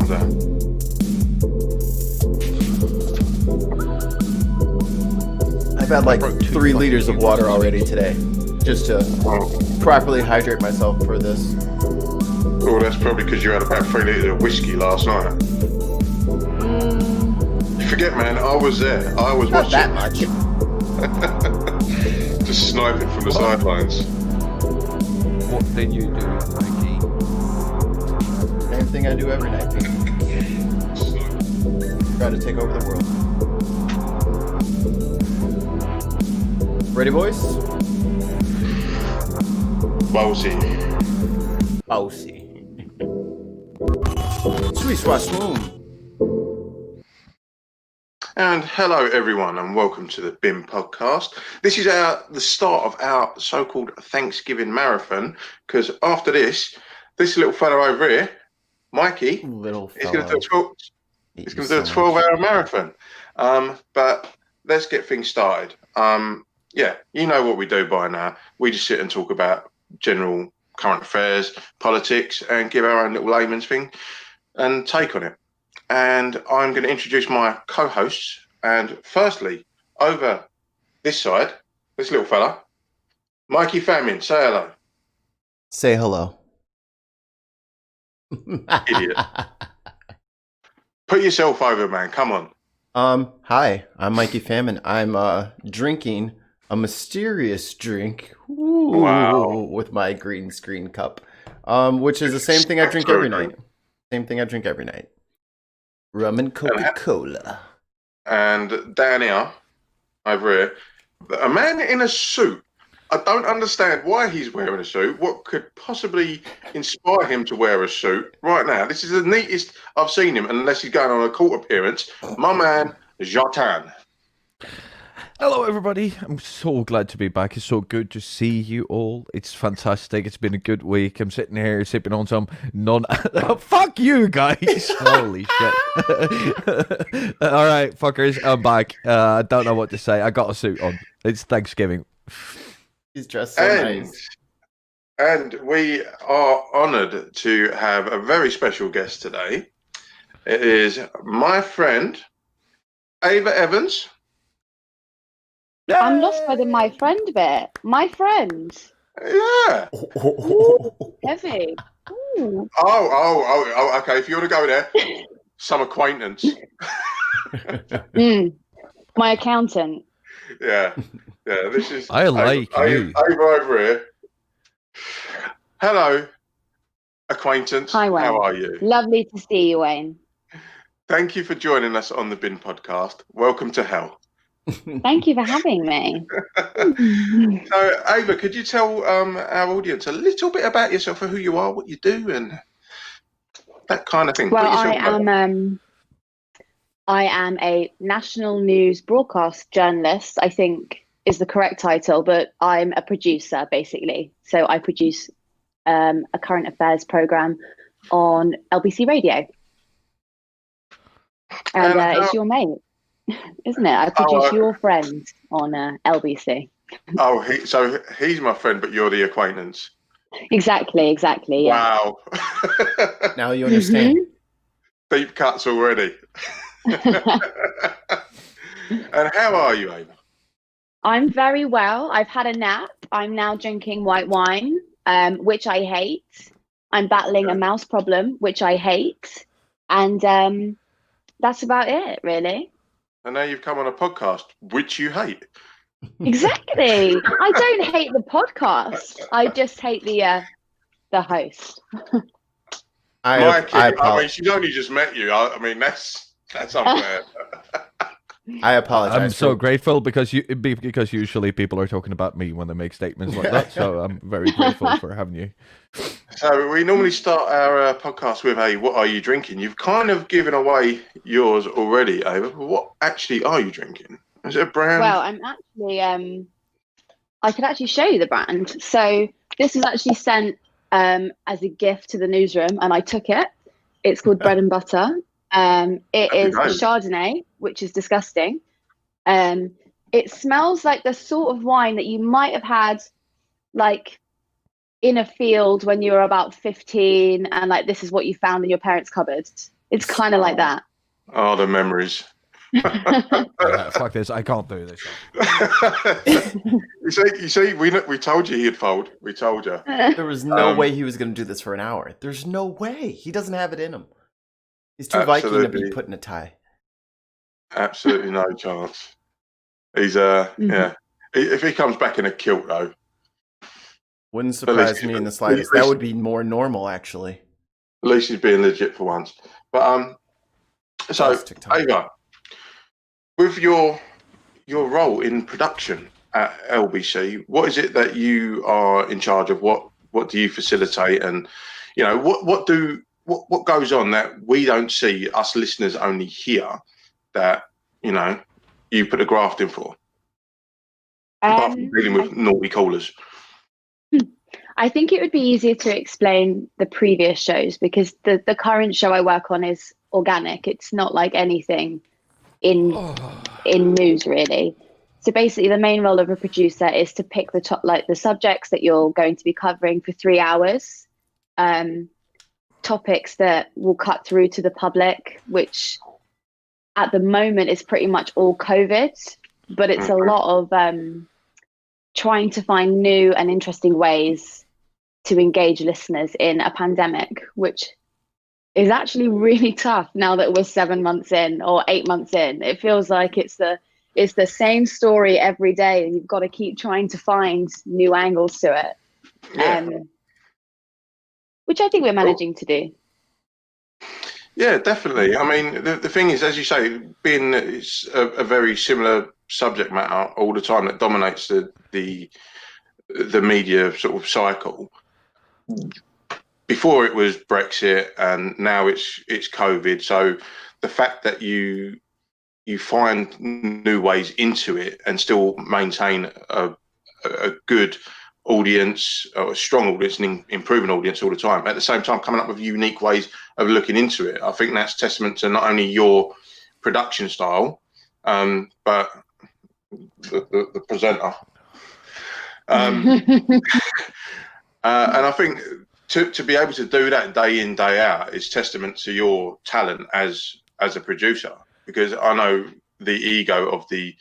comes out. I've had like 3 liters of water already today, just to properly hydrate myself for this. Oh, that's probably because you had about 3 liters of whiskey last night. You forget, man, I was there. I was Not watching. that much. Just sniping from the sidelines. What did you do, Mikey? Same thing I do every night. Try to take over the world. Ready, boys? Ballsy. Oh, see. Sweet swat swoon. And hello, everyone, and welcome to the BIM podcast. This is the start of our so-called Thanksgiving marathon, because after this little fella over here, Mikey, is going to do a 12-hour marathon. But let's get things started. Yeah, you know what we do by now. We just sit and talk about general current affairs, politics, and give our own little layman's thing and take on it. And I'm going to introduce my co-hosts. And firstly, over this side, this little fella, Mikey Famine, say hello. Say hello. Idiot. Put yourself over, man. Come on. Hi, I'm Mikey Famine. I'm drinking a mysterious drink. Ooh, Wow. With my green screen cup. Which is the same thing I drink every night. Same thing I drink every night. Rum and Coca-Cola. And down here, over here, a man in a suit. I don't understand why he's wearing a suit. What could possibly inspire him to wear a suit right now? This is the neatest I've seen him, unless he's going on a court appearance. My man, Jatan. Hello, everybody. I'm so glad to be back. It's so good to see you all. It's fantastic. It's been a good week. I'm sitting here sipping on some Fuck you, guys. Holy shit. All right, fuckers. I'm back. I don't know what to say. I got a suit on. It's Thanksgiving. He's dressed so nice. And we are honoured to have a very special guest today. It is my friend, Ava Evans. I'm lost by the my friend bit. My friend. Yeah. Ooh, heavy. Ooh. Oh, okay. If you want to go there, some acquaintance. My accountant. Yeah. This is. I like you. Ava over here. Hello, acquaintance. Hi, Wayne. How are you? Lovely to see you, Wayne. Thank you for joining us on the BIN podcast. Welcome to hell. Thank you for having me. So, Ava, could you tell our audience a little bit about yourself, for who you are, what you do, and that kind of thing? Well, I am a national news broadcast journalist, I think is the correct title, but I'm a producer, basically. So I produce a current affairs program on LBC Radio. And it's your mate, isn't it? I produce your friend on LBC. Oh, so he's my friend, but you're the acquaintance. Exactly. Yeah. Wow. Now you understand. Deep cuts already. And how are you, Ava? I'm very well. I've had a nap. I'm now drinking white wine, which I hate. I'm battling a mouse problem, which I hate. And that's about it, really. And now you've come on a podcast, which you hate. Exactly. I don't hate the podcast. I just hate the host. I mean, she's only just met you. I mean, that's unfair. I apologize. I'm so grateful because usually people are talking about me when they make statements like that. So I'm very grateful for having you. So we normally start our podcast with a "What are you drinking?" You've kind of given away yours already, Ava. What actually are you drinking? Is it a brand? Well, I'm actually I could actually show you the brand. So this was actually sent as a gift to the newsroom, and I took it. It's called Bread and Butter. It is a Chardonnay, which is disgusting. It smells like the sort of wine that you might have had like in a field when you were about 15, and like this is what you found in your parents' cupboard. It's kind of like that. Oh, the memories. Fuck this! I can't do this. You see, we told you he'd fold. We told you. There was no way he was going to do this for an hour. There's no way. He doesn't have it in him. He's too Viking to be put in a tie. Absolutely no chance. He's yeah. If he comes back in a kilt though, wouldn't surprise me in the slightest. That would be more normal, actually. At least he's being legit for once. But so Ava, with your role in production at LBC, what is it that you are in charge of? What do you facilitate? And you know, what goes on that we don't see, us listeners only hear, that you know you put a graft in for? Apart from dealing with naughty callers. I think it would be easier to explain the previous shows, because the current show I work on is organic. It's not like anything in news, really. So basically the main role of a producer is to pick the top, like the subjects that you're going to be covering for 3 hours, topics that will cut through to the public, which at the moment is pretty much all COVID, but it's a lot of trying to find new and interesting ways to engage listeners in a pandemic, which is actually really tough now that we're 7 months in or 8 months in. It feels like it's the same story every day, and you've got to keep trying to find new angles to it, which I think we're managing to do. Yeah, definitely. I mean, the thing is, as you say, being it's a very similar subject matter all the time that dominates the media sort of cycle. Before it was Brexit, and now it's COVID. So the fact that you find new ways into it and still maintain a good audience, or a strong audience, and improving audience all the time, at the same time coming up with unique ways of looking into it, I think that's testament to not only your production style, but the presenter. And I think to be able to do that day in, day out is testament to your talent as a producer, because I know the ego of the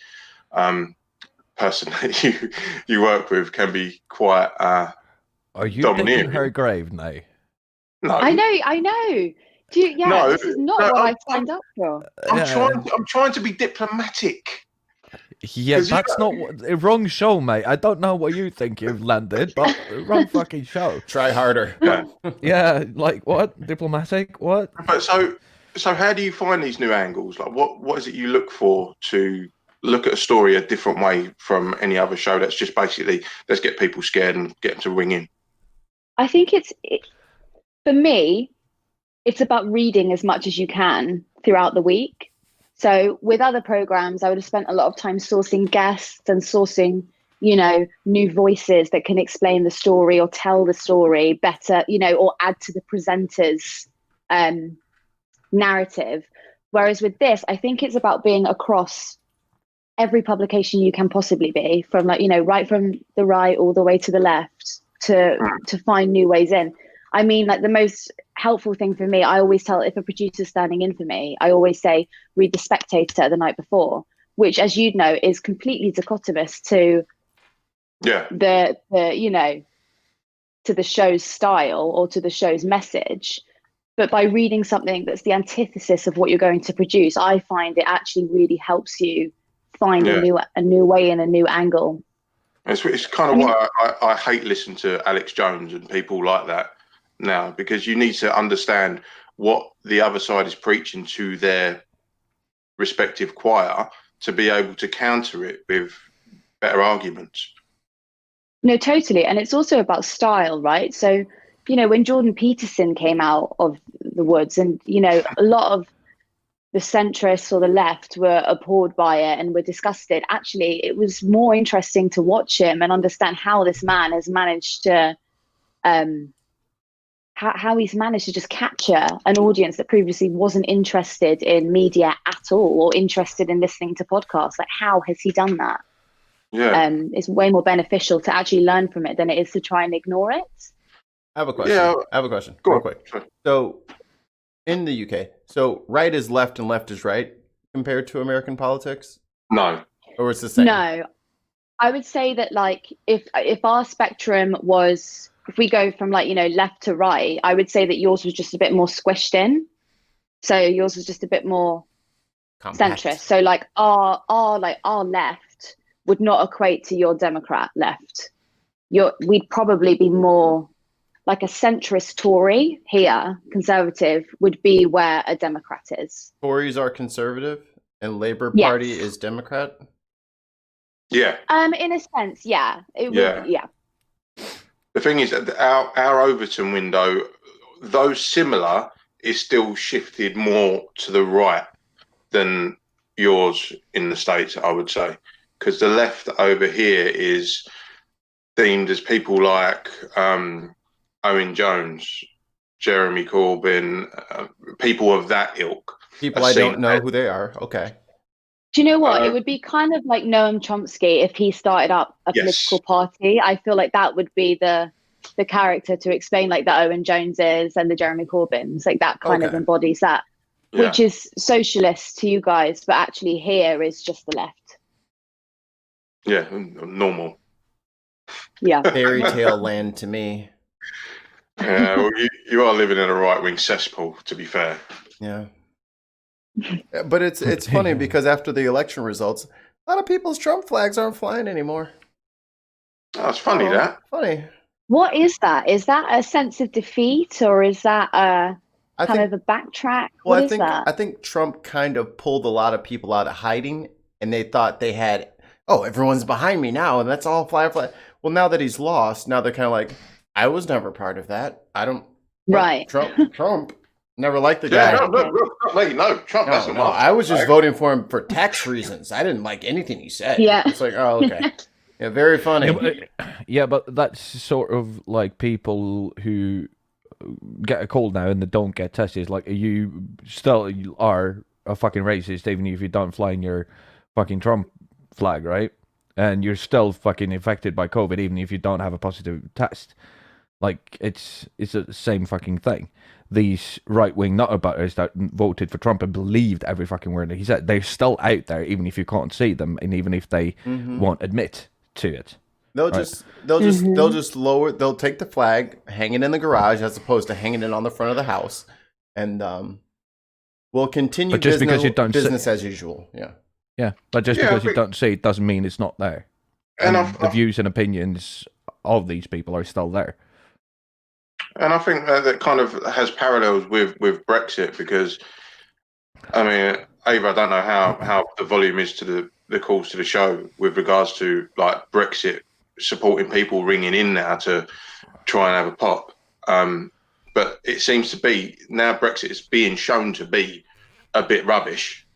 person that you work with can be quite Are you domineering. digging her grave now? No. I know. No, this is not what I signed up for. I'm trying to be diplomatic. Yeah, that's not wrong show, mate. I don't know what you think you've landed, but wrong fucking show. Try harder. Yeah, like what? Diplomatic? What? But so how do you find these new angles? Like what is it you look for to look at a story a different way from any other show that's just basically let's get people scared and get them to ring in? I think for me, it's about reading as much as you can throughout the week. So with other programs, I would have spent a lot of time sourcing guests and sourcing, new voices that can explain the story or tell the story better, or add to the presenter's narrative. Whereas with this, I think it's about being across every publication you can possibly be, from right from the right all the way to the left, to find new ways in. I mean, like the most helpful thing for me, I always tell, if a producer's standing in for me, I always say, read The Spectator the night before, which, as you'd know, is completely dichotomous to the to the show's style or to the show's message. But by reading something that's the antithesis of what you're going to produce, I find it actually really helps you find a new way in, a new angle. It's kind of why I hate listening to Alex Jones and people like that now, because you need to understand what the other side is preaching to their respective choir to be able to counter it with better arguments. No, totally. And it's also about style, right? So, when Jordan Peterson came out of the woods, and, a lot of the centrists or the left were appalled by it and were disgusted. Actually, it was more interesting to watch him and understand how this man has managed to how he's managed to just capture an audience that previously wasn't interested in media at all, or interested in listening to podcasts. Like, how has he done that? Yeah. It's way more beneficial to actually learn from it than it is to try and ignore it. I have a question. Go real quick. So In the UK. So right is left and left is right compared to American politics? No. Or it's the same? No, I would say that like if our spectrum was if we go from like left to right, I would say that yours was just a bit more squished in. So yours was just a bit more Compact. centrist. So like our left would not equate to your Democrat left. We'd probably be more like a centrist Tory here. Conservative would be where a Democrat is. Tories are conservative and Labour Yes. Party is Democrat? Yeah. In a sense, yeah. Yeah. The thing is, our Overton window, though similar, is still shifted more to the right than yours in the States, I would say. Because the left over here is themed as people like Owen Jones, Jeremy Corbyn, people of that ilk. People I don't know who they are. Okay. Do you know what? It would be kind of like Noam Chomsky if he started up a political party. I feel like that would be the character to explain like the Owen Joneses and the Jeremy Corbyns. Like that kind of embodies that, which is socialist to you guys, but actually here is just the left. Yeah, normal. Yeah. Fairy tale land to me. Yeah, well, you are living in a right-wing cesspool, to be fair. Yeah. But it's funny because after the election results, a lot of people's Trump flags aren't flying anymore. Oh, it's funny that. Funny. What is that? Is that a sense of defeat or is that of a backtrack? Well, what is that? I think Trump kind of pulled a lot of people out of hiding and they thought they had, everyone's behind me now and that's all fly. Well, now that he's lost, now they're kind of like, I was never part of that. I don't. Right. Trump. Never liked the guy. No, Trump doesn't. No, I was just voting for him for tax reasons. I didn't like anything he said. Yeah. It's like, oh, okay. Yeah, very funny. Yeah, but that's sort of like people who get a cold now and they don't get tested. Like, you still are a fucking racist even if you don't fly in your fucking Trump flag, right? And you're still fucking infected by COVID even if you don't have a positive test. Like, it's the same fucking thing. These right-wing nutterbutters that voted for Trump and believed every fucking word that he said, they're still out there, even if you can't see them, and even if they won't admit to it. They'll just lower. They'll take the flag, hang it in the garage, as opposed to hanging it on the front of the house, and we'll continue. But just because you don't business as usual, yeah. But just because you don't see it doesn't mean it's not there. And the views and opinions of these people are still there. And I think that kind of has parallels with Brexit because, I mean, Ava, I don't know how the volume is to the calls to the show with regards to like Brexit supporting people ringing in now to try and have a pop. But it seems to be now Brexit is being shown to be a bit rubbish.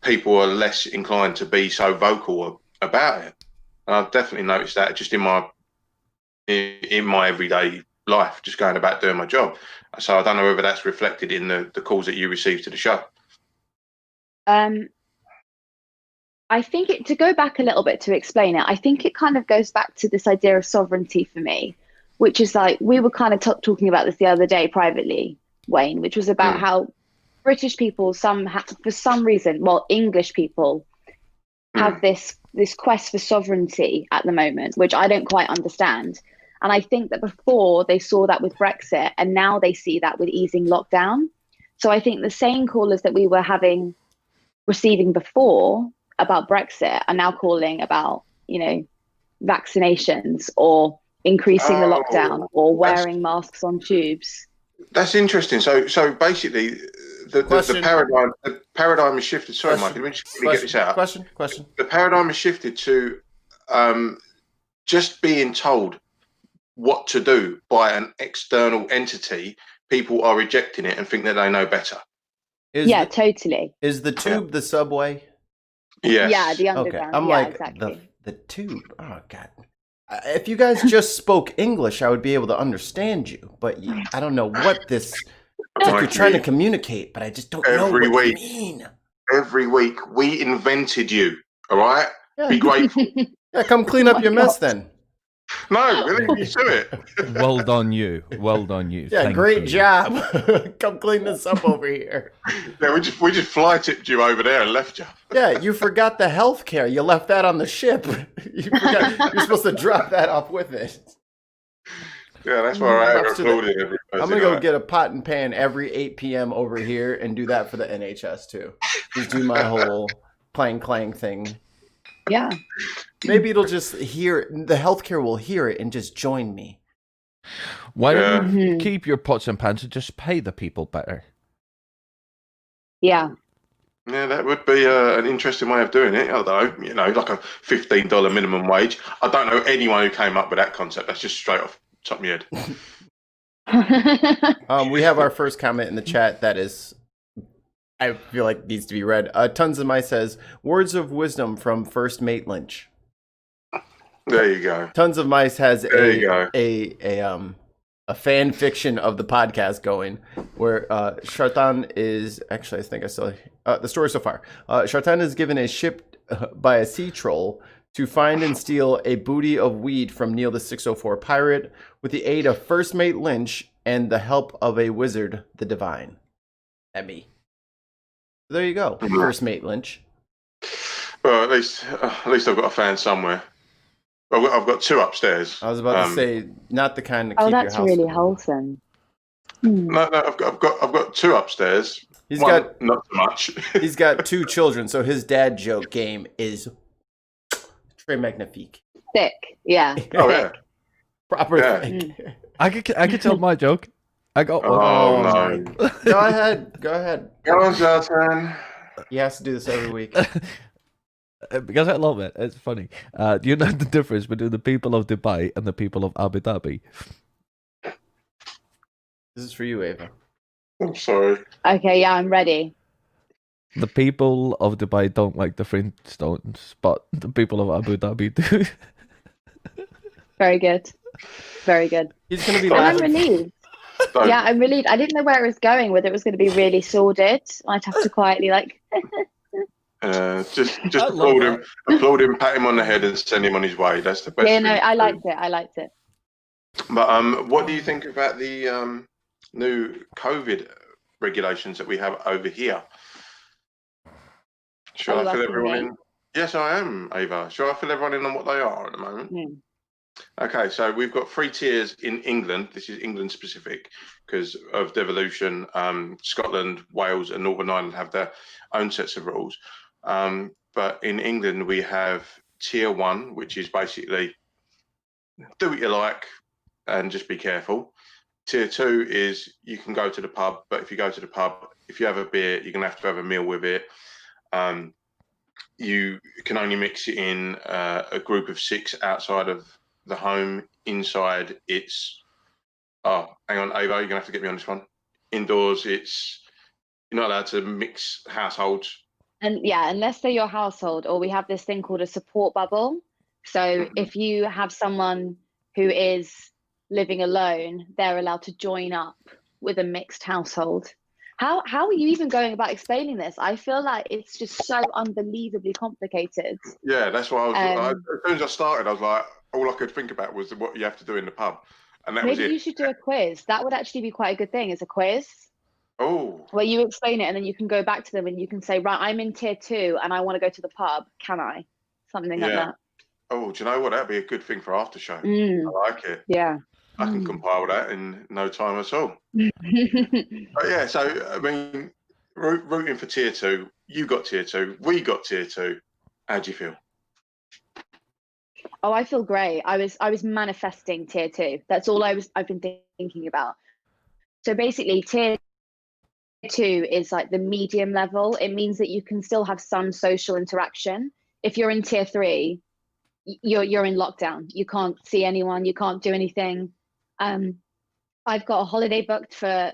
People are less inclined to be so vocal about it. And I've definitely noticed that just in my everyday life, just going about doing my job. So I don't know whether that's reflected in the calls that you receive to the show. I think to go back a little bit to explain it, I think it kind of goes back to this idea of sovereignty for me, which is like, we were kind of talking about this the other day privately, Wayne, which was about how British people, for some reason, well, English people have this quest for sovereignty at the moment, which I don't quite understand. And I think that before they saw that with Brexit, and now they see that with easing lockdown. So I think the same callers that we were receiving before about Brexit are now calling about, vaccinations or increasing the lockdown or wearing masks on tubes. That's interesting. So basically, the paradigm has shifted. Sorry, Mike, let me just get this out. Question. The paradigm has shifted to just being told what to do by an external entity. People are rejecting it and think that they know better. Totally. Is the tube the subway? Yes. Yeah, the underground. Okay. I'm exactly. the tube. Oh God. If you guys just spoke English, I would be able to understand you. But I don't know what this. It's like you're trying to communicate, but I just don't know what you mean. Every week we invented you. All right. Yeah. Be grateful. Yeah, come clean up your mess then. No, we leave you to it. Well done, you. Well done, you. Yeah, Thank great you. job. Come clean this up over here. Yeah, we just fly tipped you over there and left you. Yeah, you forgot the health care. You left that on the ship. You're supposed to drop that off with it. Yeah, that's why I Props to the- applauded every I'm person. gonna go get a pot and pan every 8 p.m. over here and do that for the NHS too. Just do my whole clang clang thing. Yeah. Maybe it'll just hear the healthcare will hear it and just join me. Why don't you Mhm. keep your pots and pans and just pay the people better? Yeah. Yeah, that would be an interesting way of doing it. I don't know, like a $15 minimum wage. I don't know anyone who came up with that concept. That's just straight off the top of my head. We have our first comment in the chat that is, I feel like needs to be read. Tons of Mice says, words of wisdom from First Mate Lynch. There you go. Tons of Mice has There you go. a fan fiction of the podcast going, where Shartan is actually, I think I still the story so far. Shartan is given a ship by a sea troll to find and steal a booty of weed from Neil the 604 pirate with the aid of First Mate Lynch and the help of a wizard, the Divine. Emmy. There you go, First Mate Lynch. Well, at least I've got a fan somewhere. I've got two upstairs. I was about to say, not the kind to keep Oh, your that's house really cool. wholesome. Hmm. No, I've got two upstairs. He's One, got not so much. He's got two children, so his dad joke game is très magnifique. Thick. Yeah. Oh yeah. Proper Yeah. thing. I could tell my joke. I got one. Oh no. Go ahead. Go ahead. Go on, Zlatan. He has to do this every week. Because I love it. It's funny. Do you know the difference between the people of Dubai and the people of Abu Dhabi? This is for you, Ava. I'm sorry. Okay. Yeah, I'm ready. The people of Dubai don't like the Flintstones, but the people of Abu Dhabi do. Very good. Very good. He's gonna be And I'm laughing. relieved. Don't. Yeah, I'm relieved. I didn't know where it was going, whether it was going to be really sordid. I'd have to quietly Just I applaud love applaud him, pat him on the head, and send him on his way. That's the best. Yeah, thing no, to I do. liked it. I liked it. But what do you think about the new COVID regulations that we have over here? Shall Are you I fill asking everyone me? in? Yes, I am, Ava. Shall I fill everyone in on what they are at the moment? Hmm. Okay, so we've got 3 tiers in England. This is England specific because of devolution. Scotland, Wales, and Northern Ireland have their own sets of rules. But in England, we have tier 1, which is basically do what you like and just be careful. Tier 2 is you can go to the pub, but if you go to the pub, if you have a beer, you're going to have a meal with it. You can only mix it in a group of 6 outside of the home. Inside, it's hang on, Ava, you're gonna have to get me on this one. Indoors, you're not allowed to mix households. And yeah, unless they're your household, or we have this thing called a support bubble. So if you have someone who is living alone, they're allowed to join up with a mixed household. How are you even going about explaining this? I feel like it's just so unbelievably complicated. Yeah, that's why as Um, soon as I started, I was like, all I could think about was what you have to do in the pub, and that was Maybe you it. should do a quiz. That would actually be quite a good thing, is a quiz Oh, where you explain it and then you can go back to them and you can say, right, I'm in tier 2 and I want to go to the pub. Can I? Something like yeah. that. Oh, do you know what? That'd be a good thing for after show. Mm, I like it. yeah. I can Mm. compile that in no time at all. But yeah, so I mean, rooting for tier 2. You got tier 2. We got tier 2. How do you feel? Oh, I feel great. I was manifesting tier 2. That's all I've been thinking about. So basically, tier 2 is like the medium level. It means that you can still have some social interaction. If you're in tier 3, you're in lockdown. You can't see anyone. You can't do anything. I've got a holiday booked for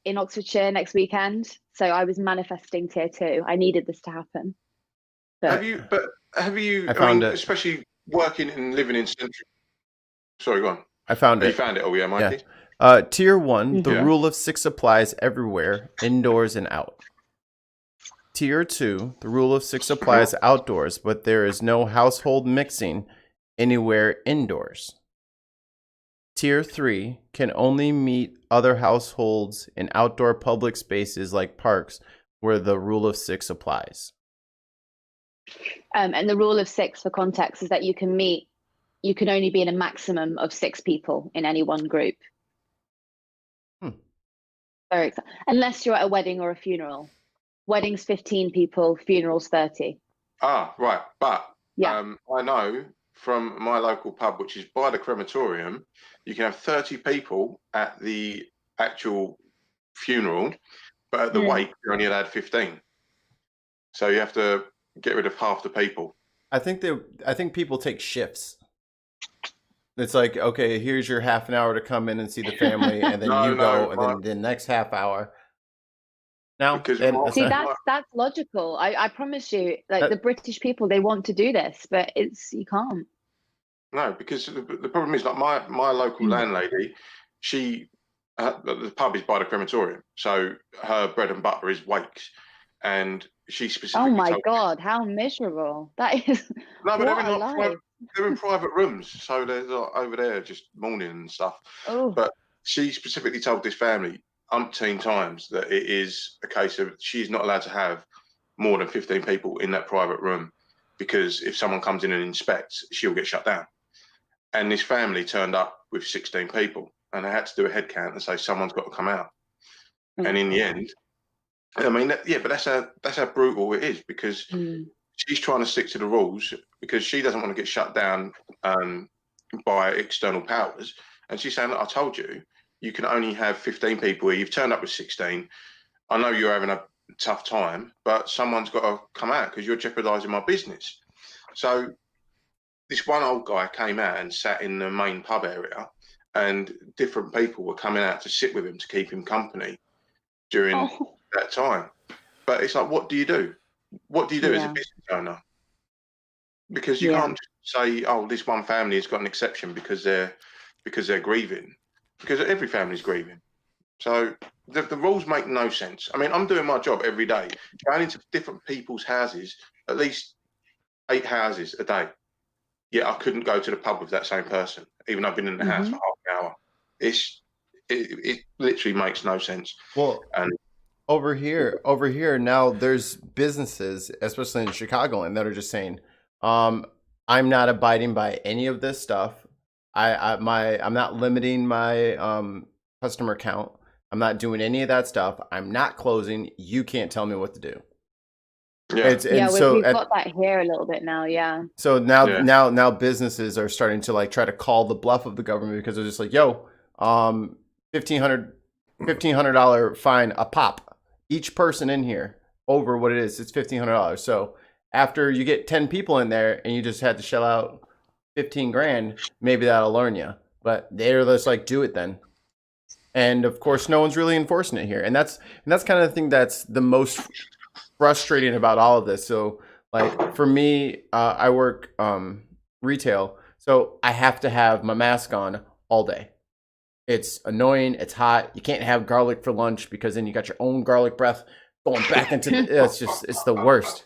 in Oxfordshire next weekend. So I was manifesting tier 2. I needed this to happen. But Have you? I found it. Especially working and living in central. Sorry, go on. I found You it. found it. Oh yeah, Mikey. Tier 1, the Yeah. rule of 6 applies everywhere, indoors and out. Tier 2, the rule of 6 applies outdoors, but there is no household mixing anywhere indoors. Tier 3 can only meet other households in outdoor public spaces like parks where the rule of 6 applies. And the rule of 6, for context, is that you can only be in a maximum of 6 people in any one group. Very exciting. Unless you're at a wedding or a funeral. Weddings 15 people, funerals 30. Ah, right. But Yeah. I know from my local pub, which is by the crematorium, you can have 30 people at the actual funeral, but at the wake, you're only allowed 15. So you have to get rid of half the people. I think people take shifts. It's like, okay, here's your half an hour to come in and see the family, and then you go, and then the next half hour. Now, see, that's logical. I promise you, like the British people, they want to do this, but you can't. No, because the problem is, like my local landlady, the pub is by the crematorium, so her bread and butter is wakes, and she specifically. Oh my God, how miserable that is! No, but they're in private rooms, so they're over there just mourning and stuff. Oh. But she specifically told this family umpteen times that it is a case of she's not allowed to have more than 15 people in that private room, because if someone comes in and inspects, she'll get shut down. And this family turned up with 16 people, and they had to do a head count and say someone's got to come out. And in the end, I mean, but that's how brutal it is, because she's trying to stick to the rules because she doesn't want to get shut down by external powers. And she's saying, I told you, you can only have 15 people here. You've turned up with 16. I know you're having a tough time, but someone's got to come out because you're jeopardizing my business. So this one old guy came out and sat in the main pub area, and different people were coming out to sit with him to keep him company during that time. But it's like, what do you do? What do you do as a business owner? Because you can't just say, oh, this one family has got an exception because they're grieving, because every family's grieving. So the rules make no sense. I mean, I'm doing my job every day, going into different people's houses, at least 8 houses a day. Yet I couldn't go to the pub with that same person, even though I've been in the house for half an hour. It literally makes no sense. Well, and over here now, there's businesses, especially in Chicagoland, that are just saying, I'm not abiding by any of this stuff. I'm not limiting my customer count. I'm not doing any of that stuff. I'm not closing. You can't tell me what to do. Yeah, we've got that here a little bit now. Yeah. So now businesses are starting to like try to call the bluff of the government, because they're just like, yo, $1,500 fine a pop, each person in here over what it is. It's $1,500. So after you get 10 people in there and you just had to shell out 15 grand, maybe that'll learn you. But they're just like, do it then. And of course, no one's really enforcing it here. And that's kind of the thing that's the most frustrating about all of this. So like for me, I work retail, so I have to have my mask on all day. It's annoying. It's hot. You can't have garlic for lunch because then you got your own garlic breath going back into it's the worst.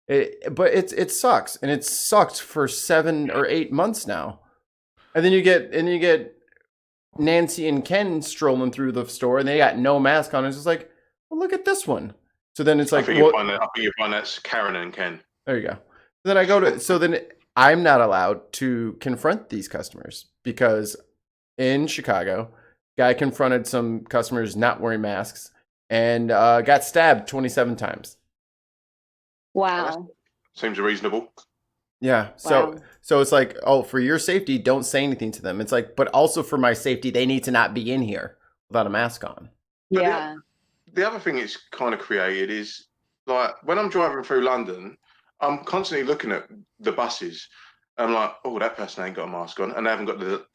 But it sucks, and it's sucked for 7 or 8 months now. And then you get Nancy and Ken strolling through the store, and they got no mask on. It's just like, well, look at this one. So then it's like, I think you find that's Karen and Ken. There you go. Then I'm not allowed to confront these customers, because in Chicago, guy confronted some customers not wearing masks and got stabbed 27 times. Wow. Seems reasonable. Yeah. So it's like, oh, for your safety, don't say anything to them. It's like, but also for my safety, they need to not be in here without a mask on. Yeah. The other thing it's kind of created is, like, when I'm driving through London, I'm constantly looking at the buses. I'm like, oh, that person ain't got a mask on, and they haven't got the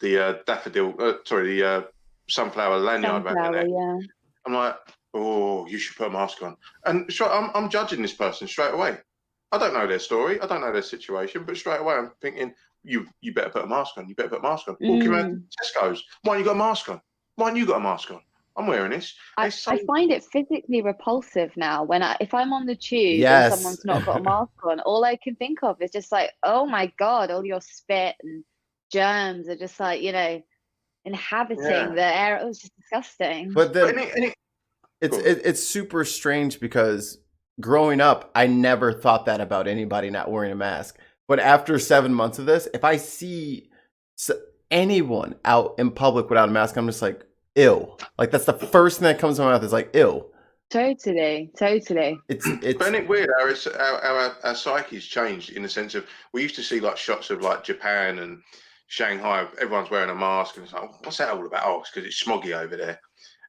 sunflower lanyard back there. Yeah. I'm like, oh, you should put a mask on. And I'm judging this person straight away. I don't know their story, I don't know their situation, but straight away I'm thinking, you better put a mask on. You better put a mask on. Walking around Tesco's, why haven't you got a mask on? Why haven't you got a mask on? I'm wearing this. I find it physically repulsive now if I'm on the tube and someone's not got a mask on. All I can think of is just like, oh my God, all your spit and germs are just like, inhabiting the air. It was just disgusting. But then Cool. it's super strange because growing up, I never thought that about anybody not wearing a mask. But after 7 months of this, if I see anyone out in public without a mask, I'm just like, ew. Like that's the first thing that comes to my mouth is like, ew. Totally. It's But isn't it weird how our psyche's changed in the sense of we used to see like shots of like Japan and Shanghai, everyone's wearing a mask, and it's like, what's that all about? Oh, it's because it's smoggy over there.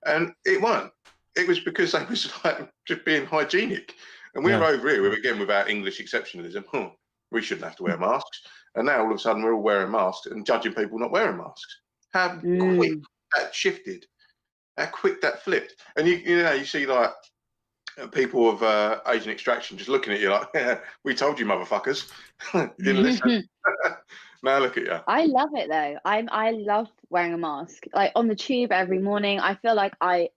And it weren't. It was because they was like just being hygienic. And we're over here, again, with our English exceptionalism. We shouldn't have to wear masks. And now all of a sudden we're all wearing masks and judging people not wearing masks. How quick that shifted. How quick that flipped. And you see like people of Asian extraction just looking at you like, yeah, we told you, motherfuckers. You didn't listen. Now look at you. I love it though. I love wearing a mask. Like on the tube every morning. I feel like I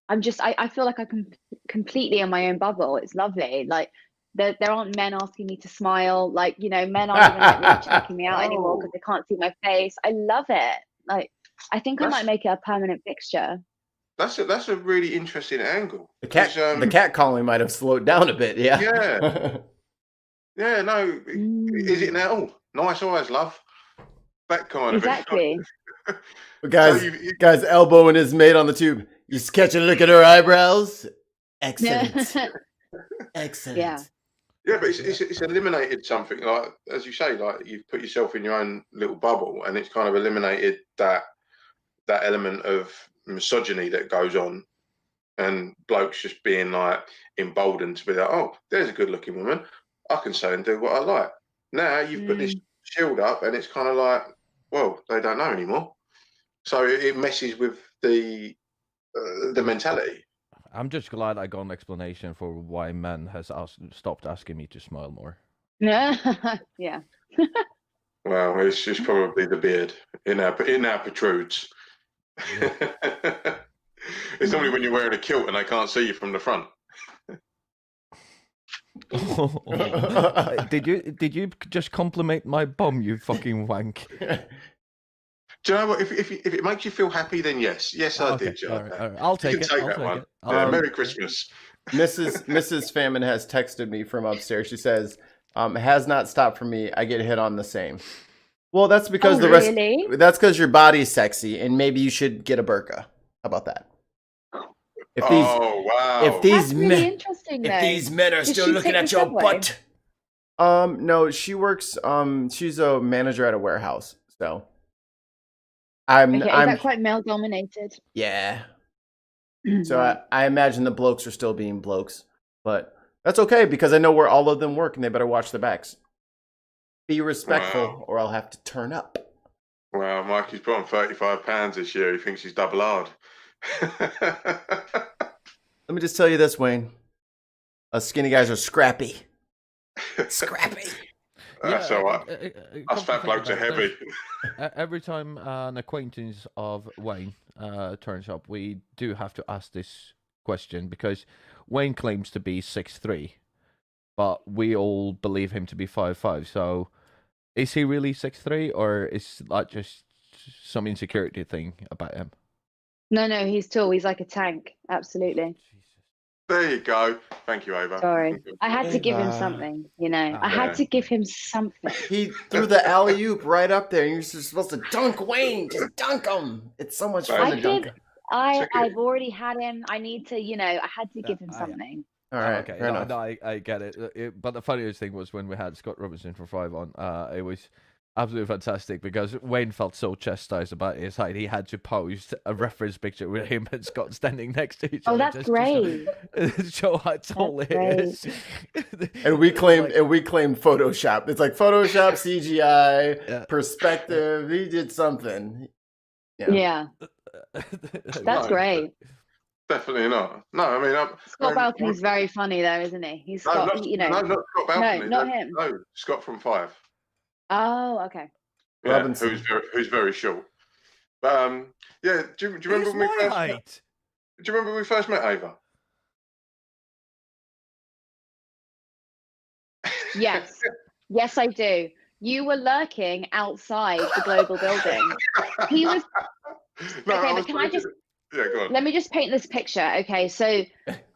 feel like I'm completely in my own bubble. It's lovely. Like there aren't men asking me to smile. Like, men aren't even like really checking me out anymore because they can't see my face. I love it. Like I think I might make it a permanent fixture. That's a really interesting angle. the cat calling might have slowed down a bit. Yeah. Yeah. No. Is it now? Oh, nice eyes, love. That kind exactly. of it. Guys, elbowing his mate on the tube. You just catch a look at her eyebrows. Excellent. Excellent. Yeah, but it's eliminated something, like as you say, like you've put yourself in your own little bubble, and it's kind of eliminated that element of misogyny that goes on, and blokes just being like emboldened to be like, oh, there's a good looking woman, I can say and do what I like. Now you've put this shield up, and it's kind of like, well, they don't know anymore, so it messes with the mentality. I'm just glad I got an explanation for why men has stopped asking me to smile more. Yeah. Well, it's just probably the beard in our protrudes. Yeah. It's only when you're wearing a kilt and they can't see you from the front. Did you just compliment my bum, you fucking wank? Do you know what? If it makes you feel happy, then yes, I did. All right. I'll take it. I'll take it. Yeah, Merry Christmas. Mrs. Famine has texted me from upstairs. She says, "Has not stopped for me. I get hit on the same." Well, that's because really? That's because your body's sexy, and maybe you should get a burqa. How about that? Wow! If these men are still looking at your butt. No, she works. She's a manager at a warehouse, so. Is that quite male dominated? Yeah. So I imagine the blokes are still being blokes, but that's okay because I know where all of them work and they better watch their backs. Be respectful or I'll have to turn up. Well, Mikey's put on 35 pounds this year. He thinks he's double hard. Let me just tell you this, Wayne. Us skinny guys are scrappy. Scrappy. That's all right. Us fat blokes are heavy. Every time an acquaintance of Wayne turns up, we do have to ask this question because Wayne claims to be 6'3", but we all believe him to be 5'5". So, is he really 6'3", or is that just some insecurity thing about him? No, he's tall. He's like a tank. Absolutely. There you go. Thank you, Ava. Sorry. I had to give him something, I had to give him something. He threw the alley-oop right up there. You're supposed to dunk Wayne. Just dunk him. It's so much fun to dunk him. I've already had him. I need to, I had to give him something. All right. Okay. Fair enough. No, I get it. But the funniest thing was when we had Scott Robinson from 5 on. It was absolutely fantastic because Wayne felt so chastised about his height. He had to post a reference picture with him and Scott standing next to each other. Oh, that's great. To show how tall it is. And we claimed Photoshop. It's like Photoshop, CGI, perspective. He did something. Yeah. That's great. Definitely not. No, I mean, Scott Balcony's very funny though, isn't he? He's Scott, not Scott Balcony. No, not him. No, Scott from 5. Oh, okay. Yeah, Robinson. who's very short. But do you remember when we first met? Do you remember when we first met, Ava? Yes, I do. You were lurking outside the global building. He was No, okay, I was but can I just Yeah, go on. let me just paint this picture. Okay, so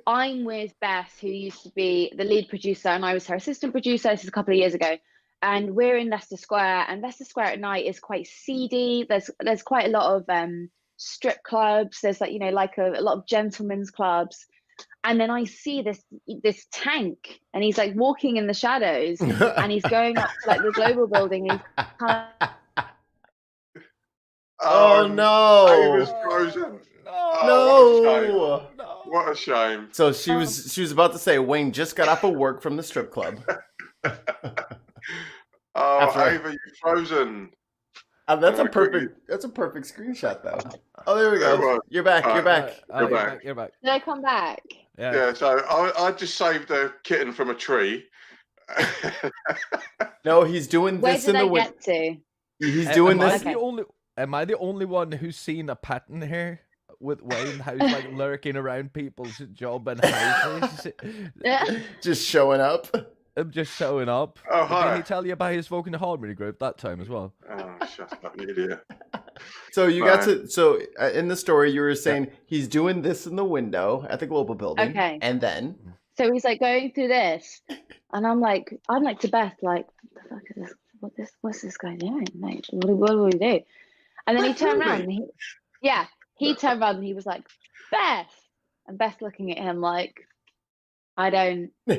I'm with Beth, who used to be the lead producer, and I was her assistant producer. This is a couple of years ago, and we're in Leicester Square. And Leicester Square at night is quite seedy. There's quite a lot of strip clubs. There's like like a lot of gentlemen's clubs. And then I see this tank, and he's like walking in the shadows, and he's going up to like the global building. And he's kind of, Oh He was no! frozen. No. Oh, No! what a shame. So she was about to say Wayne just got off of work from the strip club. Oh, After- Ava, you've frozen. That's Oh, a perfect screenshot though. Oh, there we It was. go. You're back. You're back. You're back. You're back. did I come back? Yeah, so I just saved a kitten from a tree. No, he's doing Where this did in I the get to? He's doing this. Am I the only one who's seen a pattern here with Wayne? How he's like lurking around people's job and houses? Just showing up. I'm just showing up. Oh, hi. Did he tell you about his vocal harmony group that time as well? Oh, shut up, you idiot. So you got to. So in the story, you were saying he's doing this in the window at the global building. Okay. And then. So he's like going through this, and I'm like to Beth, like, what the fuck is this? What's this guy doing? Like, what do we do? And then he turned around, and he turned around and he was like, Beth, and Beth looking at him like, I don't know.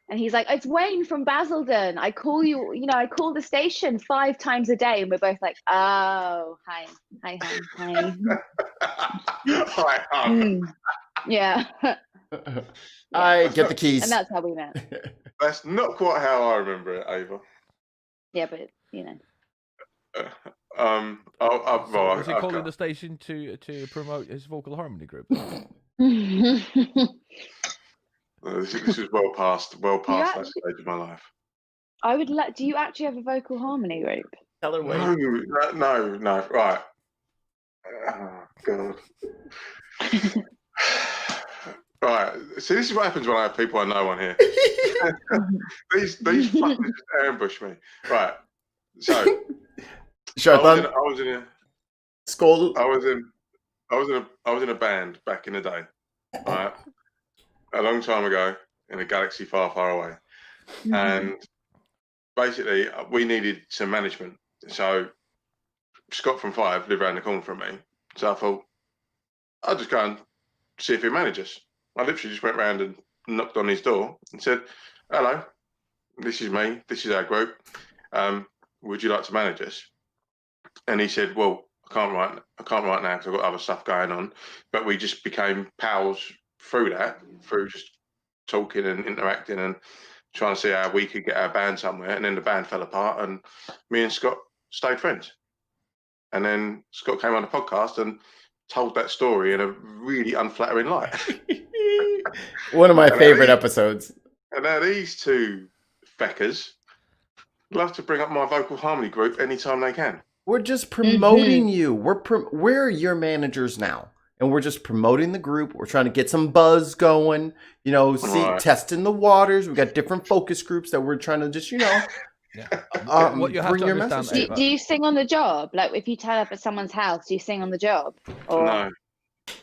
And he's like, it's Wayne from Basildon. I call you, I call the station 5 times a day. And we're both like, oh, hi. Hi, Yeah. I get the keys. And that's how we met. That's not quite how I remember it, Ava. Yeah, but Was he calling the station to promote his vocal harmony group? This is well past that stage of my life. I would let. Do you actually have a vocal harmony group? Tell her Wayne. No. Right. Oh, God. Right. See, this is what happens when I have people I know on here. These fuckers just ambush me. Right. So I was in a school. I was in a band back in the day. Right. A long time ago in a galaxy far, far away. And basically we needed some management. So Scott from Five lived around the corner from me. So I thought I'll just go and see if he'd manage us. I literally just went round and knocked on his door and said, hello, this is me, this is our group. Would you like to manage us? And he said, well, I can't right now because I've got other stuff going on. But we just became pals through just talking and interacting and trying to see how we could get our band somewhere. And then the band fell apart and me and Scott stayed friends. And then Scott came on the podcast and told that story in a really unflattering light. One of my favorite episodes. And now these two feckers love to bring up my vocal harmony group anytime they can. We're just promoting you. We're your managers now. And we're just promoting the group. We're trying to get some buzz going, testing the waters. We've got different focus groups that we're trying to just, what you have bring to your understand, message. Do you sing on the job? Like if you turn up at someone's house, do you sing on the job? Or...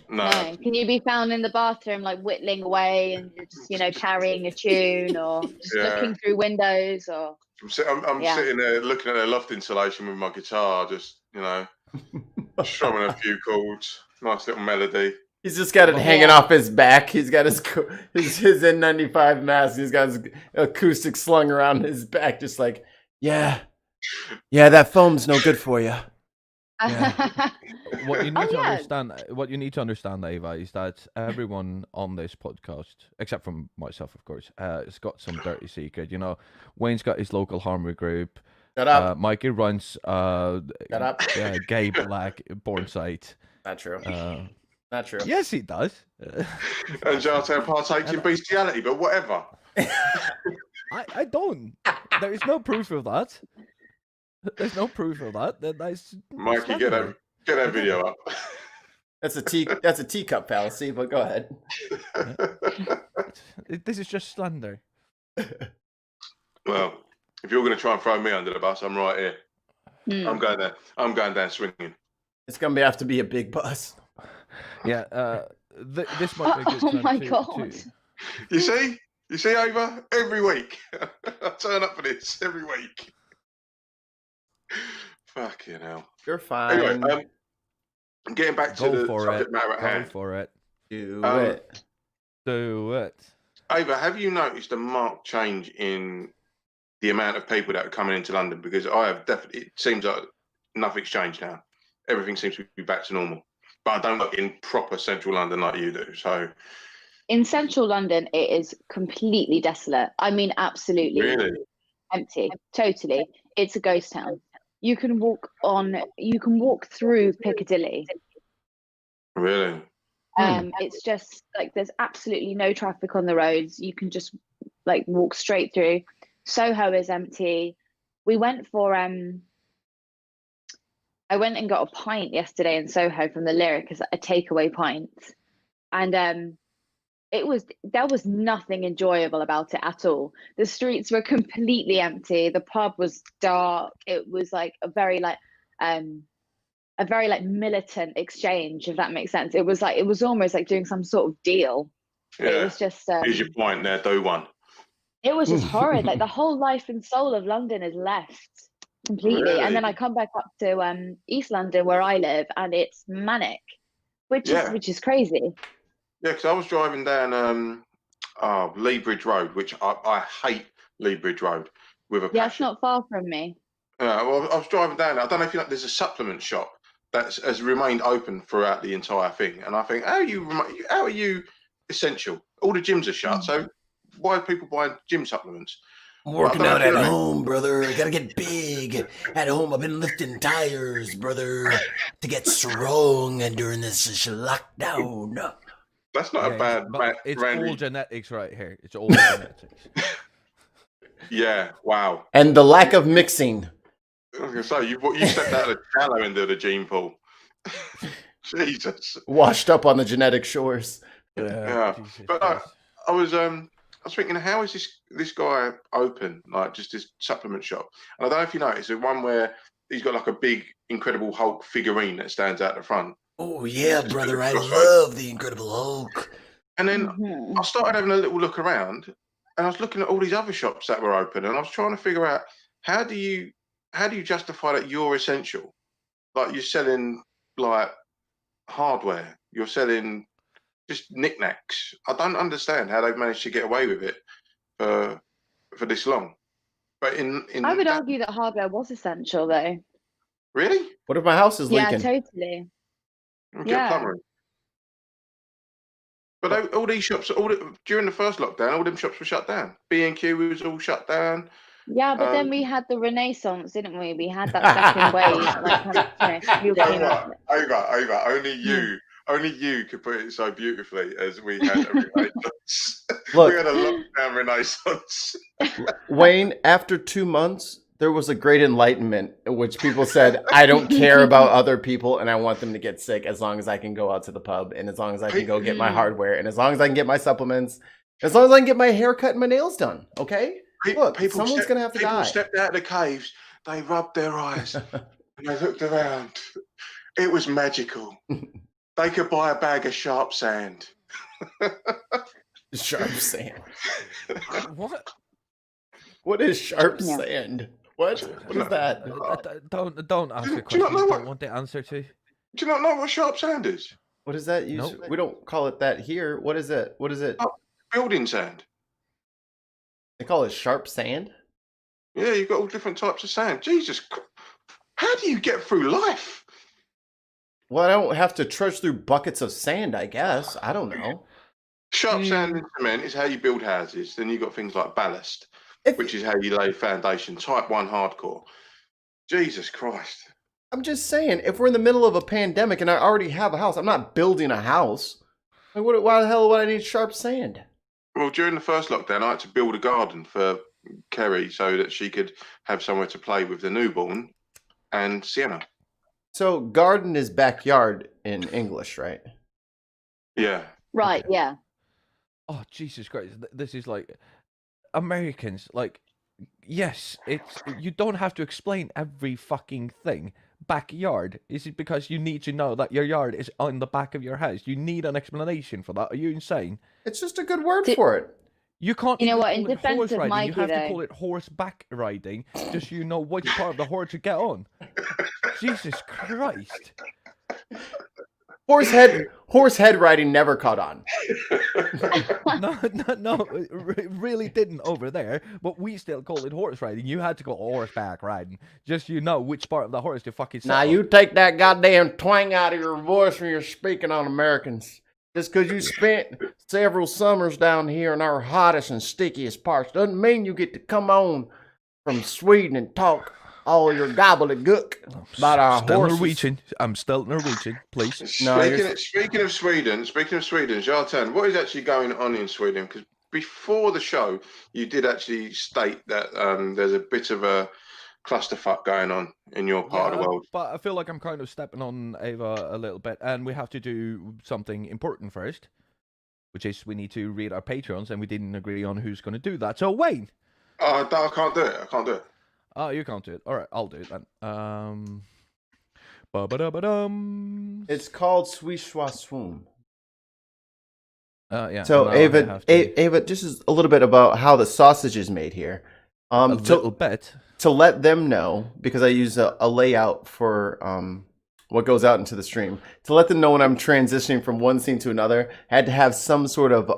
No. Can you be found in the bathroom like whittling away and just carrying a tune or just looking through windows or? I'm sitting there looking at their loft insulation with my guitar, just strumming a few chords, nice little melody. He's just got it hanging off his back. He's got his N95 mask. He's got his acoustic slung around his back, just like, yeah, that foam's no good for you. Yeah. What you need to understand, Ava, is that everyone on this podcast, except from myself, of course, has got some dirty secret. Wayne's got his local harmony group. Shut up. Mikey runs Shut up. gay black porn site. Not true. Not true. Yes, he does. And Jartan partakes in bestiality, but whatever. I don't. There is no proof of that. There's no proof of that. That's Mikey, get that video up. That's a teacup fallacy, but go ahead. This is just slander. Well, if you're going to try and throw me under the bus, I'm right here. I'm going there. I'm going down swinging. It's gonna have to be a big bus. Yeah, this might be a good Oh time my to, God. You see, Ava, every week I turn up for this every week. Fucking hell. You're fine. Anyway, getting back to Go the for subject it. matter at Go hand. for it. Do Um, it. Do it. Ava, have you noticed a marked change in the amount of people that are coming into London? Because I have definitely. It seems like nothing's changed now. Everything seems to be back to normal. But I don't look in proper central London like you do. So In central London, it is completely desolate. I mean, absolutely really, empty. Totally. It's a ghost town. You can walk through Piccadilly. really. It's just like there's absolutely no traffic on the roads. You can just like walk straight through. Soho is empty. We went for I went and got a pint yesterday in Soho from the Lyric as a takeaway pint. And there was nothing enjoyable about it at all. The streets were completely empty. The pub was dark. It was like a very militant exchange, if that makes sense. It was almost like doing some sort of deal. Yeah. It was just Here's your point there. Do one. it was just horrid. Like the whole life and soul of London is left completely. Really? And then I come back up to East London where I live, and it's manic, which is crazy. Yeah, because I was driving down Lea Bridge Road, which I hate Lea Bridge Road with a Yeah, it's passion. not far from me. Well, I was driving down. I don't know if you know. There's a supplement shop that has remained open throughout the entire thing, and I think, how are you essential? All the gyms are shut, so why are people buying gym supplements? I'm working out know if at you know. home, brother. I gotta get big. At home, I've been lifting tires, brother, to get strong during this lockdown. That's not a bad. It's Randy. all genetics right here. It's all genetics. Yeah. Wow. And the lack of mixing. I was gonna say you stepped out of the shallow end of the gene pool. Jesus. Washed up on the genetic shores. Yeah. Jesus But Christ. I was thinking, how is this guy open, like just this supplement shop? And I don't know if you noticed the one where he's got like a big Incredible Hulk figurine that stands out the front. Oh, yeah, Just brother. I crossroads. love the Incredible Hulk. And then Mhm. I started having a little look around, and I was looking at all these other shops that were open, and I was trying to figure out how do you justify that you're essential? Like you're selling like hardware, you're selling just knickknacks. I don't understand how they've managed to get away with it for this long. But in I would argue that hardware was essential, though. really, What if my house is Yeah, leaking? totally. get Yeah. a plumber in. But all these shops, during the first lockdown, all them shops were shut down. B&Q was all shut down. Yeah, but then we had the Renaissance, didn't we? We had that second wave, like people came up. Over. Hmm. Only you could put it so beautifully as we had a renaissance. Look. We had a lockdown renaissance. Wayne, after 2 months, there was a great enlightenment in which people said, I don't care about other people and I want them to get sick as long as I can go out to the pub and as long as I can go get my hardware and as long as I can get my supplements, as long as I can get my hair cut and my nails done. Okay? Look, someone's going to have to die. People stepped out of the caves, they rubbed their eyes and they looked around. It was magical. They could buy a bag of sharp sand. Sharp sand. What? What is sharp Yeah. sand? What is that? Don't ask a Do you not question know you what- don't want the answer to. Do you not know what sharp sand is? What is that? Nope. We don't call it that here. What is it? What is it? Oh. Building sand. They call it sharp sand? Yeah, you've got all different types of sand. Jesus, how do you get through life? Well, I don't have to trudge through buckets of sand, I guess. I don't know. Sharp sand and cement is how you build houses. Then you've got things like ballast, which is how you lay foundation. Type 1 hardcore. Jesus Christ. I'm just saying, if we're in the middle of a pandemic and I already have a house, I'm not building a house. Like, why the hell would I need sharp sand? Well, during the first lockdown, I had to build a garden for Kerry so that she could have somewhere to play with the newborn and Sienna. So, garden is backyard in English, right? Yeah. Right, yeah. Oh, Jesus Christ. This is like Americans. Like, Yes, you don't have to explain every fucking thing. Backyard. Is it because you need to know that your yard is on the back of your house? You need an explanation for that. Are you insane? It's just a good word Di- for it. You can't You know even what? In call it defense horse of riding. You Mikey, have to though, call it horseback riding, just so you know which part of the horse to get on. Jesus Christ. Horse head riding never caught on. No, it really didn't over there, but we still call it horse riding. You had to call horseback riding, just so you know which part of the horse to fucking sit Now on. you take that goddamn twang out of your voice when you're speaking on Americans. Just because you spent several summers down here in our hottest and stickiest parts doesn't mean you get to come on from Sweden and talk all your gobbledygook about our Still horses. Norwegian. I'm still Norwegian, please. No, Speaking of Sweden, Jartan, what is actually going on in Sweden? Because before the show, you did actually state that there's a bit of a clusterfuck going on in your part of the world. But I feel like I'm kind of stepping on Ava a little bit, and we have to do something important first, which is we need to read our Patreons, and we didn't agree on who's going to do that. So Wayne. I can't do it. Oh, you can't do it. All right, I'll do it then. Ba-ba-da-ba-dum. It's called Swish Schwa Swoon. Yeah. So now I Ava, have to- Ava, just is a little bit about how the sausage is made here. a little bit. To let them know, because I use a layout for what goes out into the stream. To let them know when I'm transitioning from one scene to another, I had to have some sort of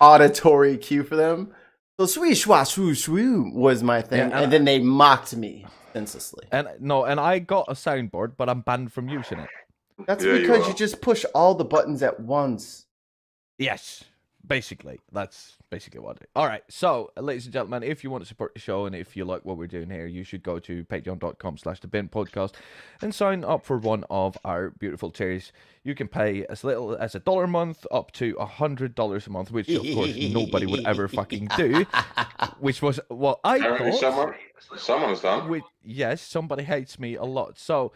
auditory cue for them. So swish schwa swoo swoo was my thing, Yeah, and then they mocked me senselessly. And I got a soundboard, but I'm banned from using it. That's Yeah, because are. you just push all the buttons at once. Yes, basically. That's basically what it is. All right, so, ladies and gentlemen, if you want to support the show and if you like what we're doing here, you should go to patreon.com/thebinpodcast and sign up for one of our beautiful tiers. You can pay as little as $1 a month up to $100 a month, which, of course, nobody would ever fucking do, which was what I Apparently thought. someone's done. Yes, somebody hates me a lot. So,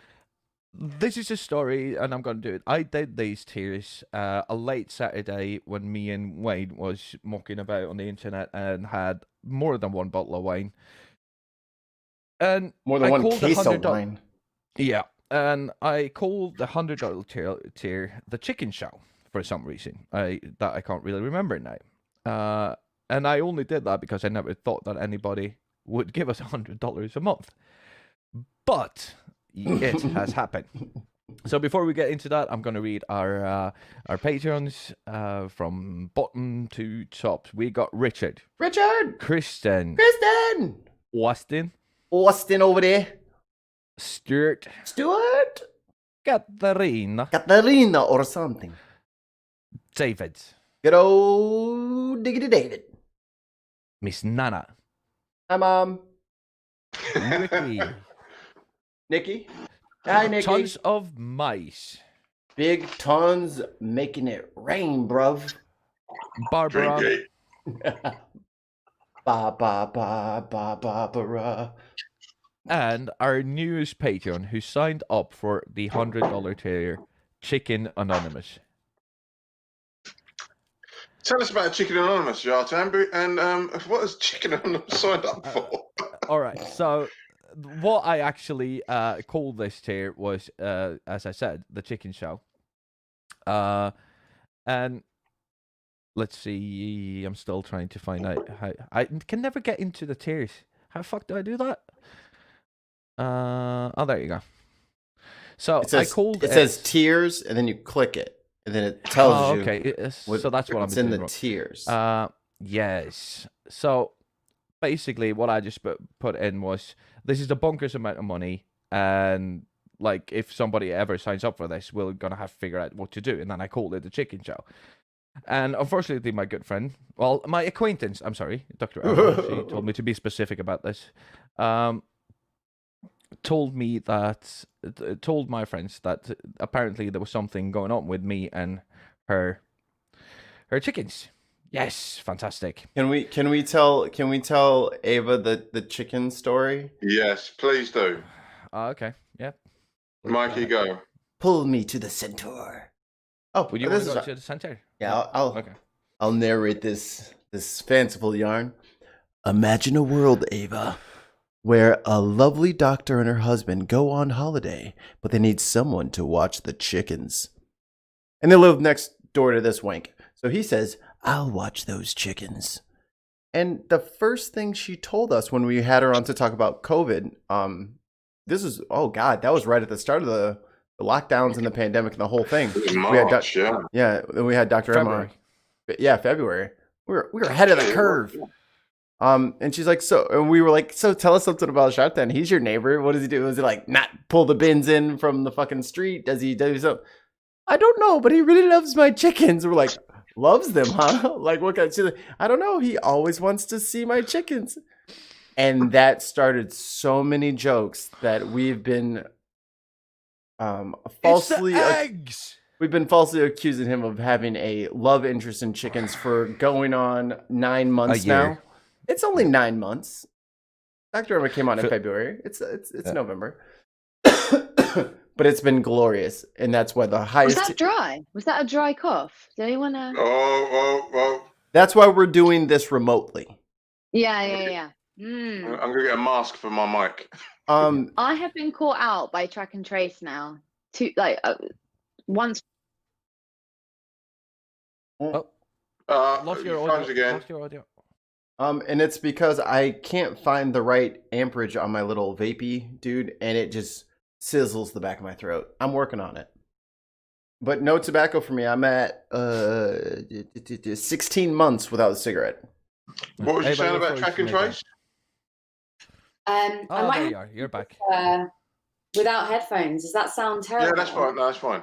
this is a story, and I'm going to do it. I did these tiers a late Saturday when me and Wayne was mucking about on the internet and had more than one bottle of wine. And More than I one called the case of $100 wine. Yeah, and I called the $100 tier the chicken show for some reason. I can't really remember now. And I only did that because I never thought that anybody would give us $100 a month. But it has happened. So before we get into that, I'm going to read our patrons from bottom to top. We got Richard, Kristen, Austin over there, Stuart, Katharina, or something. David, Good old Diggity David. Miss Nana, Hi, Mom. Ricky, Nikki. Hi, Nikki. tons of mice, Big tons making it rain, bruv. Barbara, Drink Ba ba ba ba ba ba. and our newest patron who signed up for the $100 tier, Chicken Anonymous. Tell us about Chicken Anonymous, Jartan, and what has Chicken Anonymous signed up for? All right, so what I actually called this tier was, as I said, the chicken show. And let's see, I'm still trying to find out how I can never get into the tiers. How the fuck do I do that? Oh, there you go. So It says, I called it says tiers, and then you click it, and then it tells you. Okay, so that's what I'm It's in doing the wrong. tiers. Yes. So basically, what I just put in was this is the bonkers amount of money, and like if somebody ever signs up for this, we're gonna have to figure out what to do. And then I called it the chicken show. And unfortunately, my good friend, well, my acquaintance, I'm sorry, Dr. Ava, she told me to be specific about this. Told my friends that apparently there was something going on with me and her chickens. Yes, fantastic. Can we tell Ava the chicken story? Yes, please do. Okay, yeah. Mikey, go. Pull me to the centaur. Oh, Would you want this to go is to the center? yeah. Okay. I'll narrate this fanciful yarn. Imagine a world, Ava, where a lovely doctor and her husband go on holiday, but they need someone to watch the chickens. And they live next door to this wank. So he says, I'll watch those chickens. And the first thing she told us when we had her on to talk about COVID, this is, oh God, that was right at the start of the lockdowns and the pandemic and the whole thing. March, Yeah, we had Dr. February. Emma. Yeah, February. We were ahead of the curve. And she's like, so, and we were like, so tell us something about Shark Tank. He's your neighbor. What does he do? Is he like not pull the bins in from the fucking street? Does he do something? I don't know, but he really loves my chickens. We're like, loves them, huh? Like, what kind of, I don't know. He always wants to see my chickens. And that started so many jokes that we've been falsely eggs. we've been falsely accusing him of having a love interest in chickens for going on 9 months now. It's only 9 months. Dr. Emma came on in February. It's November. But it's been glorious, and that's why the highest. Was that dry? Was that a dry cough? Did anyone? Oh. That's why we're doing this remotely. Yeah. I'm gonna get a mask for my mic. I have been caught out by track and trace now. Once. Lost your phones audio. again. Lost your audio. And it's because I can't find the right amperage on my little vapey dude, and it just sizzles the back of my throat. I'm working on it. But no tobacco for me. I'm at 16 months without a cigarette. What was you saying about track and trace? I Oh, might there have you are. You're back. without headphones. Does that sound terrible? Yeah, that's fine. No, that's fine.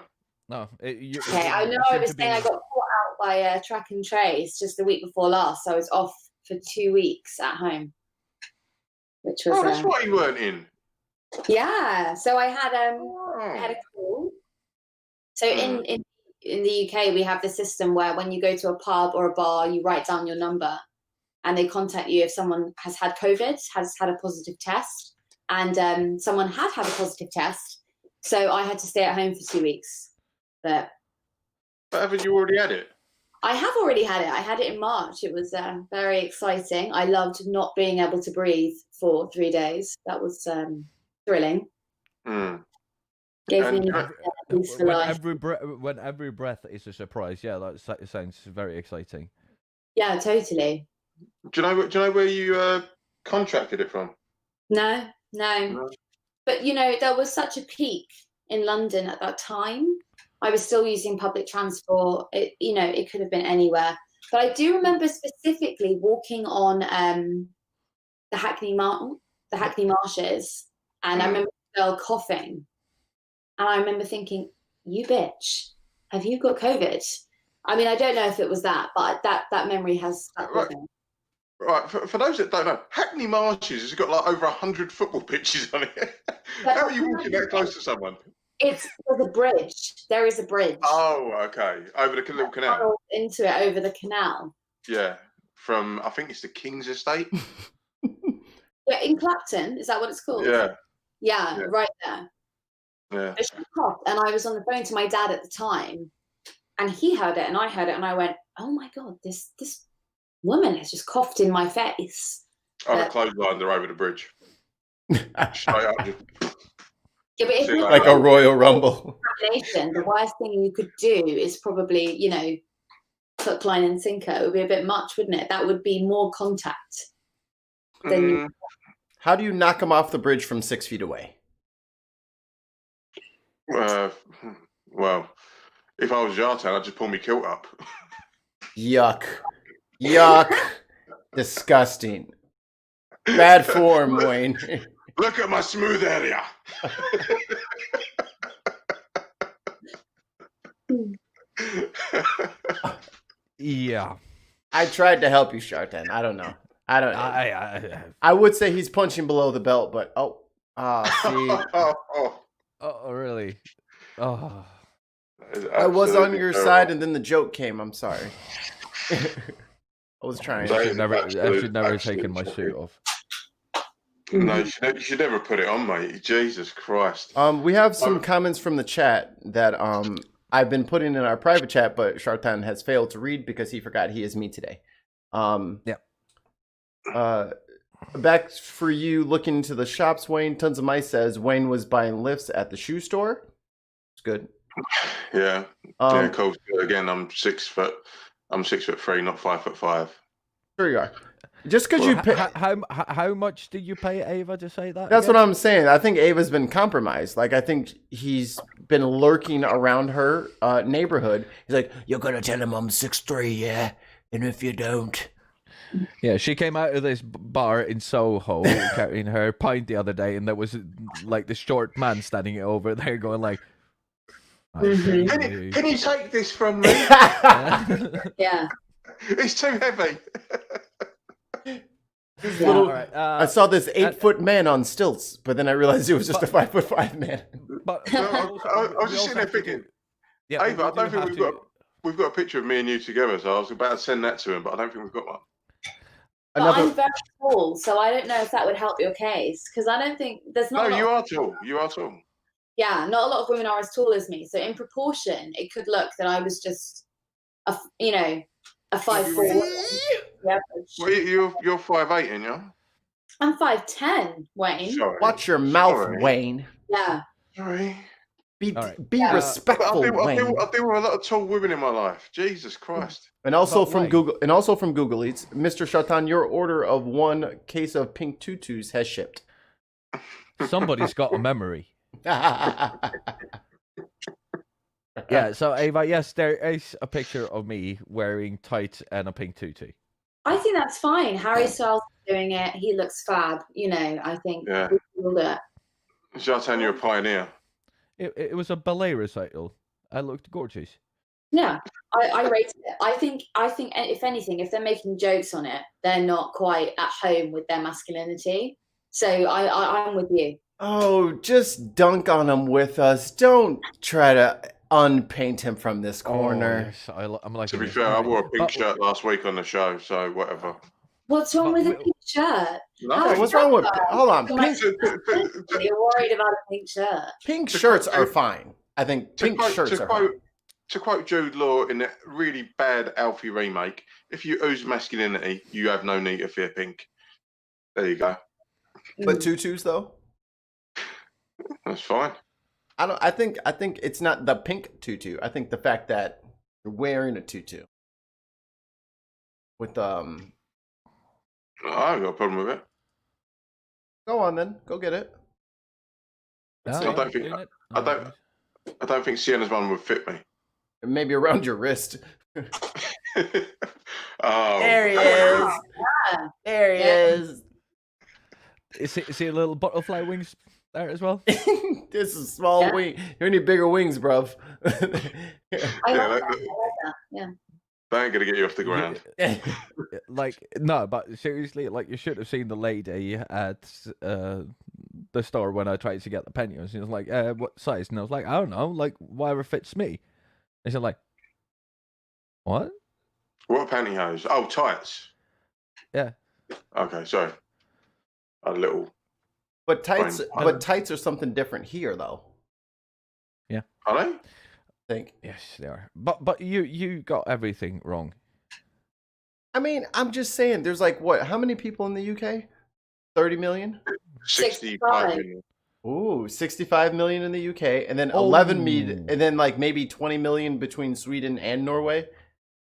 No. Okay, I know I was saying I got caught out by track and trace just the week before last. So I was off for 2 weeks at home, which was. Oh, that's why you weren't in. Yeah, so I had I had Oh. a call. So in the UK, we have the system where when you go to a pub or a bar, you write down your number, and they contact you if someone has had COVID, has had a positive test, and someone had a positive test. So I had to stay at home for 2 weeks. But haven't you already had it? I have already had it. I had it in March. It was very exciting. I loved not being able to breathe for 3 days. That was thrilling. Gave me peace for life. When every breath is a surprise. Yeah, that sounds very exciting. Yeah, totally. Do you know where you contracted it from? No. But there was such a peak in London at that time. I was still using public transport. It could have been anywhere. But I do remember specifically walking on the Hackney Marshes, and I remember a girl coughing, and I remember thinking, "You bitch, have you got COVID?" I mean, I don't know if it was that, but that memory has stuck with me. Right, for those that don't know, Hackney Marshes has got like over 100 football pitches on it. How are you walking that close to someone? There's a bridge. There is a bridge. Oh, okay. Over the little canal. Into it over the canal. Yeah, from I think it's the King's Estate. Yeah, in Clapton. Is that what it's called? Yeah, right there. Yeah. But she coughed, and I was on the phone to my dad at the time, and he heard it, and I heard it, and I went, "Oh my god, this woman has just coughed in my face." I'd have clotheslined her over the bridge. Straight up. Yeah, but if like a Royal Rumble. The worst thing you could do is probably, hook, line, and sinker. It would be a bit much, wouldn't it? That would be more contact. Than How do you knock him off the bridge from 6 feet away? Well, if I was Yartown, I'd just pull my kilt up. Yuck. Disgusting. Bad form, Wayne. Look at my smooth area. Yeah. I tried to help you, Shartan. I don't know. I would say he's punching below the belt, but see. Oh, really? Oh. I was on your side, and then the joke came. I'm sorry. I was trying. I should never have taken my suit off. No, you should never put it on, mate. Jesus Christ. We have some comments from the chat that I've been putting in our private chat, but Shartan has failed to read because he forgot he is me today. Yeah. Back for you looking into the shops, Wayne. Tons of Mice says Wayne was buying lifts at the shoe store. It's good. Yeah. Cool. Again, I'm 6 foot. I'm 6'3", not 5'5". Sure you are. Just because you pay. How much did you pay Ava to say that? That's again? what I'm saying. I think Ava's been compromised. Like, I think he's been lurking around her neighborhood. He's like, You're gonna tell him I'm 6'3", yeah? And if you don't... Yeah, she came out of this bar in Soho carrying her pint the other day, and there was like the short man standing over there going like, Can you take this from me? Yeah. It's too heavy. I saw this 8-foot man on stilts, but then I realized it was just a 5'5" man. But I was just sitting there thinking, yeah, Ava, I don't think we've got a picture of me and you together, so I was about to send that to him, but I don't think we've got one. But I'm very tall, so I don't know if that would help your case, because I don't think there's not. No, you are tall. You are tall. Yeah, not a lot of women are as tall as me. So in proportion, it could look that I was just a 5'4". Well, you're 5'8", ain't you? I'm 5'10", Wayne. Sorry. Watch your mouth, Sorry. Wayne. Yeah. Sorry. Be Yeah. respectful, Wayne. I deal with a lot of tall women in my life. Jesus Christ. And also But from Wayne. Google, and also from Google Eats, Mr. Shatan, your order of 1 case of pink tutus has shipped. somebody's got a memory. Yeah, so Ava, yes, there is a picture of me wearing tights and a pink tutu. I think that's fine. Harry Styles is doing it. He looks fab. I think Yeah. we can all do it. Zlatan, you're a pioneer. It was a ballet recital. I looked gorgeous. Yeah, I rated it. I think if anything, if they're making jokes on it, they're not quite at home with their masculinity. So I'm with you. Oh, just dunk on him with us. Don't try to unpaint him from this corner. Oh, yes, I'm like. To be fair, I wore a pink shirt last week on the show, so whatever. What's wrong with a pink shirt? No, What's wrong with? Hold on, You're worried about a pink shirt. pink shirts are fine. I think pink shirts are fine. To quote Jude Law in that really bad Alfie remake, if you ooze masculinity, you have no need to fear pink. There you go. But tutus though, That's fine. I think it's not the pink tutu. I think the fact that you're wearing a tutu with I haven't got a problem with it. Go on then, go get it. I don't think Sienna's one would fit me. Maybe around your wrist. Oh, There he is. Yeah. There he is. Is he a little butterfly wings there as well? This is small wing. You need bigger wings, bruv. I like that. Yeah. They ain't gonna get you off the ground. Like, no, but seriously, like, you should have seen the lady at the store when I tried to get the pantyhose. She was like, what size? And I was like, I don't know, like, whatever fits me. And she's like, what? What pantyhose? Oh, tights. Yeah. Okay, sorry. A little. But tights, Fine. but tights are something different here, though. Are they? I think. Yes, they are. But you got everything wrong. I mean, I'm just saying. There's like what? How many people in the UK? 30 million. 65 million. Ooh, 65 million in the UK, and then 11 million, and then like maybe 20 million between Sweden and Norway.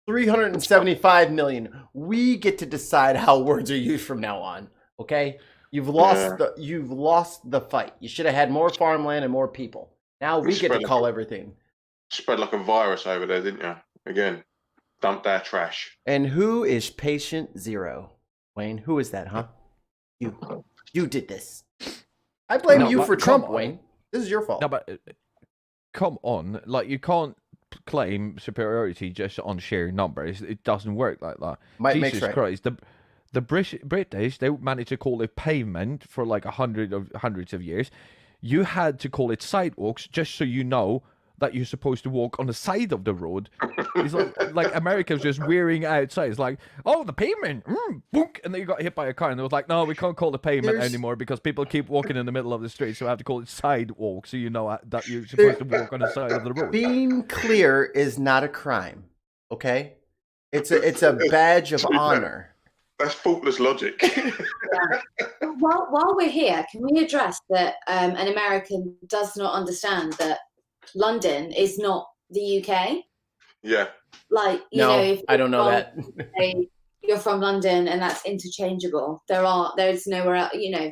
375 million. We get to decide how words are used from now on. Okay, you've lost the fight. You should have had more farmland and more people. Now we get to call everything. Spread like a virus over there, didn't you? Again, dump their trash. And who is patient zero? Wayne, who is that, huh? You did this. I blame you for Trump, Wayne. This is your fault. No, but come on, like, you can't claim superiority just on sheer numbers. It doesn't work like that. Jesus Christ, the British, they managed to call it pavement for like hundreds of years. You had to call it sidewalks just so you know that you're supposed to walk on the side of the road. It's like America's just wearing outside. It's like, oh, the pavement, book, and then you got hit by a car, and it was like, no, we can't call it pavement anymore because people keep walking in the middle of the street, so we have to call it sidewalk, so you know that you're supposed to walk on the side of the road. Being clear is not a crime, okay? It's a badge of honor. That's faultless logic. While we're here, can we address that an American does not understand that London is not the UK? Yeah. Like, you No, know, if I don't know that. you're from London and that's interchangeable. There's nowhere else, you know.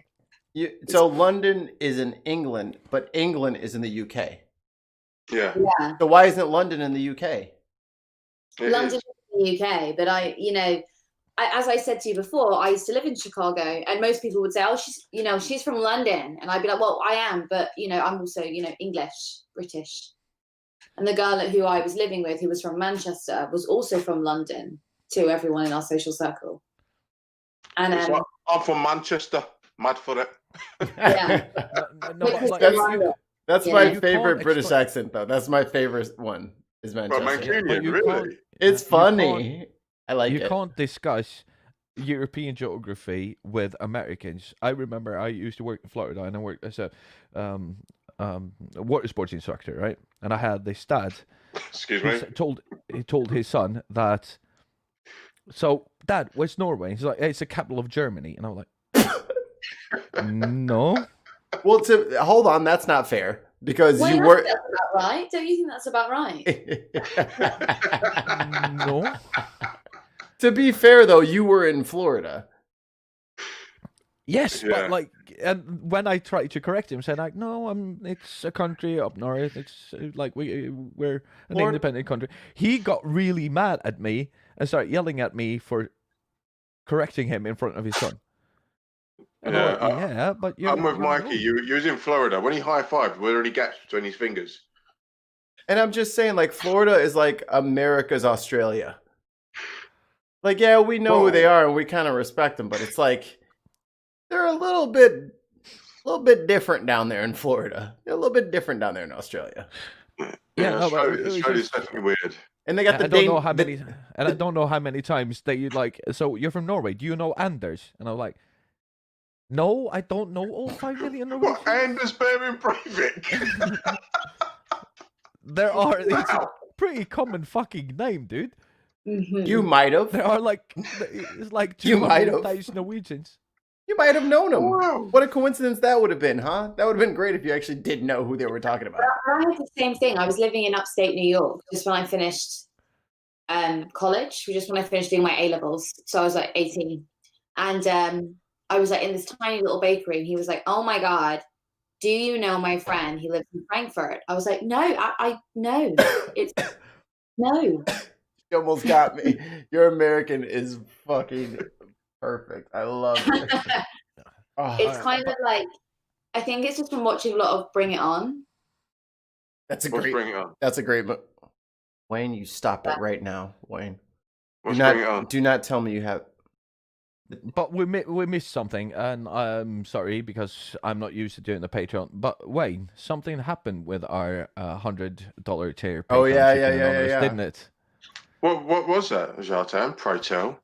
So London is in England, but England is in the UK. Yeah. Yeah. So why isn't London in the UK? London is in the UK, but as I said to you before, I used to live in Chicago, and most people would say, "Oh, she's from London," and I'd be like, "Well, I am, but I'm also English, British." And the girl who I was living with, who was from Manchester, was also from London. To everyone in our social circle, and I'm from Manchester. Mad for it. yeah, that's my favorite British accent, though. That's my favorite one. Is Manchester? Mancunian, really? It's funny. I like it. You can't discuss European geography with Americans. I remember I used to work in Florida, and I worked as a water sports instructor, right? And I had this dad. Excuse me. He told his son that. So, Dad, where's Norway? He's like, it's the capital of Germany, and I'm like, no. Well, hold on, that's not fair because well, you were that's about right. Don't you think that's about right? No. To be fair, though, you were in Florida. Yes, Yeah. but and when I tried to correct him, said like, no, it's a country up north. It's like we're an independent country. He got really mad at me and started yelling at me for correcting him in front of his son. And but I'm with Mikey. You was in Florida when he high-fived. Were there any gaps between his fingers? And I'm just saying, like, Florida is like America's Australia. Like, yeah, we know who they are and we kind of respect them, but it's like they're a little bit different down there in Florida. They're a little bit different down there in Australia. Yeah, Australia's definitely weird. And they got I don't know how many times they like. So you're from Norway. Do you know Anders? And I'm like, no, I don't know all 5 million Norwegians. What, Anders Behring Breivik? It's a pretty common fucking name, dude. Mm-hmm. You might have. There are it's like You might have. 200,000 Norwegians. You might have known them. Wow. What a coincidence that would have been, huh? That would have been great if you actually did know who they were talking about. I had the same thing. I was living in upstate New York just when I finished college, just when I finished doing my A-levels. So I was like 18. And I was like in this tiny little bakery, and he was like, "Oh my God, do you know my friend? He lives in Frankfurt." I was like, "No, I no. It's no." You almost got me. Your American is fucking perfect. I love it. It's kind of like, I think it's just from watching a lot of Bring It On. That's a Bring great. It On? That's a great. Wayne, you stop it right now, Wayne. Bring It On? Do not tell me you have. But we missed something, and I'm sorry because I'm not used to doing the Patreon. But Wayne, something happened with our $100 tier. Oh, Patreon yeah, didn't it? What was that, Jartan? Pray tell.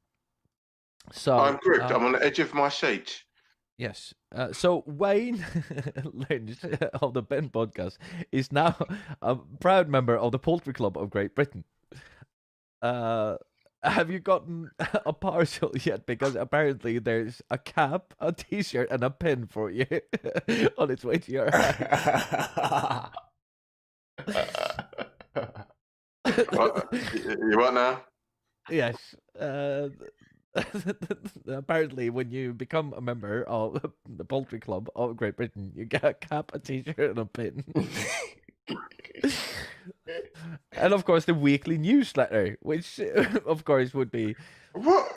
So I'm gripped. I'm on the edge of my seat. Yes. So Wayne Lynch of the Ben podcast is now a proud member of the Poultry Club of Great Britain. Have you gotten a parcel yet? Because apparently there's a cap, a T-shirt, and a pin for you on its way to your house. You what now? Yes. Apparently, when you become a member of the Poultry Club of Great Britain, you get a cap, a T-shirt, and a pin. And of course, the weekly newsletter, which of course would be What?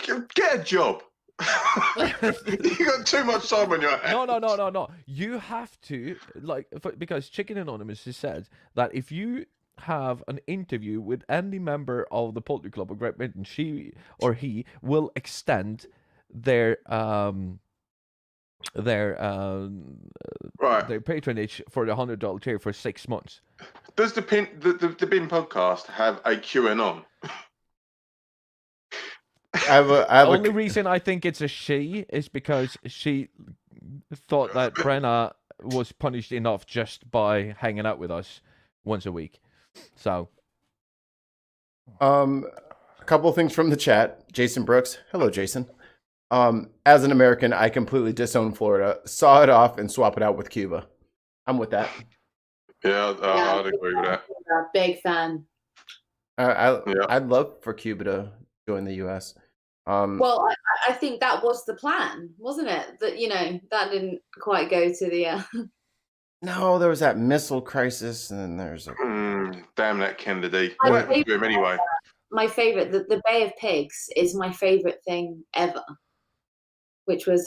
Get a job. You got too much time on your hands. No. You have to because Chicken Anonymous has said that if you have an interview with any member of the Poultry Club of Great Britain, she or he will extend their patronage for the $100 tier for 6 months. Does the Bin podcast have a QAnon? Only reason I think it's a she is because she thought that Brenna was punished enough just by hanging out with us once a week. So, a couple of things from the chat. Jason Brooks. Hello, Jason. As an American, I completely disown Florida, saw it off, and swap it out with Cuba. I'm with that. Yeah, I'd agree with that. Big fan. I'd love for Cuba to join the U.S. Well, I think that was the plan, wasn't it? That that didn't quite go to the. No, there was that missile crisis, and then there's a. Damn that Kennedy. What happened to him anyway? My favorite, the Bay of Pigs, is my favorite thing ever. Which was,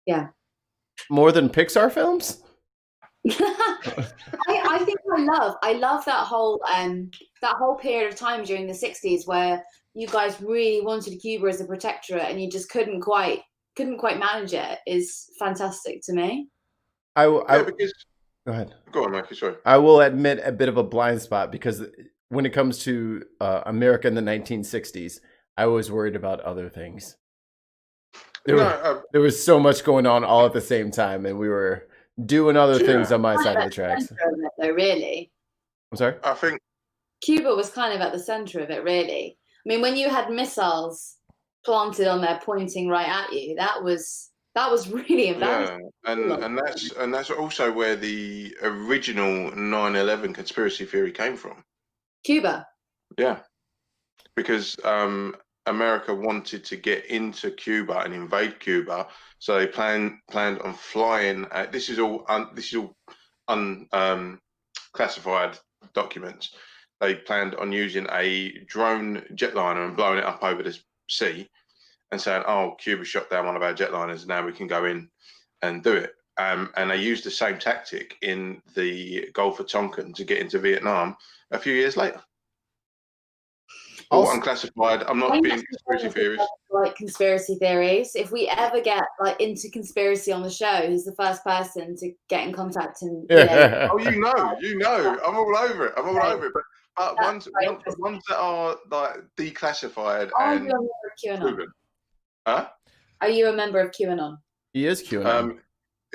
yeah. More than Pixar films? I think I love that whole period of time during the 60s where you guys really wanted Cuba as a protectorate and you just couldn't quite manage it. Is fantastic to me. Go ahead. Go on, Mikey. Sorry. I will admit a bit of a blind spot because when it comes to America in the 1960s, I was worried about other things. There was so much going on all at the same time, and we were doing other things on my side of the tracks. Though, really. I'm sorry? I think Cuba was kind of at the center of it, really. I mean, when you had missiles planted on there pointing right at you, that was really embarrassing. Yeah, and that's also where the original 9/11 conspiracy theory came from. Cuba. Yeah, because America wanted to get into Cuba and invade Cuba, so they planned on flying. This is all classified documents. They planned on using a drone jetliner and blowing it up over the sea, and saying, "Oh, Cuba shot down one of our jetliners. Now we can go in and do it." And they used the same tactic in the Gulf of Tonkin to get into Vietnam a few years later. All unclassified. I'm not being conspiracy theorist. Like conspiracy theories. If we ever get into conspiracy on the show, who's the first person to get in contact and Oh, you know, I'm all over it. But ones that are declassified Are and you a member of QAnon? proven. Huh? Are you a member of QAnon? He is QAnon.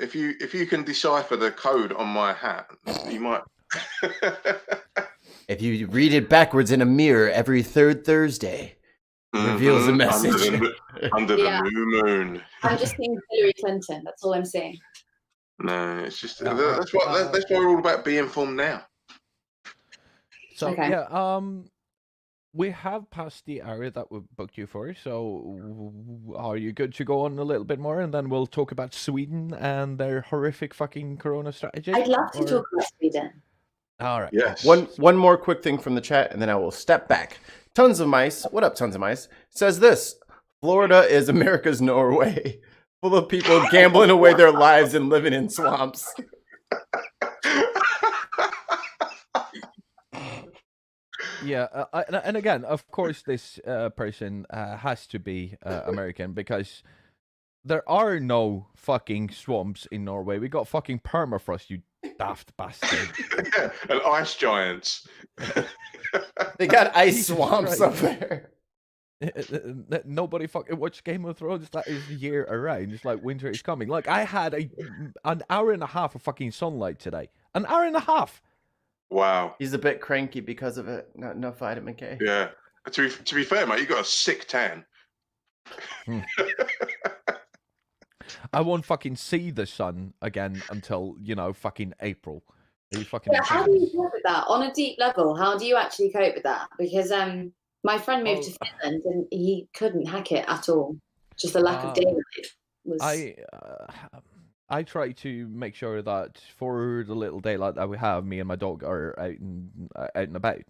If you can decipher the code on my hat, you might. If you read it backwards in a mirror every third Thursday, it reveals a message. Under the new moon. I'm just seeing Hillary Clinton. That's all I'm saying. No, it's just that's why we're all about being informed now. So Okay. we have passed the hour that we booked you for. So are you good to go on a little bit more, and then we'll talk about Sweden and their horrific fucking Corona strategy? I'd love to talk about Sweden. All right. Yes. One more quick thing from the chat, and then I will step back. Tons of Mice, what up, Tons of Mice, says this: Florida is America's Norway, full of people gambling away their lives and living in swamps. Yeah, and again, of course, this person has to be American because there are no fucking swamps in Norway. We got fucking permafrost, you daft bastard. And ice giants. They got ice Jesus swamps Christ. up there. Nobody fucking watch Game of Thrones. That is year around. It's like winter is coming. Like I had an hour and a half of fucking sunlight today. An hour and a half. Wow. He's a bit cranky because of it. Not enough vitamin K. Yeah. To be fair, mate, you got a sick tan. I won't fucking see the sun again until, fucking April. Are you fucking How do you cope with that on a deep level? How do you actually cope with that? Because my friend moved to Finland and he couldn't hack it at all. Just the lack of daylight was. I try to make sure that for the little daylight that we have, me and my dog are out and about.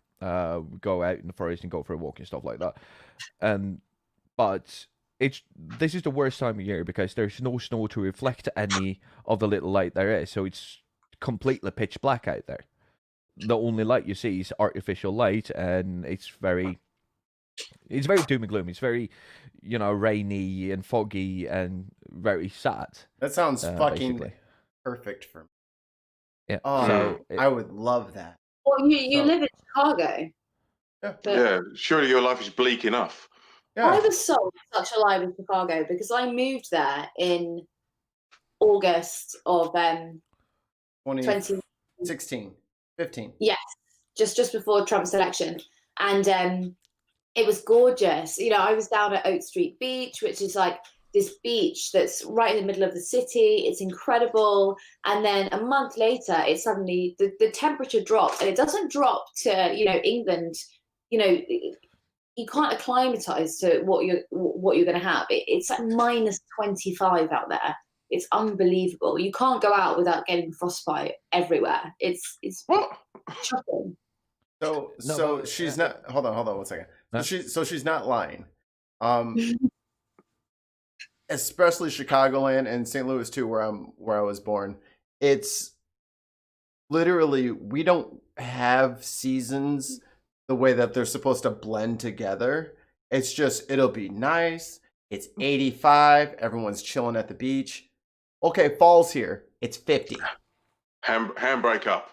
We go out in the forest and go for a walk and stuff like that. But this is the worst time of year because there's no snow to reflect any of the little light there is, so it's completely pitch black out there. The only light you see is artificial light, and it's very doom and gloom. It's very, rainy and foggy and very sad. That sounds fucking basically perfect for me. Yeah. Oh, So I would love that. Well, you live in Chicago. Yeah. Surely your life is bleak enough. Yeah. I was sold such a lie with Chicago because I moved there in August of 2016, 15. Yes, just before Trump's election, and It was gorgeous. You know, I was down at Oak Street Beach, which is like this beach that's right in the middle of the city. It's incredible. And then a month later, it suddenly, the temperature drops, and it doesn't drop to, you know, England, you know, you can't acclimatize to what you're going to have. It's like minus 25 out there. It's unbelievable. You can't go out without getting frostbite everywhere. It's What? shocking. So she's not. Hold on 1 second. Huh? So she's not lying. Especially Chicagoland and St. Louis too, where I was born. It's literally, we don't have seasons the way that they're supposed to blend together. It's just, it'll be nice. It's 85. Everyone's chilling at the beach. Okay, fall's here. It's 50. Handbrake up.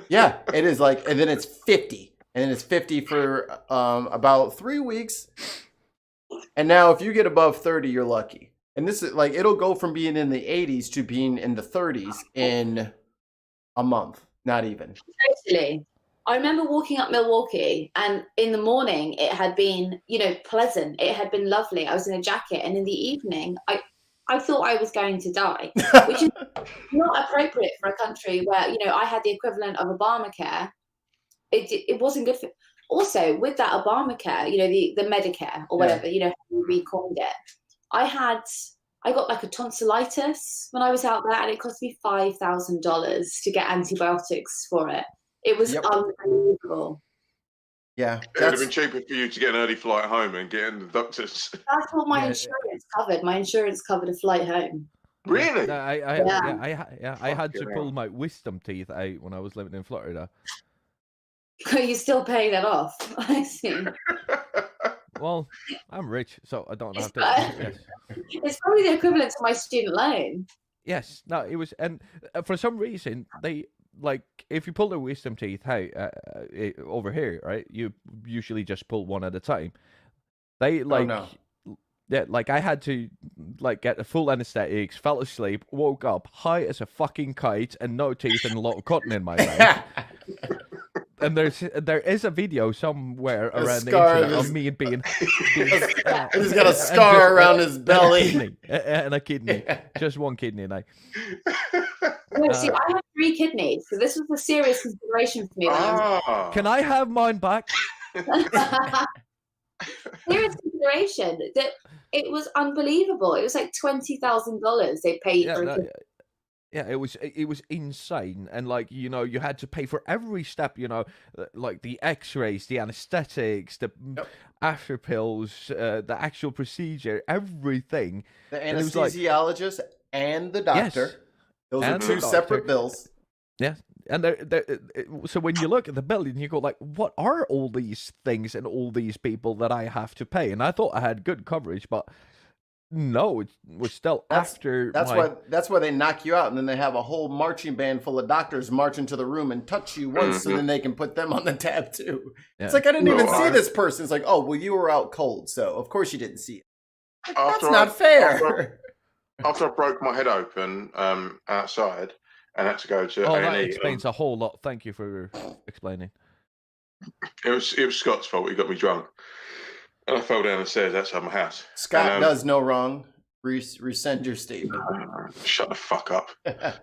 Yeah, it is like, and then it's 50. And then it's 50 for about 3 weeks. And now if you get above 30, you're lucky. And this is like, it'll go from being in the 80s to being in the 30s in a month. Not even. Totally. I remember walking up Milwaukee, and in the morning it had been, you know, pleasant. It had been lovely. I was in a jacket, and in the evening I thought I was going to die, which is not appropriate for a country where, you know, I had the equivalent of Obamacare. It wasn't good for. Also, with that Obamacare, you know, the Medicare or whatever, you know, how we recoined it. I got like a tonsillitis when I was out there, and it cost me $5,000 to get antibiotics for it. It was unbelievable. Yeah. It would have been cheaper for you to get an early flight home and get in the doctors. That's what my insurance covered. My insurance covered a flight home. Really? I had to pull my wisdom teeth out when I was living in Florida. You're still paying that off. I see. Well, I'm rich, so I don't have to. Yes. It's probably the equivalent to my student loan. Yes. No, it was, and for some reason they like if you pull the wisdom teeth out over here, right? You usually just pull one at a time. They like. Oh, no. Yeah, like I had to like get the full anesthetics, fell asleep, woke up high as a fucking kite, and no teeth and a lot of cotton in my mouth. And there is a video somewhere around the internet of me being he's got a scar around his belly and a kidney, just one kidney. And No, see, I have 3 kidneys, so this was a serious consideration for me. Can I have mine back? Serious consideration. That it was unbelievable. It was like $20,000 they paid for a kidney. Yeah, it was insane, and like you know, you had to pay for every step. You know, like the X-rays, the anesthetics, the after pills, the actual procedure, everything. The anesthesiologist and the doctor. Yes. Those are 2 separate bills. Yeah, and so when you look at the bill and you go like, what are all these things and all these people that I have to pay? And I thought I had good coverage, but. No, it was still after. That's why they knock you out, and then they have a whole marching band full of doctors march into the room and touch you once, and then they can put them on the tab too. Yeah. It's like I didn't even see this person. It's like, oh, well, you were out cold, so of course you didn't see it. That's not fair. After I broke my head open outside and had to go to A&E. That explains a whole lot. Thank you for explaining. It was Scott's fault. He got me drunk. And I fell down the stairs outside my house. Scott does no wrong. Rescind your statement. Shut the fuck up.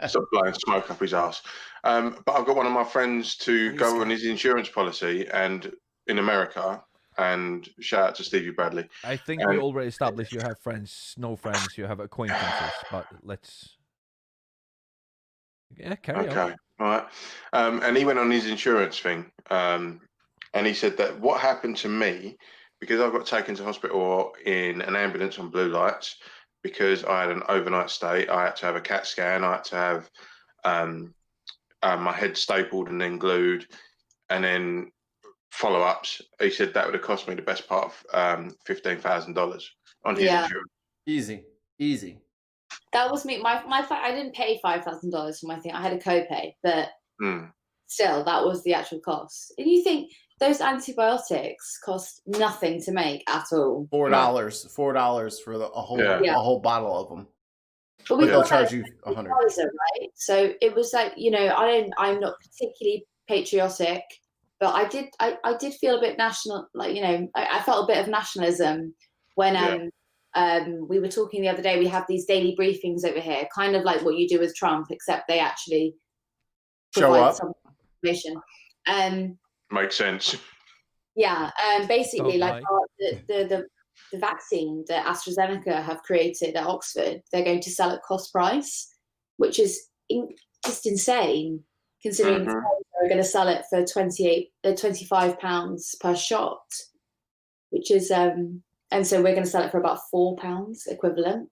Stop blowing smoke up his ass. But I've got one of my friends to go on his insurance policy and in America. And shout out to Stevie Bradley. I think we already established you have friends, no friends, you have acquaintances. But let's... Yeah, carry on. Okay, all right. And he went on his insurance thing. And he said that what happened to me... Because I got taken to hospital in an ambulance on blue lights, because I had an overnight stay, I had to have a CAT scan, I had to have my head stapled and then glued, and then follow-ups. He said that would have cost me the best part of $15,000 on his insurance. Easy. That was me. I didn't pay $5,000 for my thing. I had a copay, but still, that was the actual cost. And you think... Those antibiotics cost nothing to make at all. $4 for a whole bottle of them. But they'll charge you $100, right? So it was like, you know, I'm not particularly patriotic. But I did feel a bit national, like, you know, I felt a bit of nationalism when we were talking the other day. We have these daily briefings over here, kind of like what you do with Trump, except they actually Show provide up. some information. Makes sense. Yeah, basically, Don't like lie. the vaccine that AstraZeneca have created at Oxford, they're going to sell at cost price, which is just insane, considering Mhm. they're going to sell it for £25 per shot, which is and so we're going to sell it for about £4 equivalent,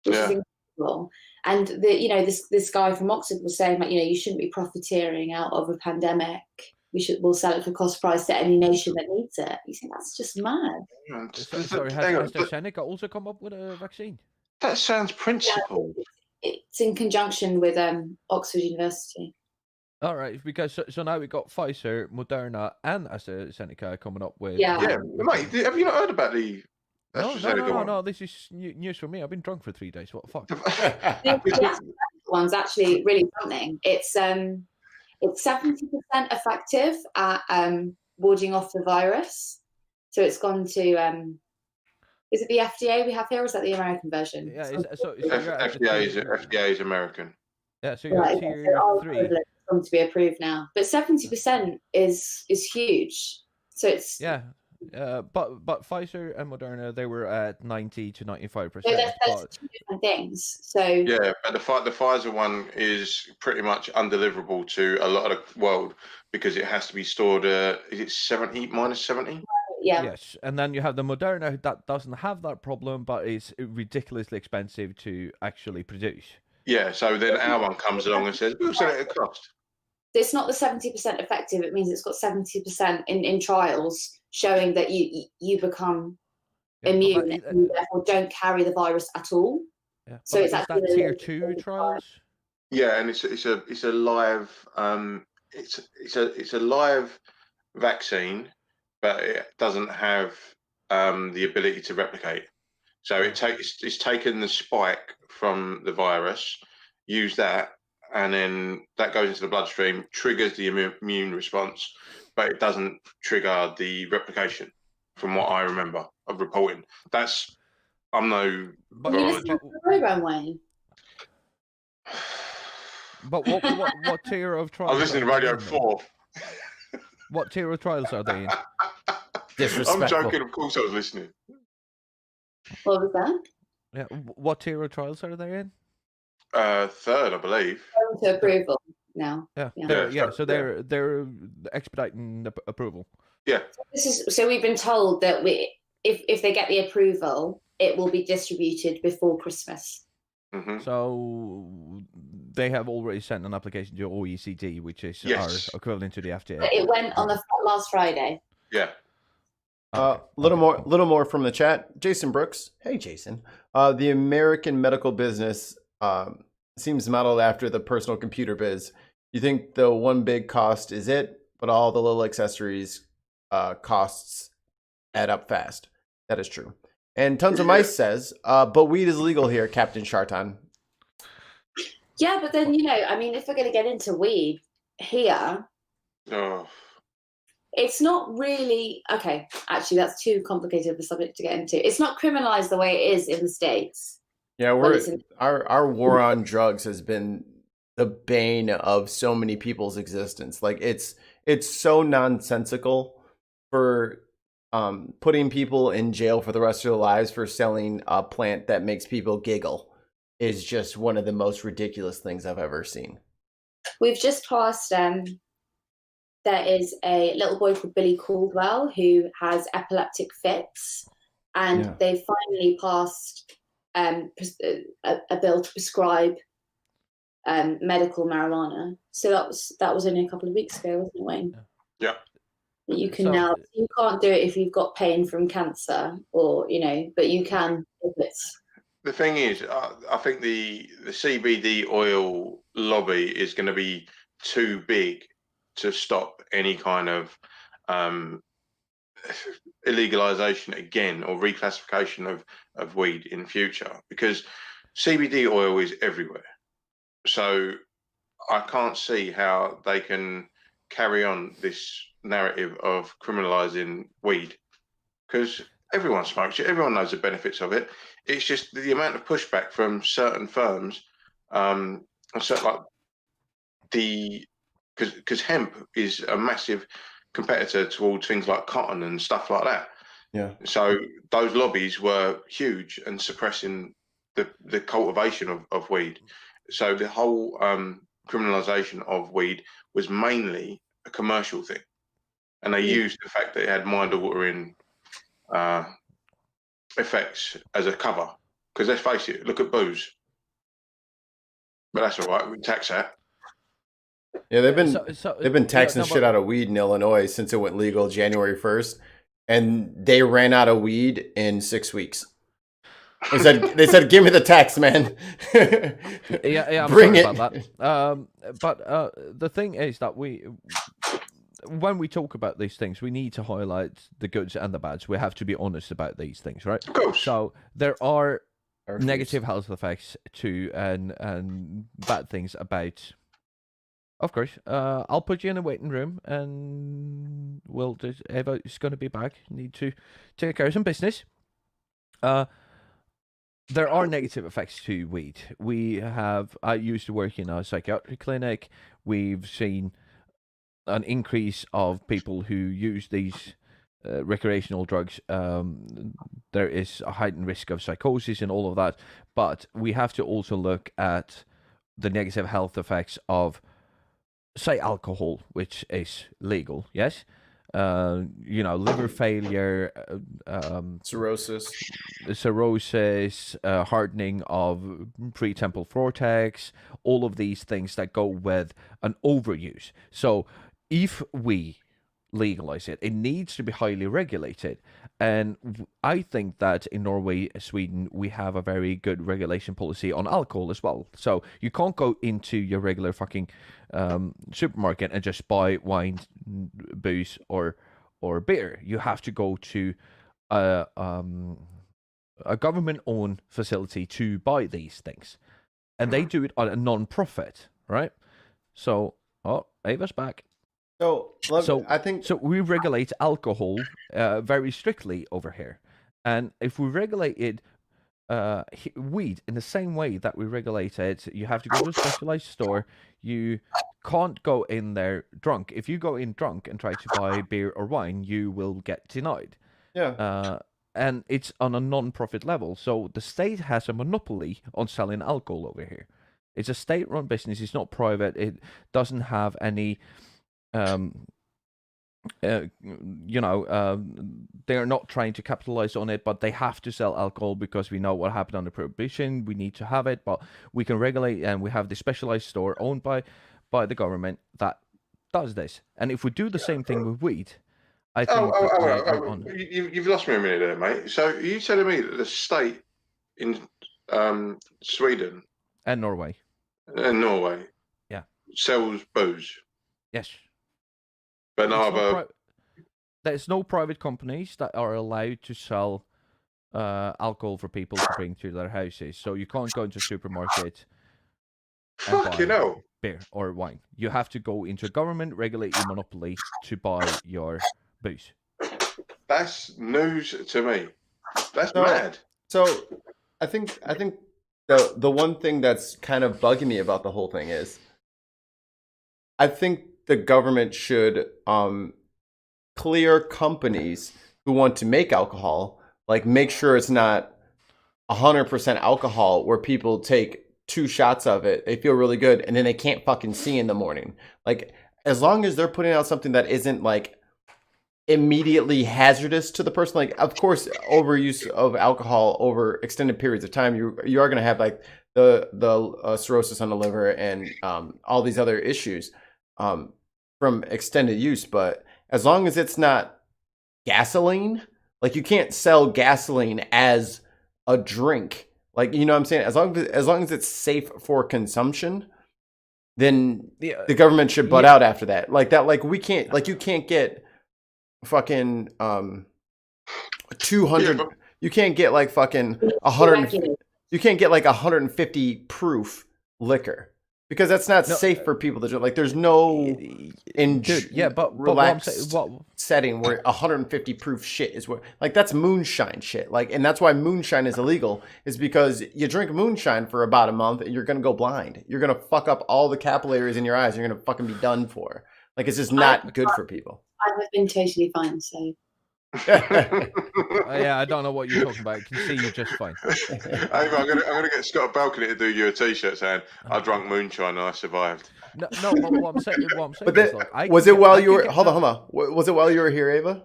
which is incredible. And this guy from Oxford was saying, like, you know, you shouldn't be profiteering out of a pandemic. We'll sell it for cost price to any nation that needs it. You think that's just mad? Sorry, has Hang on, AstraZeneca also come up with a vaccine? that sounds principled. It's in conjunction with Oxford University. All right, because so now we got Pfizer, Moderna, and AstraZeneca coming up with. Yeah. Yeah, mate. Have you not heard about the AstraZeneca one? No. This is news for me. I've been drunk for 3 days. What the fuck? The AstraZeneca one's actually really something. It's 70% effective at warding off the virus. So it's gone to is it the FDA we have here, or is that the American version? Yeah, so you're at the FDA is American. Yeah, so you're at tier 3. Going to be approved now, but 70% is huge. So it's but Pfizer and Moderna, they were at 90 to 95%. so that's two different things. So Yeah, but the Pfizer one is pretty much undeliverable to a lot of the world because it has to be stored. Is it 70 minus 70? yeah. Yes, and then you have the Moderna that doesn't have that problem, but it's ridiculously expensive to actually produce. Yeah, so then our one comes along and says, we'll sell it at cost. It's not the 70% effective. It means it's got 70% in trials showing that you become immune and you therefore don't carry the virus at all. Yeah, so it's is actually that tier 2 trials? Yeah, and it's a live it's a live vaccine, but it doesn't have the ability to replicate. So it's taken the spike from the virus, use that, and then that goes into the bloodstream, triggers the immune response, but it doesn't trigger the replication, from what I remember of reporting. I'm no virologist. program, Wayne. But what tier of trials? I'm listening to Radio 4. What tier of trials are they in? Disrespectful. I'm joking, of course I was listening. What was that? Yeah, what tier of trials are they in? Third, I believe. Going to approval now. So they're expediting the approval. Yeah. So we've been told that if they get the approval, it will be distributed before Christmas. Mm-hmm. So they have already sent an application to OECD, which is our equivalent to the FDA. It went on the last Friday. Yeah. Little more from the chat. Jason Brooks. Hey, Jason. The American medical business seems modeled after the personal computer biz. You think the one big cost is it, but all the little accessories costs add up fast. That is true. And Tons of Mice says, but weed is legal here, Captain Shartan. Yeah, but then, I mean, if we're going to get into weed here, it's not really, okay, actually, that's too complicated of a subject to get into. It's not criminalized the way it is in the States. Yeah, our war on drugs has been the bane of so many people's existence. Like, it's so nonsensical for putting people in jail for the rest of their lives for selling a plant that makes people giggle is just one of the most ridiculous things I've ever seen. We've just passed, there is a little boy called Billy Caldwell who has epileptic fits, and they finally passed a bill to prescribe medical marijuana. So that was only a couple of weeks ago, wasn't it, Wayne? Yeah. You can you can't do it if you've got pain from cancer, or but you can if it's. The thing is, I think the CBD oil lobby is going to be too big to stop any kind of illegalization again or reclassification of weed in future, because CBD oil is everywhere. So I can't see how they can carry on this narrative of criminalising weed, because everyone smokes it, everyone knows the benefits of it. It's just the amount of pushback from certain firms, like because hemp is a massive competitor towards things like cotton and stuff like that. Yeah. So those lobbies were huge and suppressing the cultivation of weed. So the whole criminalisation of weed was mainly a commercial thing, and they used the fact that it had mind-altering effects as a cover. Because let's face it, look at booze. But that's all right. We can tax that. Yeah, they've been taxing shit out of weed in Illinois since it went legal January 1st, and they ran out of weed in 6 weeks. They said, "Give me the tax, man." Yeah, I'm Bring sorry it. about that. But the thing is that when we talk about these things, we need to highlight the goods and the bads. We have to be honest about these things, right? Of course. So there are negative health effects too, and bad things about. Of course, I'll put you in a waiting room, and Ava is going to be back. Need to take care of some business. There are negative effects to weed. I used to work in a psychiatric clinic. We've seen an increase of people who use these recreational drugs. There is a heightened risk of psychosis and all of that. But we have to also look at the negative health effects of, say, alcohol, which is legal, yes? Liver failure, Cirrhosis, hardening of pretemporal vortex, all of these things that go with an overuse. So if we legalize it, it needs to be highly regulated. And I think that in Norway, Sweden, we have a very good regulation policy on alcohol as well. So you can't go into your regular fucking supermarket and just buy wine, booze, or beer. You have to go to a government-owned facility to buy these things, and they do it on a non-profit, right? So, Ava's back. I think we regulate alcohol very strictly over here, and if we regulate it, weed in the same way that we regulate it, you have to go to a specialized store. You can't go in there drunk. If you go in drunk and try to buy beer or wine, you will get denied. Yeah. And it's on a non-profit level, so the state has a monopoly on selling alcohol over here. It's a state-run business. It's not private. It doesn't have any. They're not trying to capitalize on it, but they have to sell alcohol because we know what happened under Prohibition. We need to have it, but we can regulate, and we have the specialized store owned by the government that does this. And if we do the same thing with weed, I think you've lost me a minute there, mate. So are you telling me that the state in Sweden and Norway sells booze? Yes. But there's no private companies that are allowed to sell alcohol for people to bring to their houses. So you can't go into a supermarket and buy beer or wine. You have to go into a government-regulated monopoly to buy your booze. That's news to me. That's mad. So I think the one thing that's kind of bugging me about the whole thing is, I think the government should clear companies who want to make alcohol, like make sure it's not 100% alcohol where people take 2 shots of it, they feel really good, and then they can't fucking see in the morning. Like, as long as they're putting out something that isn't like immediately hazardous to the person, like, of course, overuse of alcohol over extended periods of time, you are going to have like the cirrhosis on the liver and all these other issues from extended use. But as long as it's not gasoline, like, you can't sell gasoline as a drink, like, you know what I'm saying? As long as it's safe for consumption, then the government should butt out after that. Like that, like we can't, like you can't get fucking 200. You can't get like fucking 100. You can't get like 150 proof liquor. Because that's not No, safe for people to do. Like, there's no Dude, yeah, but what I'm relaxed saying, setting where 150 proof shit is where, like, that's moonshine shit. Like, and that's why moonshine is illegal, is because you drink moonshine for about a month and you're gonna go blind. You're gonna fuck up all the capillaries in your eyes. You're gonna fucking be done for. Like, it's just not good for people. I have been totally fine, so. yeah, I don't know what you're talking about. I can see you just fine. Ava, I'm gonna get Scott Balcony to do you a T-shirt saying I drank moonshine and I survived. No, but what I'm saying But is, like, was it while you were? Hold on. Was it while you were here, Ava?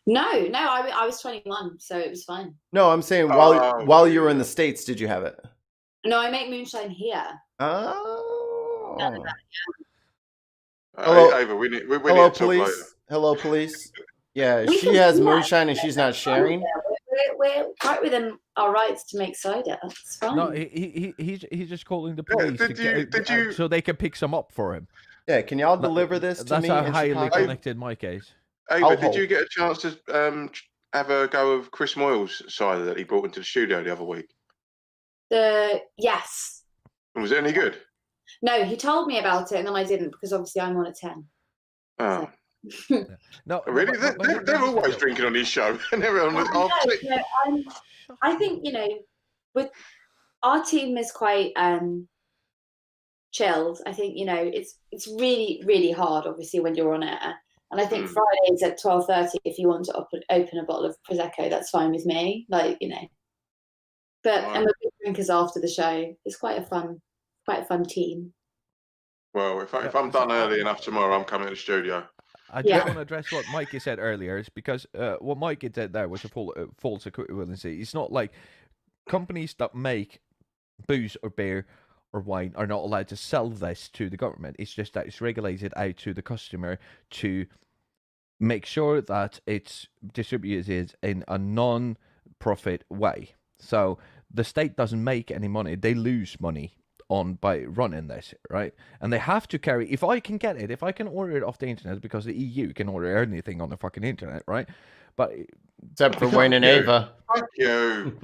No, I was 21, so it was fine. No, I'm saying while you were in the States, did you have it? No, I make moonshine here. Oh. None of that, Hello, Ava, we need hello, to talk later. police. Hello, police. Yeah, We she can has do that. moonshine and she's not sharing. We're right within our rights to make cider. It's fine. No, he's just calling the police did you- so they can pick some up for him. Yeah, can y'all deliver this to That's me? how in highly Chicago? connected Mike is. Ava, did you get a chance to have a go of Chris Moyle's cider that he brought into the studio the other week? Yes. Was it any good? No, he told me about it, and then I didn't because obviously I'm on a 10. Oh, No, really? They're always drinking on his show, and they're on the I think with our team is quite chilled. I think it's really really hard, obviously, when you're on air. And I think Fridays at 12:30, if you want to open a bottle of prosecco, that's fine with me. Like but and we're big drinkers after the show. It's quite a fun team. Well, if I'm done early enough tomorrow, I'm coming to the studio. I just want to address what Mikey said earlier, is because what Mikey did there was a false equivalency. It's not like companies that make booze or beer or wine are not allowed to sell this to the government. It's just that it's regulated out to the customer to make sure that it's distributed in a non-profit way. So the state doesn't make any money; they lose money by running this, right? And they have to carry. If I can order it off the internet, because the EU can order anything on the fucking internet, right? But except for Wayne and Ava. Fuck you.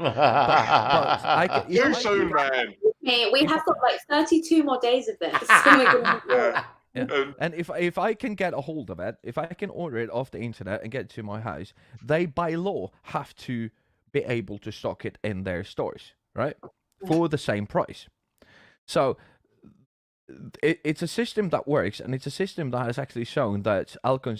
Too soon, man. We have got like 32 more days of this. Yeah. And if I can get a hold of it, if I can order it off the internet and get it to my house, they by law have to be able to stock it in their stores, right? For the same price. So it's a system that works, and it's a system that has actually shown that alcohol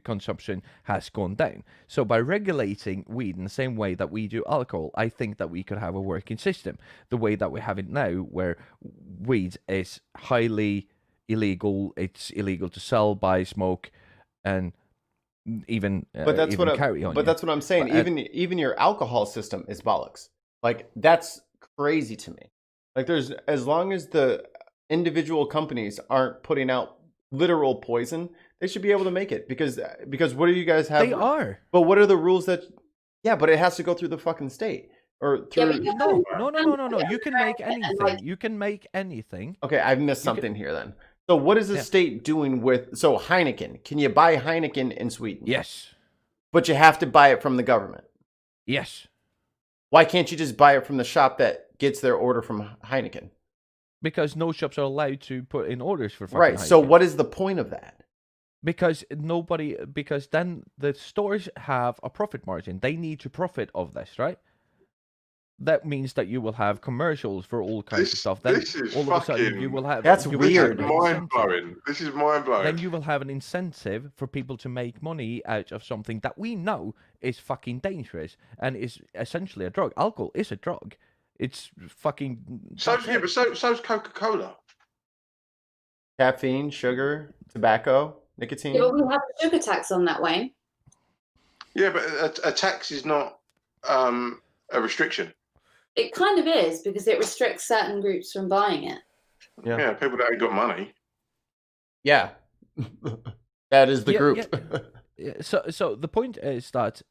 consumption has gone down. So by regulating weed in the same way that we do alcohol, I think that we could have a working system. The way that we have it now, where weed is highly illegal, it's illegal to sell, buy, smoke, and even carry on. But that's what I'm saying. Even your alcohol system is bollocks. Like, that's crazy to me. Like, as long as the individual companies aren't putting out literal poison, they should be able to make it, because what do you guys have? They are. But what are the rules that? Yeah, but it has to go through the fucking state or through. No. You can make anything. You can make anything. Okay, I've missed something here then. So what is the state doing with? So Heineken, can you buy Heineken in Sweden? Yes. But you have to buy it from the government. Yes. Why can't you just buy it from the shop that gets their order from Heineken? Because no shops are allowed to put in orders for fucking right. Heineken. So what is the point of that? Because then the stores have a profit margin. They need to profit of this, right? That means that you will have commercials for all kinds of stuff. Then all of a sudden you will have. That's weird. Mind blowing. This is mind blowing. Then you will have an incentive for people to make money out of something that we know is fucking dangerous and is essentially a drug. Alcohol is a drug. It's fucking. So's Coca-Cola. Caffeine, sugar, tobacco, nicotine. Yeah, but we have a sugar tax on that, Wayne. Yeah, but a tax is not a restriction. It kind of is, because it restricts certain groups from buying it. Yeah, people that ain't got money. Yeah, that is the group. Yeah. So the point is that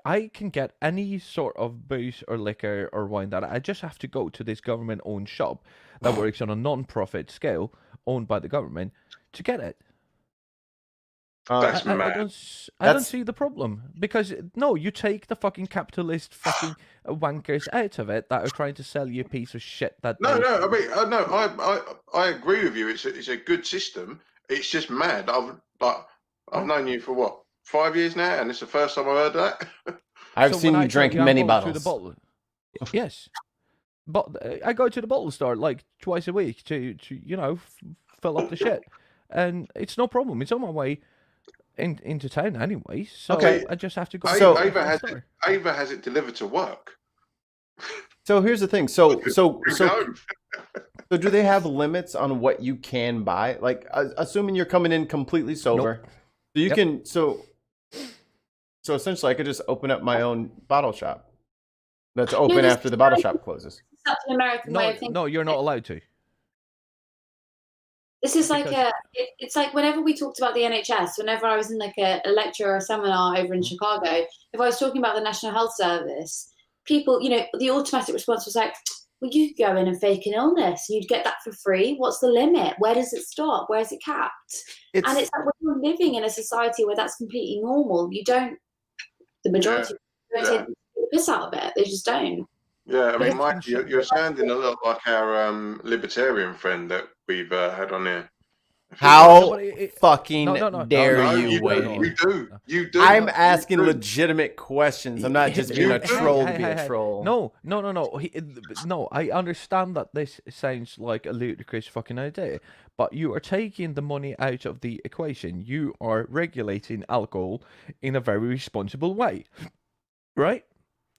I can get any sort of booze or liquor or wine that I just have to go to this government-owned shop that works on a non-profit scale, owned by the government, to get it. That's I mad. don't see the problem, because no, you take the fucking capitalist fucking wankers out of it that are trying to sell you a piece of shit that No, they. no. I mean, no. I agree with you. It's a good system. It's just mad. I've known you for what, 5 years now, and it's the first time I heard that. I've So seen when you I tell drink I'm many going to the bottles. bottle, yes, but I go to the bottle store like twice a week to fill up the shit, and it's no problem. It's on my way into town anyway, so Okay. I just have to go. So- to the Ava has store. Ava has it delivered to work. So here's the thing. So No. do they have limits on what you can buy? Like, assuming you're coming in completely sober, so you Yep. can. So essentially, I could just open up my own bottle shop. That's open this after the bottle shop closes. Such an American way No, of thinking. no, you're not allowed to. This is like Because- it's like whenever we talked about the NHS, whenever I was in like a lecture or a seminar over in Chicago, if I was talking about the National Health Service, people, the automatic response was like, well, you could go in and fake an illness. You'd get that for free. What's the limit? Where does it stop? Where's it capped? And it's like when you're living in a society where that's completely normal, the majority don't take the piss out of it. They just don't. Yeah, I mean, it's Mike, been you're sounding a lot like our libertarian friend that we've had on here. How but it- fucking no, dare No, you, do. Wayne? You do. I'm You asking do. legitimate questions. I'm not just being a Hey, troll to be a troll. No. No, I understand that this sounds like a ludicrous fucking idea, but you are taking the money out of the equation. You are regulating alcohol in a very responsible way, right?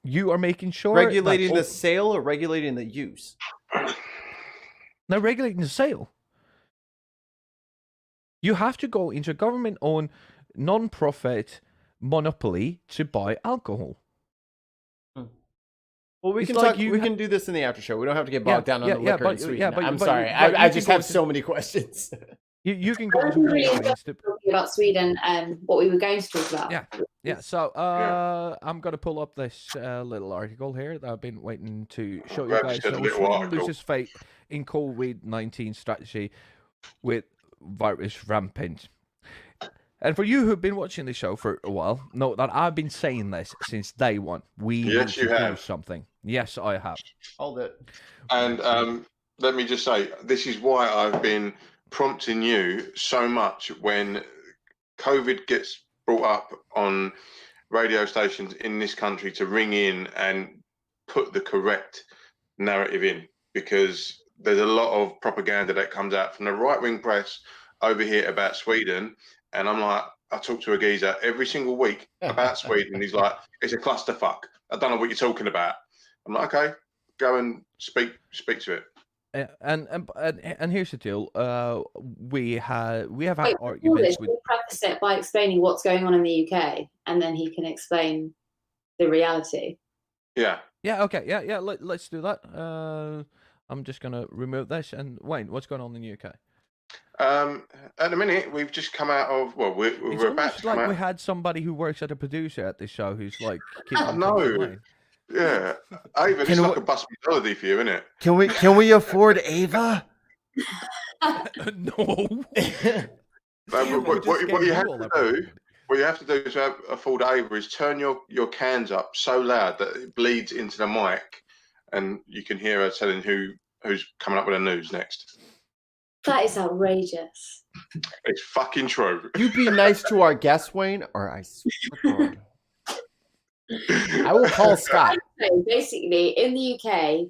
You are making sure Regulating that the sale or regulating the use? now regulating the sale. You have to go into a government-owned, non-profit monopoly to buy alcohol. Well, we It's can like talk. We can do this in the after show. We don't have to get bogged down on the liquor and Sweden. I'm sorry. I just have so many questions. You can go I into really Walgreens enjoyed to- talking about Sweden and what we were going to talk about. Yeah. So I'm gonna pull up this little article here that I've been waiting to show you Grab guys. just a So little Sweden article. loses faith in COVID-19 strategy with virus rampant. And for you who've been watching the show for a while, know that I've been saying this since day one. We Yes, need you to do have. something. Yes, I have. Hold it. And let me just say, this is why I've been prompting you so much when COVID gets brought up on radio stations in this country to ring in and put the correct narrative in, because there's a lot of propaganda that comes out from the right-wing press over here about Sweden, and I'm like, I talk to a geezer every single week about Sweden, and he's like, it's a clusterfuck. I don't know what you're talking about. I'm like, okay, go and speak to it. And here's the deal. We have had Wait, before arguments this, with. we'll preface it by explaining what's going on in the UK, and then he can explain the reality. Yeah. Yeah. Okay. Yeah. Let's do that. I'm just gonna remove this. And Wayne, what's going on in the UK? At the minute, we've just come out of. Well, It's we're about almost to come like out. we had somebody who works at a producer at this show who's like keeping No. things in line. Yeah, Ava, this is like a bus melody for you, isn't it? Can we afford Ava? No. What you have to do, what you have to do is afford Ava is turn your cans up so loud that it bleeds into the mic, and you can hear her telling who's coming up with the news next. That is outrageous. It's fucking true. You be nice to our guest, Wayne, or I swear to God. I will call Scott. So basically, in the UK,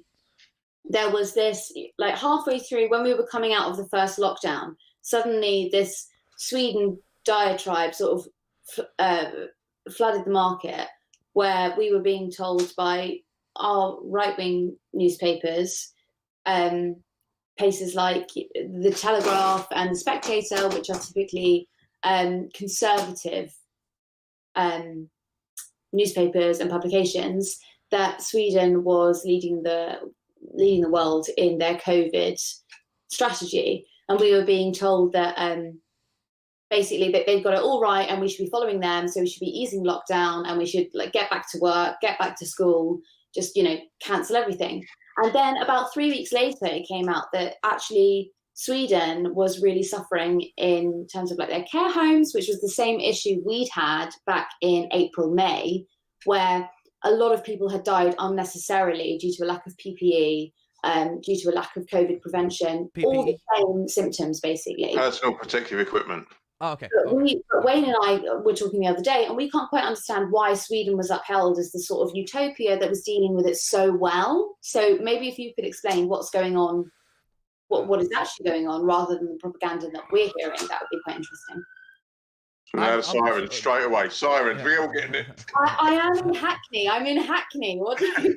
there was this, like halfway through when we were coming out of the first lockdown, suddenly this Sweden diatribe sort of flooded the market, where we were being told by our right-wing newspapers, places like the Telegraph and the Spectator, which are typically conservative newspapers and publications, that Sweden was leading the world in their COVID strategy, and we were being told that basically that they've got it all right and we should be following them, so we should be easing lockdown and we should like get back to work, get back to school, just cancel everything. And then about 3 weeks later, it came out that actually Sweden was really suffering in terms of like their care homes, which was the same issue we'd had back in April, May, where a lot of people had died unnecessarily due to a lack of PPE, due to a lack of COVID prevention, all the same symptoms, basically. Personal protective equipment. Oh, okay. But Wayne and I were talking the other day, and we can't quite understand why Sweden was upheld as the sort of utopia that was dealing with it so well. So maybe if you could explain what's going on, what is actually going on, rather than the propaganda that we're hearing, that would be quite interesting. Now sirens straight away. Sirens, Yeah. we all getting it. I am in Hackney. I'm in Hackney. What do you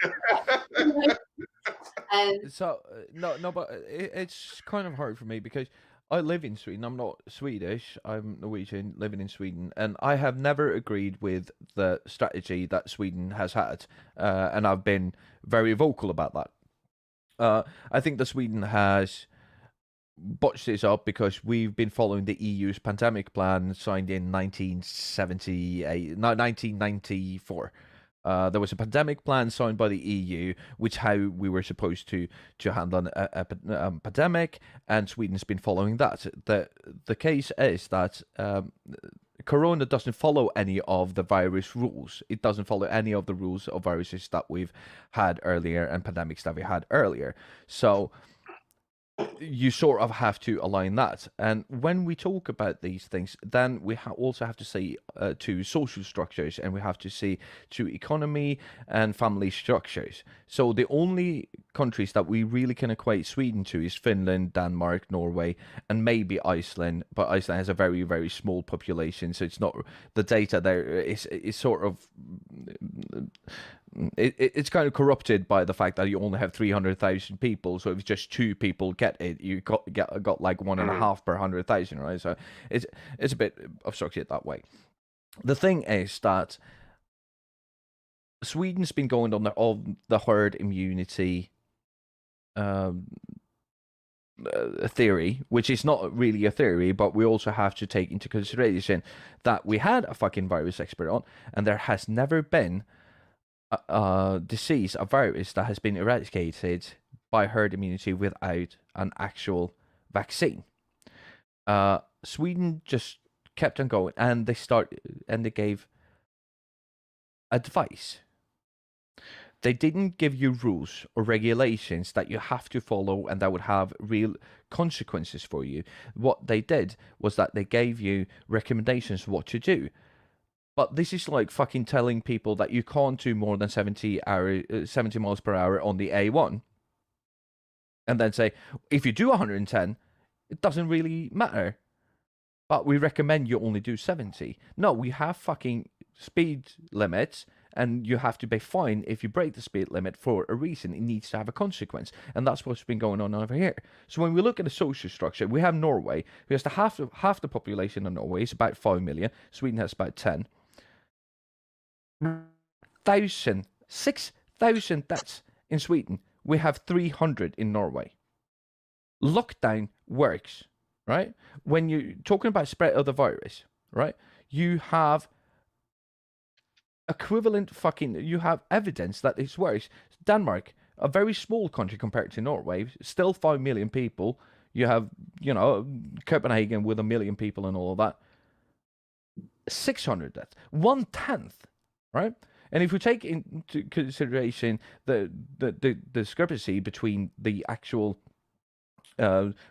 So no, but it's kind of hard for me because I live in Sweden. I'm not Swedish. I'm Norwegian, living in Sweden, and I have never agreed with the strategy that Sweden has had, and I've been very vocal about that. I think that Sweden has botched this up because we've been following the EU's pandemic plan signed in 1994. There was a pandemic plan signed by the EU, which how we were supposed to handle a pandemic, and Sweden's been following that. The case is that Corona doesn't follow any of the virus rules. It doesn't follow any of the rules of viruses that we've had earlier and pandemics that we had earlier. So you sort of have to align that. And when we talk about these things, then we also have to see to social structures, and we have to see to economy and family structures. So the only countries that we really can equate Sweden to is Finland, Denmark, Norway, and maybe Iceland. But Iceland has a very, very small population, so it's not, the data there is sort of it's kind of corrupted by the fact that you only have 300,000 people. So if just 2 people get it, you got like 1.5 per 100,000, right? So it's a bit obstructed that way. The thing is that Sweden's been going on the herd immunity theory, which is not really a theory, but we also have to take into consideration that we had a fucking virus expert on, and there has never been a disease, a virus that has been eradicated by herd immunity without an actual vaccine. Sweden just kept on going, and they gave advice. They didn't give you rules or regulations that you have to follow and that would have real consequences for you. What they did was that they gave you recommendations what to do. But this is like fucking telling people that you can't do more than 70 miles per hour on the A1. And then say, if you do 110, it doesn't really matter. But we recommend you only do 70. No, we have fucking speed limits, and you have to be fined if you break the speed limit for a reason. It needs to have a consequence. And that's what's been going on over here. So when we look at the social structure, we have Norway, who has half the population of Norway. It's about 5 million. Sweden has about 10. 6,000 deaths in Sweden. We have 300 in Norway. Lockdown works, right? When you're talking about spread of the virus, right? You have you have evidence that it works. Denmark, a very small country compared to Norway, still 5 million people. You have, Copenhagen with 1 million people and all of that. 600 deaths. 1/10, right? And if we take into consideration the discrepancy between the actual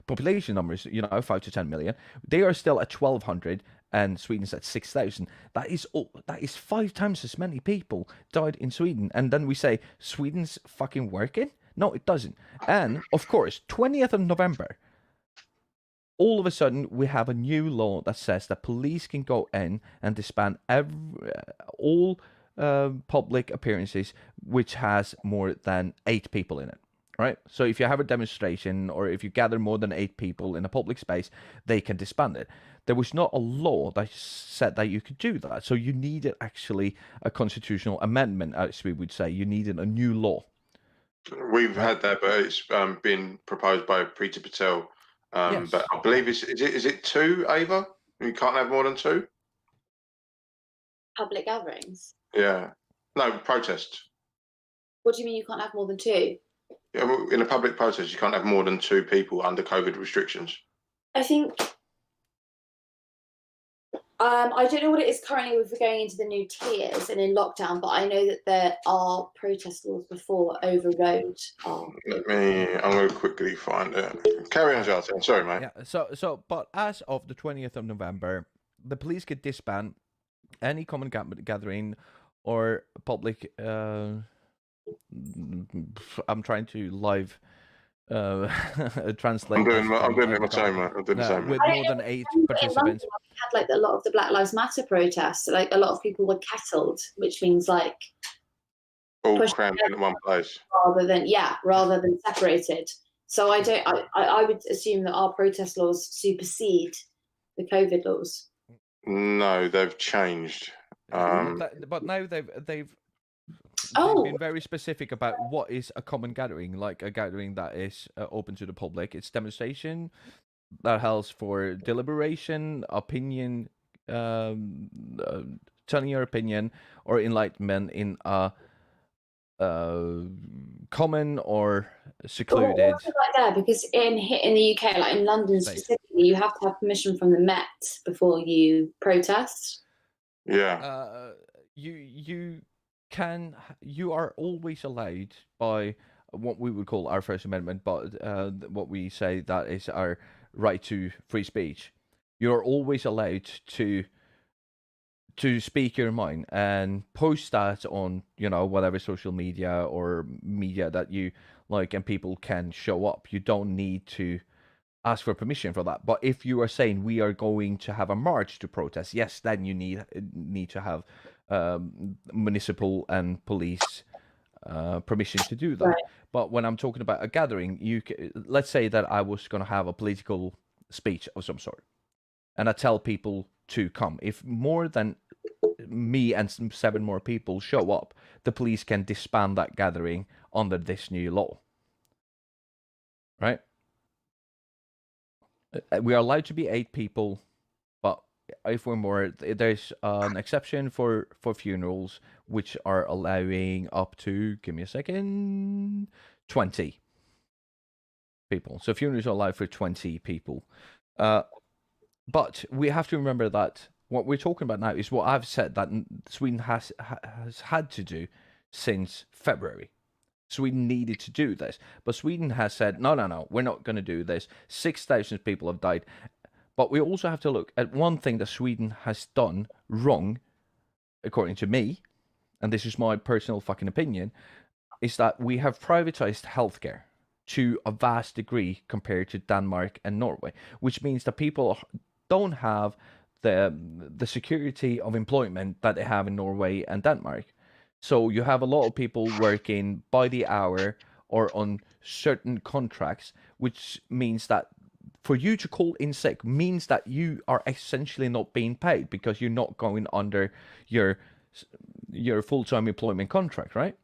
population numbers, 5 to 10 million, they are still at 1,200, and Sweden's at 6,000. That is 5 times as many people died in Sweden. And then we say Sweden's fucking working? No, it doesn't. And of course, 20th of November, all of a sudden we have a new law that says that police can go in and disband all public appearances which has more than 8 people in it. Right? So if you have a demonstration or if you gather more than 8 people in a public space, they can disband it. There was not a law that said that you could do that. So you needed actually a constitutional amendment, as we would say. You needed a new law. We've had that, but it's been proposed by Peter Patel. Yes. But I believe is it 2, Ava? You can't have more than 2? public gatherings? Yeah. No, protests. What do you mean you can't have more than 2? in a public protest, you can't have more than 2 people under COVID restrictions. I think I don't know what it is currently with going into the new tiers and in lockdown, but I know that there are protest laws before overrode. I'm going to quickly find it. Carry on, Jartan. Sorry, mate. Yeah. But as of the 20th of November, the police could disband any common gathering or public. I'm trying to live translate. I'm doing it myself, mate. I'm doing the same. With more than 8 participants. We had like a lot of the Black Lives Matter protests. Like a lot of people were kettled, which means like all crammed in one place rather than separated. So I would assume that our protest laws supersede the COVID laws. No, they've changed. But now they've been very specific about what is a common gathering, like a gathering that is open to the public. It's demonstration that allows for deliberation, opinion, telling your opinion, or enlightenment in a common or secluded. Well, like that, because in the UK, like in London specifically, you have to have permission from the Met before you protest. Yeah. You are always allowed by what we would call our First Amendment, but what we say that is our right to free speech. You're always allowed to speak your mind and post that on, whatever social media or media that you like, and people can show up. You don't need to ask for permission for that. But if you are saying we are going to have a march to protest, yes, then you need to have municipal and police permission to do that. Right. But when I'm talking about a gathering, let's say that I was going to have a political speech of some sort, and I tell people to come. If more than me and 7 more people show up, the police can disband that gathering under this new law. Right? We are allowed to be 8 people, but if we're more, there's an exception for funerals, which are allowing up to, give me a second, 20 people. So funerals are allowed for 20 people. But we have to remember that what we're talking about now is what I've said that Sweden has had to do since February. Sweden needed to do this, but Sweden has said, no, we're not going to do this. 6,000 people have died. But we also have to look at one thing that Sweden has done wrong, according to me, and this is my personal fucking opinion, is that we have privatized healthcare to a vast degree compared to Denmark and Norway, which means that people don't have the security of employment that they have in Norway and Denmark. So you have a lot of people working by the hour or on certain contracts, which means that for you to call in sick means that you are essentially not being paid because you're not going under your full-time employment contract, right?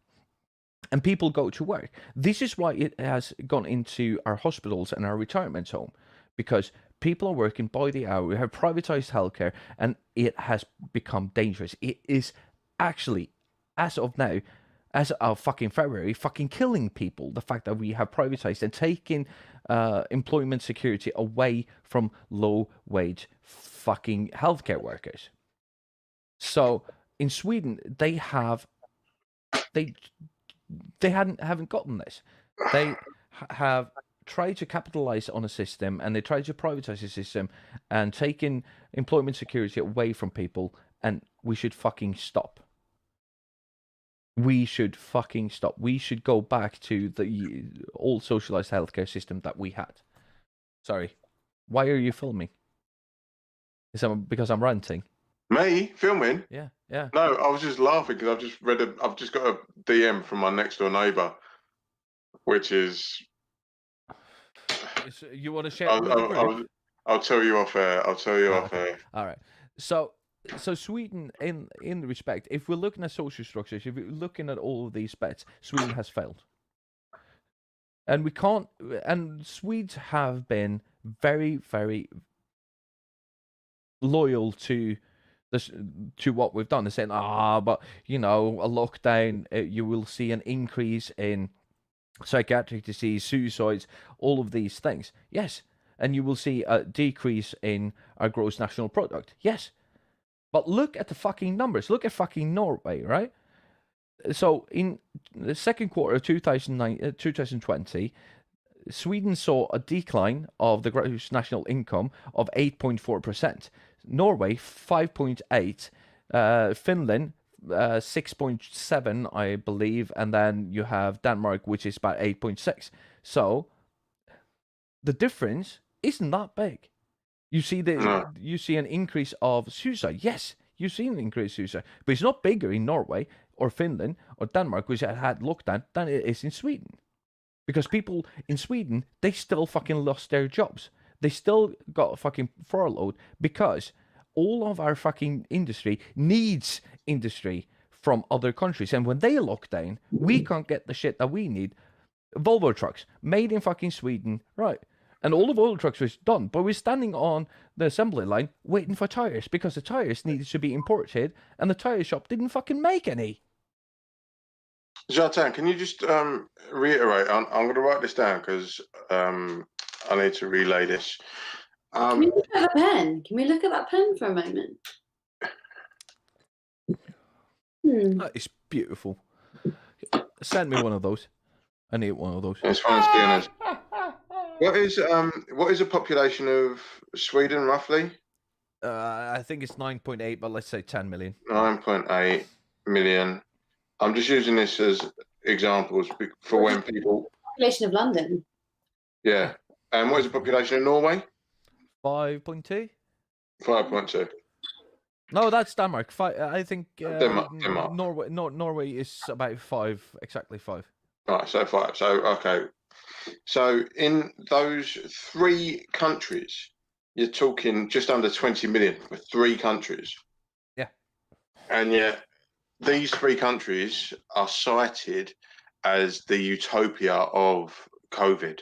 And people go to work. This is why it has gone into our hospitals and our retirement home, because people are working by the hour. We have privatized healthcare, and it has become dangerous. It is actually, as of now, as of fucking February, fucking killing people. The fact that we have privatized and taken employment security away from low-wage fucking healthcare workers. So in Sweden, they haven't gotten this. They have tried to capitalize on a system, and they tried to privatize the system and taking employment security away from people, and we should fucking stop. We should fucking stop. We should go back to the old socialized healthcare system that we had. Sorry. Why are you filming? Is that because I'm ranting? Me? Filming? Yeah. No, I was just laughing because I've just got a DM from my next door neighbour, which is... You want to share it with the group? I'll tell you off air. Off air. All right. So Sweden, in respect, if we're looking at social structures, if we're looking at all of these bets, Sweden has failed. And we can't, and Swedes have been very, very loyal to what we've done. They're saying, but a lockdown, you will see an increase in psychiatric disease, suicides, all of these things. Yes. And you will see a decrease in our gross national product. Yes. But look at the fucking numbers. Look at fucking Norway, right? So in the second quarter of 2020, Sweden saw a decline of the gross national income of 8.4%. Norway, 5.8%. Finland, 6.7%, I believe. And then you have Denmark, which is about 8.6%. So the difference isn't that big. You see you see an increase of suicide. Yes, you see an increase of suicide, but it's not bigger in Norway or Finland or Denmark, which had lockdown, than it is in Sweden. Because people in Sweden, they still fucking lost their jobs. They still got fucking furloughed because all of our fucking industry needs industry from other countries. And when they lock down, we can't get the shit that we need. Volvo trucks, made in fucking Sweden, right? And all the Volvo trucks was done, but we're standing on the assembly line waiting for tires because the tires needed to be imported, and the tire shop didn't fucking make any. Zlatan, can you just reiterate? I'm going to write this down because I need to relay this. Can we look at the pen? Can we look at that pen for a moment? That is beautiful. Send me one of those. I need one of those. It's fine to be honest. What is the population of Sweden roughly? I think it's 9.8, but let's say 10 million. 9.8 million. I'm just using this as examples for when people. Population of London. Yeah. And what is the population of Norway? 5.2. 5.2. No, that's Denmark. I think Denmark. Norway is about 5, exactly 5. Right, so 5. So okay. So in those 3 countries, you're talking just under 20 million for 3 countries. Yeah. And yet these 3 countries are cited as the utopia of COVID.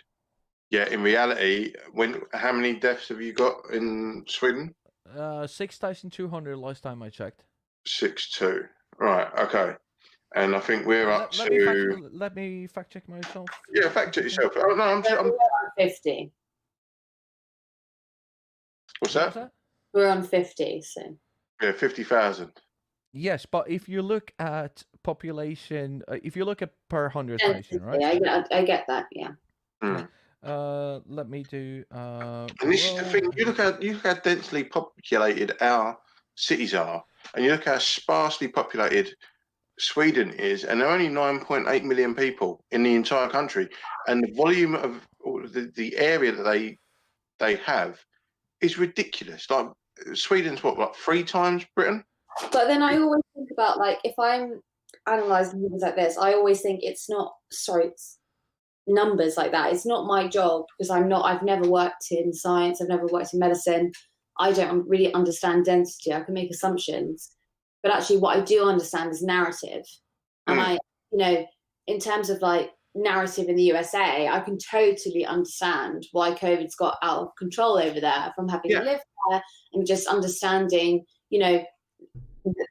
Yeah, in reality, how many deaths have you got in Sweden? 6,200 last time I checked. 6.2. Right, okay. And I think we're up to. Let me fact check myself. Yeah, fact check yourself. Oh no, I'm We're on 50. What's that? We're on 50, so. Yeah, 50,000. Yes, but if you look at population, if you look at per 100,000, right? Yeah, I get that. Yeah. Let me do. And this is the thing. You look how densely populated our cities are, and you look how sparsely populated Sweden is, and there are only 9.8 million people in the entire country, and the volume of the area that they have is ridiculous. Like Sweden's like 3 times Britain. But then I always think about, like, if I'm analysing things like this, I always think it's numbers like that. It's not my job because I've never worked in science. I've never worked in medicine. I don't really understand density. I can make assumptions. But actually what I do understand is narrative. And in terms of like narrative in the USA, I can totally understand why COVID's got out of control over there from having lived there and just understanding,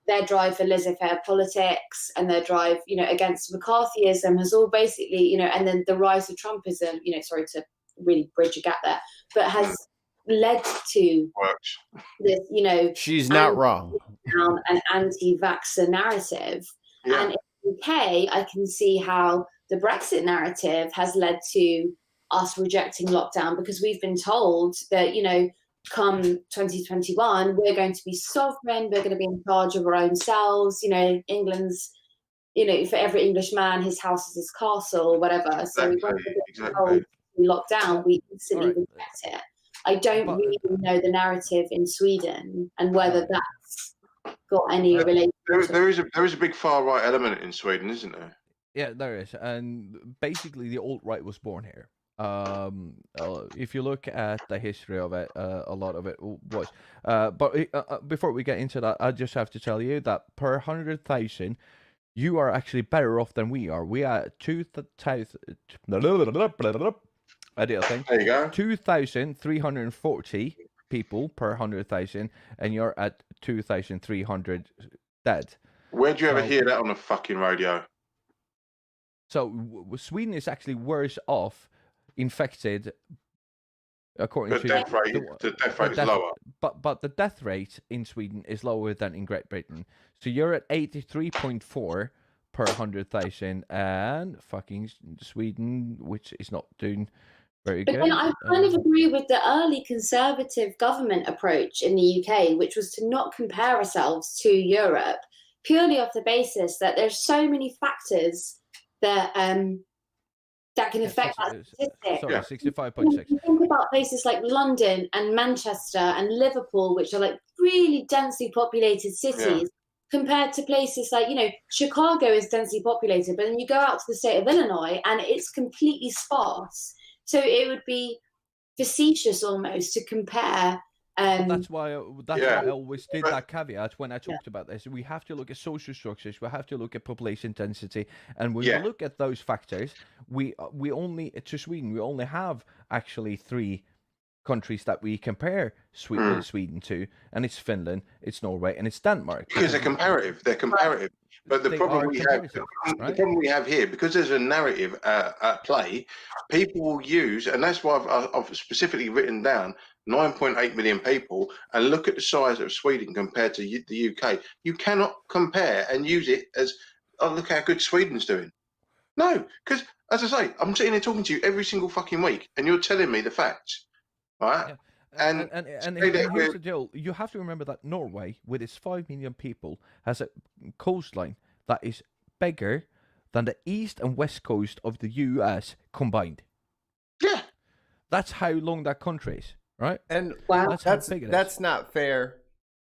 their drive for laissez-faire politics and their drive, against McCarthyism has all basically, and then the rise of Trumpism, sorry to really bridge a gap there, but has led to this, she's not wrong. An anti-vaxxer narrative. Yeah. And in the UK, I can see how the Brexit narrative has led to us rejecting lockdown because we've been told that, come 2021, we're going to be sovereign, we're going to be in charge of our own selves, England's, for every Englishman, his house is his castle or whatever. So when we lock down, we instantly reject it. I don't really know the narrative in Sweden and whether that's got any relation. There is a big far right element in Sweden, isn't there? Yeah, there is, and basically the alt-right was born here. If you look at the history of it, a lot of it was. But before we get into that, I just have to tell you that per 100,000, you are actually better off than we are. We are 2,000. I did a thing. There you go. 2,340 people per 100,000, and you're at 2,300 dead. Where'd you ever hear that on the fucking radio? So Sweden is actually worse off infected, according The to death rate, the is lower. But the death rate in Sweden is lower than in Great Britain. So you're at 83.4 per 100,000, and fucking Sweden, which is not doing very But good. then I kind of agree with the early Conservative government approach in the UK, which was to not compare ourselves to Europe, purely off the basis that there's so many factors that that can affect that statistic. Sorry, 65.6. You think about places like London and Manchester and Liverpool, which are like really densely populated cities, compared to places like, Chicago is densely populated, but then you go out to the state of Illinois and it's completely sparse. So it would be facetious almost to compare. That's why I always did that caveat when I talked about this. We have to look at social structures. We have to look at population density, and when we look at those factors, we only to Sweden we only have actually 3 countries that we compare Sweden to, and it's Finland, it's Norway, and it's Denmark. Because they're comparative. But the problem we have here, because there's a narrative at play, people will use, and that's why I've specifically written down 9.8 million people, and look at the size of Sweden compared to the UK. You cannot compare and use it as, oh, look how good Sweden's doing. No, because as I say, I'm sitting here talking to you every single fucking week, and you're telling me the facts, right? Yeah. And here's the deal. You have to remember that Norway, with its 5 million people, has a coastline that is bigger than the east and west coast of the US combined. Yeah. That's how long that country is, right? And that's how big it is. That's not fair,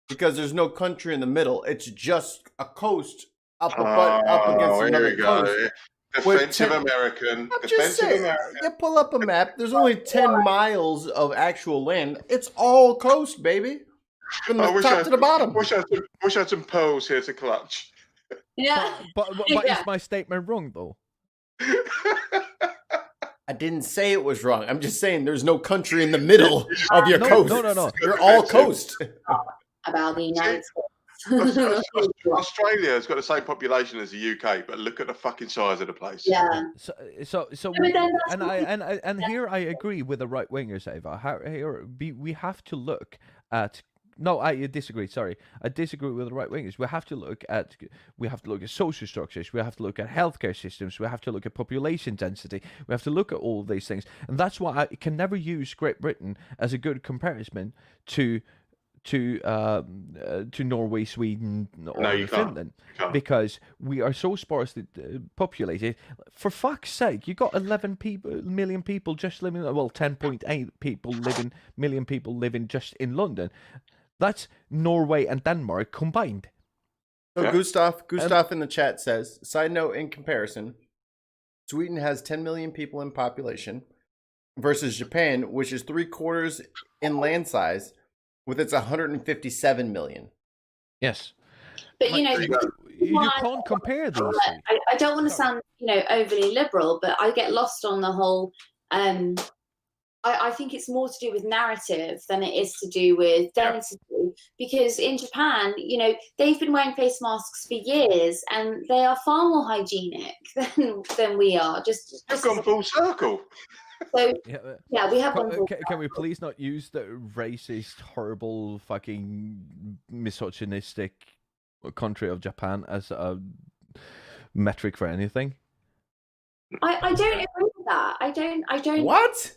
because there's no country in the middle. It's just a coast up against another coast. Defensive American. I'm just saying, you pull up a map, there's only 10 miles of actual land. It's all coast, baby. From the top to the bottom. Wish I had some pearls here to clutch. Yeah. But is my statement wrong, though? I didn't say it was wrong. I'm just saying there's no country in the middle of your coast. No. You're all coast. About the United States. Australia has got the same population as the UK, but look at the fucking size of the place. Yeah. And here I agree with the right wingers, Ava. We have to look at. No, I disagree. Sorry, I disagree with the right wingers. We have to look at social structures. We have to look at healthcare systems. We have to look at population density. We have to look at all of these things, and that's why I can never use Great Britain as a good comparison to Norway, Sweden, or Finland, because we are so sparsely populated. For fuck's sake, you got 11 million people just living. Well, 10.8 million people living just in London. That's Norway and Denmark combined. So Gustav in the chat says, side note in comparison, Sweden has 10 million people in population versus Japan, which is 3/4 in land size, with its 157 million. Yes. But you can't compare these. I don't want to sound, overly liberal, but I get lost on the whole. I think it's more to do with narrative than it is to do with density. Because in Japan, they've been wearing face masks for years, and they are far more hygienic than we are. Just gone full circle. So we have. Can we please not use the racist, horrible, fucking misogynistic country of Japan as a metric for anything? I don't agree with that. I don't. What?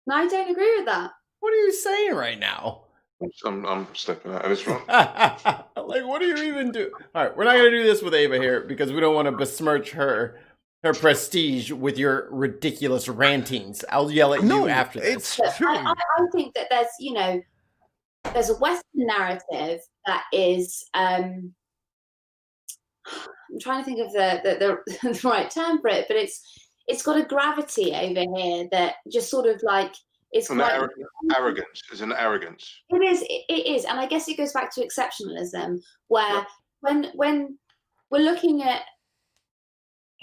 No, I don't agree with that. What are you saying right now? I'm stepping out of this one. Like, what do you even do? All right, we're not going to do this with Ava here because we don't want to besmirch her prestige with your ridiculous rantings. I'll yell at you after this. It's true. I think that there's a Western narrative that is. I'm trying to think of the right term for it, but it's got a gravity over here that just sort of like it's quite arrogance. It's an arrogance. It is, and I guess it goes back to exceptionalism, where when we're looking at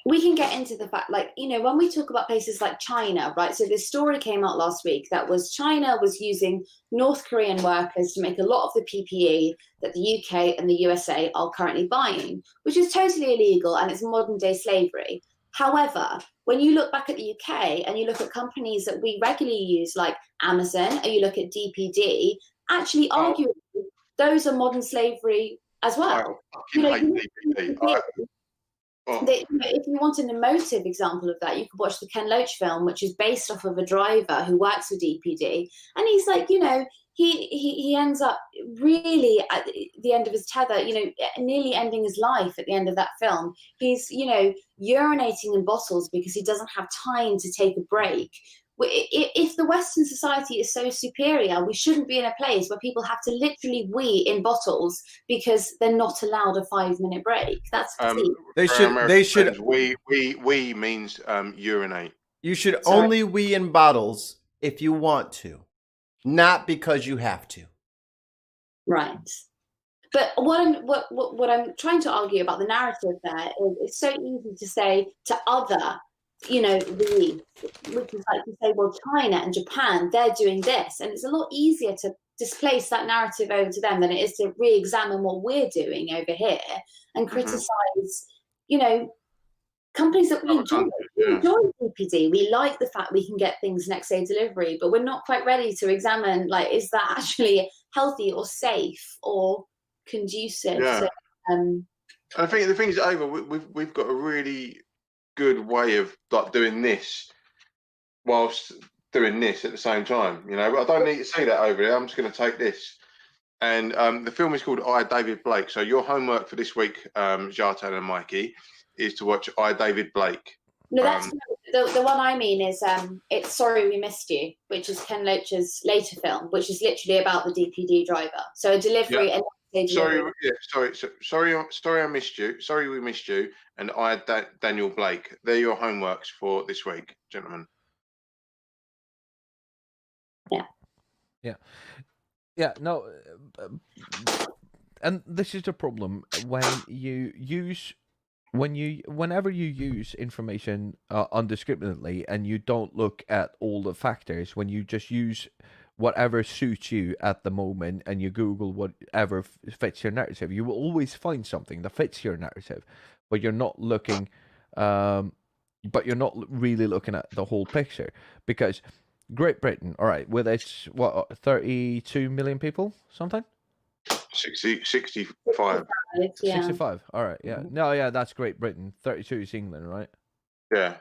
we can get into the fact, like, you know, when we talk about places like China, right? So this story came out last week that was China was using North Korean workers to make a lot of the PPE that the UK and the USA are currently buying, which is totally illegal and it's modern day slavery. However, when you look back at the UK and you look at companies that we regularly use, like Amazon, or you look at DPD, actually arguably those are modern slavery as well. I You fucking know, hate DPD. if you want an emotive example of that, you could watch the Ken Loach film, which is based off of a driver who works for DPD, and he's like, you know, he ends up really at the end of his tether, you know, nearly ending his life at the end of that film. He's, you know, urinating in bottles because he doesn't have time to take a break. If the Western society is so superior, we shouldn't be in a place where people have to literally wee in bottles because they're not allowed a 5-minute break. That's They should. We means urinate. You should Sorry. only wee in bottles if you want to, not because you have to. right. But what I'm trying to argue about the narrative there is it's so easy to say to other, you know, the which is like to say, well, China and Japan, they're doing this, and it's a lot easier to displace that narrative over to them than it is to re-examine what we're doing over here and criticize, you know, companies that we enjoy. We enjoy DPD. We like the fact we can get things next day delivery, but we're not quite ready to examine, like, is that actually healthy or safe or conducive? Yeah. So, And I think the thing is, Ava, we've got a really good way of like doing this whilst doing this at the same time. You know, I don't need to see that over there. I'm just going to take this. And the film is called I, David Blake. So your homework for this week, Jartan and Mikey, is to watch I, David Blake. no, that's the one I mean is it's Sorry We Missed You, which is Ken Loach's later film, which is literally about the DPD driver. So a delivery. Yeah. Sorry, I missed you. Sorry, we missed you. And I, Daniel Blake. They're your homeworks for this week, gentlemen. Yeah, no, and this is the problem when you use whenever you use information undiscriminately and you don't look at all the factors, when you just use whatever suits you at the moment and you Google whatever fits your narrative, you will always find something that fits your narrative, but you're not looking, but you're not really looking at the whole picture. Because Great Britain, all right, with its, what, 32 million people, something? 65. yeah. 65, all right, yeah. No, yeah, that's Great Britain. 32 is England, right? Yeah.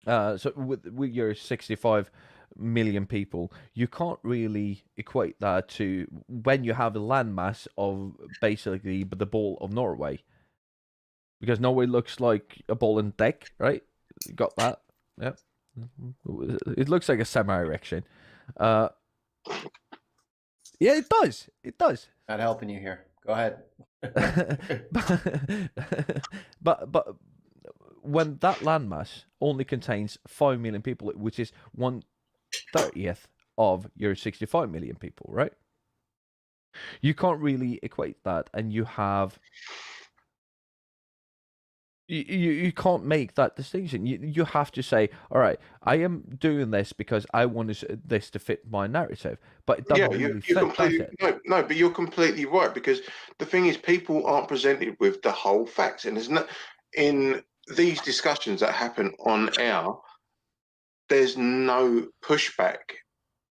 So with your 65 million people, you can't really equate that to when you have a landmass of basically the ball of Norway. Because Norway looks like a ball and deck, right? You got that? Yeah. It looks like a semi-erection. Yeah, it does. It does. Not helping you here. Go ahead. but when that landmass only contains 5 million people, which is 1/30th of your 65 million people, right? You can't really equate that, and you have. You can't make that distinction. You have to say, all right, I am doing this because I want this to fit my narrative, but it doesn't really fit. No, but you're completely right, because the thing is, people aren't presented with the whole facts, and there's no in these discussions that happen on air. There's no pushback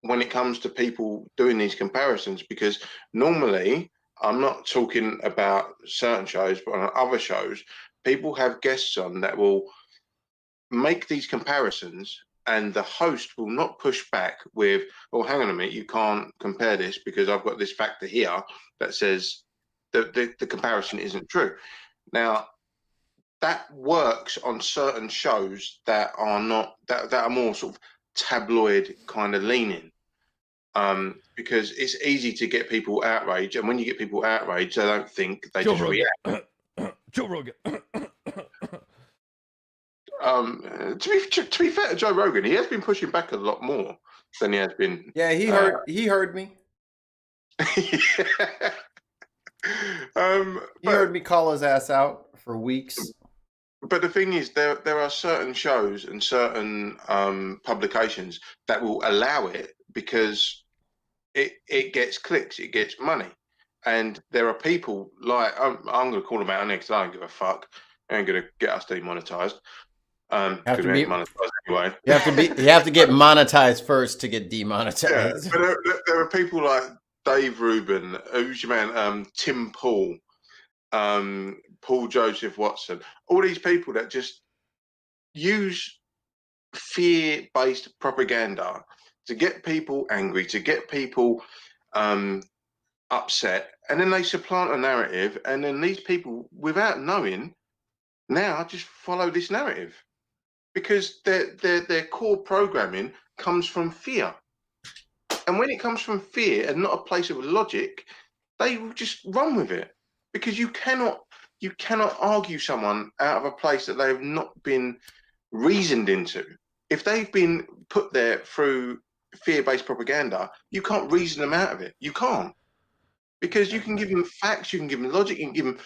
when it comes to people doing these comparisons, because normally, I'm not talking about certain shows, but on other shows, people have guests on that will make these comparisons, and the host will not push back with, "Oh, hang on a minute, you can't compare this because I've got this factor here that says that the comparison isn't true." Now, that works on certain shows that are not that are more sort of tabloid kind of leaning, because it's easy to get people outraged, and when you get people outraged, they don't think, they just react. Joe Rogan. To be fair to Joe Rogan, he has been pushing back a lot more than he has been. Yeah, he heard me. He heard me call his ass out for weeks. But the thing is, there are certain shows and certain publications that will allow it because it gets clicks, it gets money, and there are people like I'm going to call them out next. I don't give a fuck. They ain't going to get us demonetized. Have Because to we be. ain't monetized anyway. You have to get monetized first to get Yeah, demonetized. but there are people like Dave Rubin, who's your man, Tim Paul, Paul Joseph Watson, all these people that just use fear-based propaganda to get people angry, to get people upset, and then they supplant a narrative, and then these people, without knowing, now just follow this narrative because their core programming comes from fear. And when it comes from fear and not a place of logic, they will just run with it because you cannot argue someone out of a place that they have not been reasoned into. If they've been put there through fear-based propaganda, you can't reason them out of it. You can't, because you can give them facts, you can give them logic, you can give them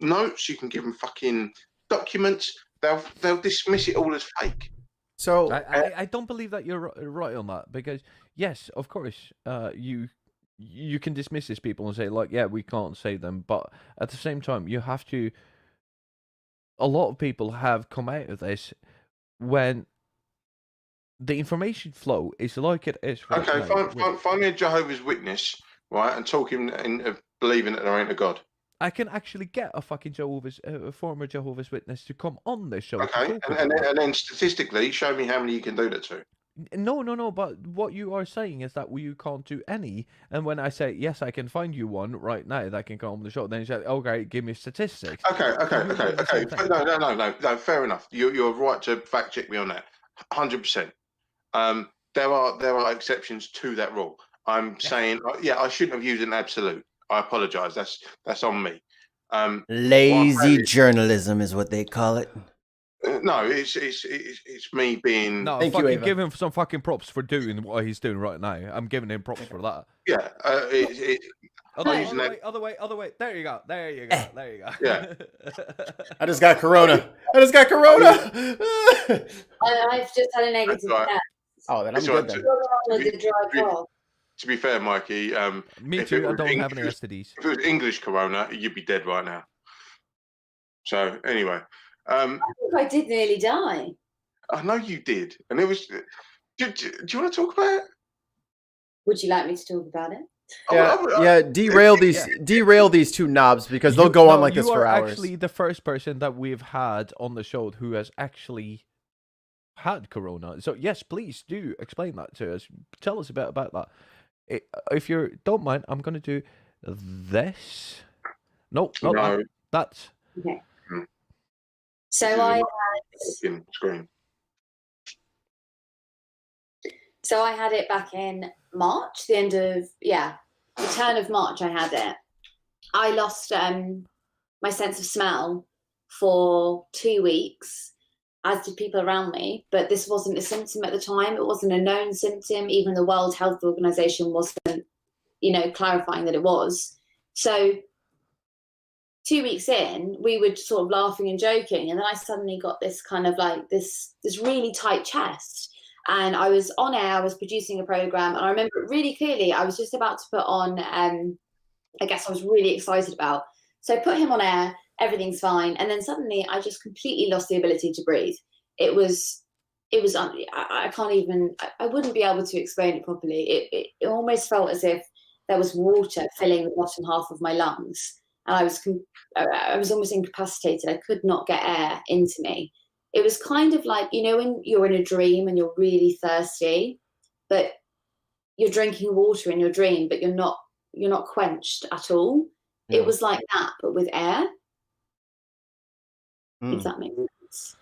notes, you can give them fucking documents. They'll dismiss it all as fake. So I don't believe that you're right on that, because yes, of course, you can dismiss these people and say, like, yeah, we can't save them, but at the same time, you have to. A lot of people have come out of this when the information flow is like it is right Okay, now. find me a Jehovah's Witness, right, and talk him into believing that there ain't a God. I can actually get a fucking former Jehovah's Witness to come on this show. Okay, to talk about it. and then statistically, show me how many you can do that to. No. But what you are saying is that you can't do any. And when I say yes, I can find you one right now that can come on the show, then you say, okay, give me statistics. Okay. No. Fair enough. You're right to fact check me on that. 100%. There are exceptions to that rule. I'm saying, yeah, I shouldn't have used an absolute. I apologise. That's on me. lazy journalism is what they call it. No, it's me being. No, Thank you, fucking Ava. give him some fucking props for doing what he's doing right now. I'm giving him props for that. Yeah. Other way. There you go. Yeah. I just got corona. I've just had a negative Right. test. Oh, then I'm It's good right, then. You're on with the dry cough. To be fair, Mikey, Me if too. it I was don't have English- any STDs. if it was English corona, you'd be dead right now. So anyway, I think I did nearly die. I know you did, and it was. Do you want to talk about it? Would you like me to talk about it? Yeah, derail these two knobs because they'll go on like this for You are hours. actually the first person that we've had on the show who has actually had corona. So yes, please do explain that to us. Tell us a bit about that. If you don't mind, I'm going to do this. No, not No. that. That's Okay. Mm. So This is I fucking screen. had it back in March, the turn of March. I had it. I lost my sense of smell for 2 weeks, as did people around me. But this wasn't a symptom at the time. It wasn't a known symptom. Even the World Health Organization wasn't, clarifying that it was. So 2 weeks in, we were sort of laughing and joking, and then I suddenly got this kind of like this really tight chest. And I was on air, I was producing a program, and I remember it really clearly. I was just about to put on, I guess I was really excited about. So I put him on air, everything's fine. And then suddenly I just completely lost the ability to breathe. I can't even, I wouldn't be able to explain it properly. It almost felt as if there was water filling the bottom half of my lungs. And I was almost incapacitated. I could not get air into me. It was kind of like, when you're in a dream and you're really thirsty, but you're drinking water in your dream, but you're not quenched at all. Yeah. It was like that, but with air. Mm. If that makes sense.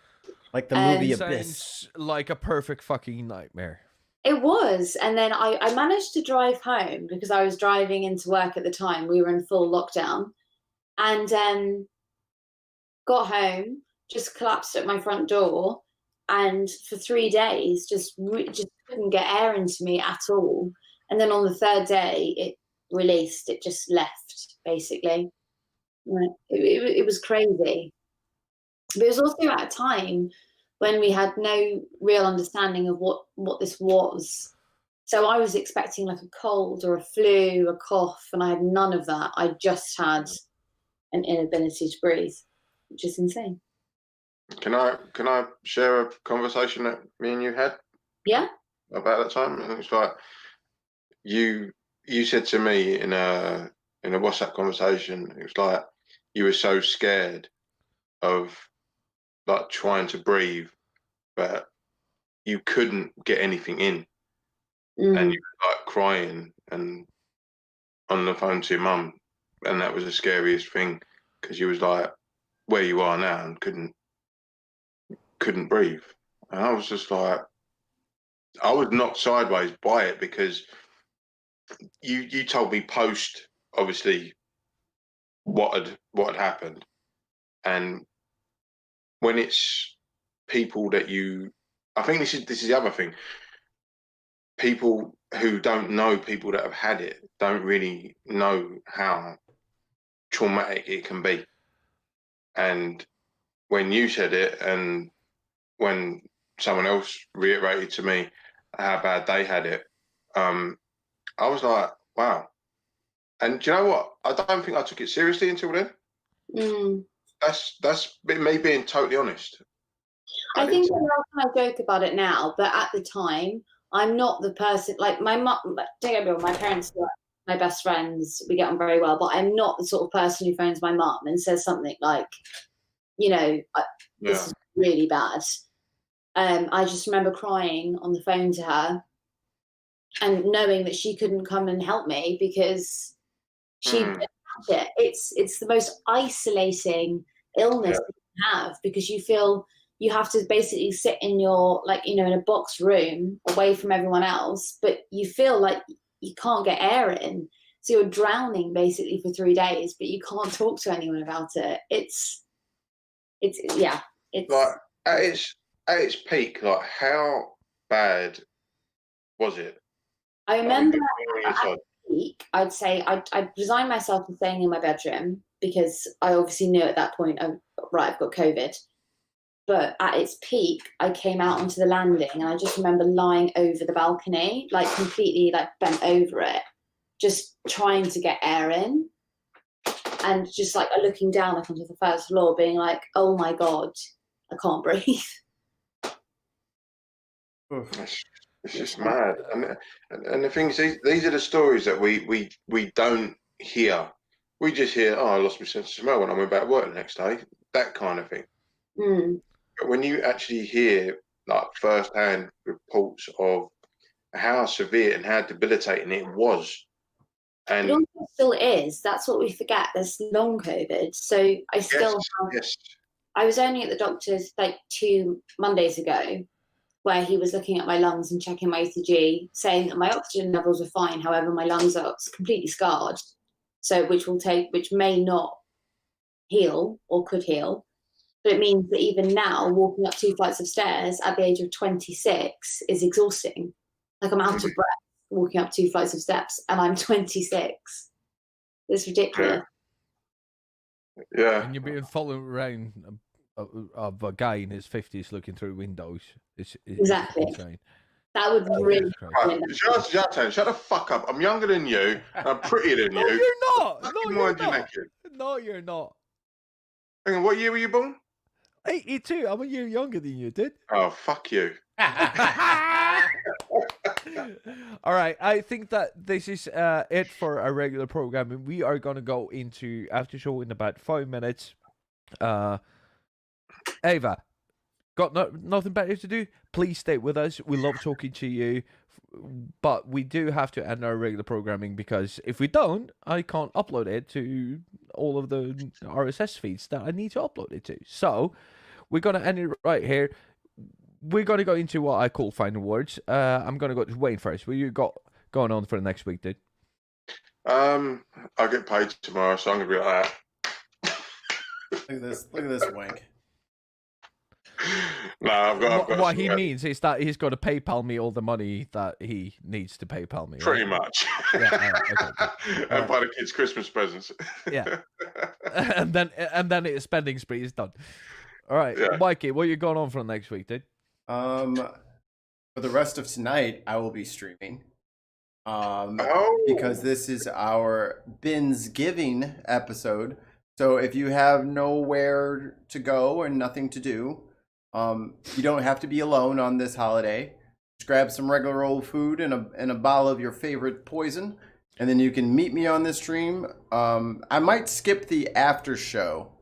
Like the movie sounds Abyss. like a perfect fucking nightmare. It was. And then I managed to drive home because I was driving into work at the time. We were in full lockdown. And got home, just collapsed at my front door, and for 3 days just couldn't get air into me at all. And then on the third day it released, it just left basically. It was crazy. But it was also at a time when we had no real understanding of what this was. So I was expecting like a cold or a flu, a cough, and I had none of that. I just had an inability to breathe, which is insane. Can I share a conversation that me and you had Yeah. about that time? And it's like you said to me in a WhatsApp conversation, it was like you were so scared of like trying to breathe, but you couldn't get anything in, and you were like crying and on the phone to your mum, and that was the scariest thing because you was like where you are now and couldn't breathe, and I was just like, I was knocked sideways by it because you told me post obviously what had happened, and when it's people that I think this is the other thing. People who don't know people that have had it don't really know how traumatic it can be. And when you said it, and when someone else reiterated to me how bad they had it, I was like, wow. And do you know what? I don't think I took it seriously until then. That's me being totally honest. I think I joke about it now, but at the time, I'm not the person, like my mum, don't get me wrong, my parents are my best friends, we get on very well, but I'm not the sort of person who phones my mum and says something like, this is really bad. I just remember crying on the phone to her and knowing that she couldn't come and help me because she didn't have it. It's the most isolating illness that you have, because you feel you have to basically sit in your, in a box room away from everyone else, but you feel like you can't get air in. So you're drowning basically for 3 days, but you can't talk to anyone about it. It's like at its peak, like how bad was it? I remember at the peak, I'd say I'd resigned myself to staying in my bedroom because I obviously knew at that point, I've got COVID. But at its peak, I came out onto the landing and I just remember lying over the balcony, like completely like bent over it, just trying to get air in. And just like looking down like onto the first floor, being like, oh my God, I can't breathe. It's just mad. And the thing is, these are the stories that we don't hear. We just hear, oh, I lost my sense of smell when I went back to work the next day, that kind of thing. But when you actually hear like first-hand reports of how severe and how debilitating it was, and it also still is. That's what we forget. There's long COVID, so I still have. Yes. I was only at the doctor's like 2 Mondays ago, where he was looking at my lungs and checking my ECG, saying that my oxygen levels are fine. However, my lungs are completely scarred, so which may not heal or could heal. But it means that even now, walking up 2 flights of stairs at the age of 26 is exhausting. Like I'm out of breath walking up 2 flights of steps, and I'm 26. It's ridiculous. Yeah. And you're being followed around of a guy in his 50s looking through windows. It's Exactly. insane. That would really. Shut the fuck up. I'm younger than you. I'm prettier than you. No, you're not. No, you're not. Hang on, what year were you born? 82. I'm a year younger than you, dude. Oh, fuck you. All right, I think that this is it for our regular programming. We are going to go into after show in about 5 minutes. Ava, got nothing better to do? Please stay with us. We love talking to you, but we do have to end our regular programming because if we don't, I can't upload it to all of the RSS feeds that I need to upload it to. So we're going to end it right here. We're going to go into what I call final words. I'm going to go to Wayne first. What you got going on for the next week, dude? I'll get paid tomorrow, so I'm going to be like that. Look at this wank. No, I've got what he means is that he's got to PayPal me all the money that he needs to PayPal me. Pretty much. Yeah, okay. And buy the kids Christmas presents. Yeah. and then his spending spree is done. All right, Yeah. Mikey, what you going on for next week, dude? For the rest of tonight, I will be streaming. Oh. Because this is our Binsgiving episode. So if you have nowhere to go and nothing to do, you don't have to be alone on this holiday. Just grab some regular old food and a bottle of your favorite poison, and then you can meet me on this stream. I might skip the after show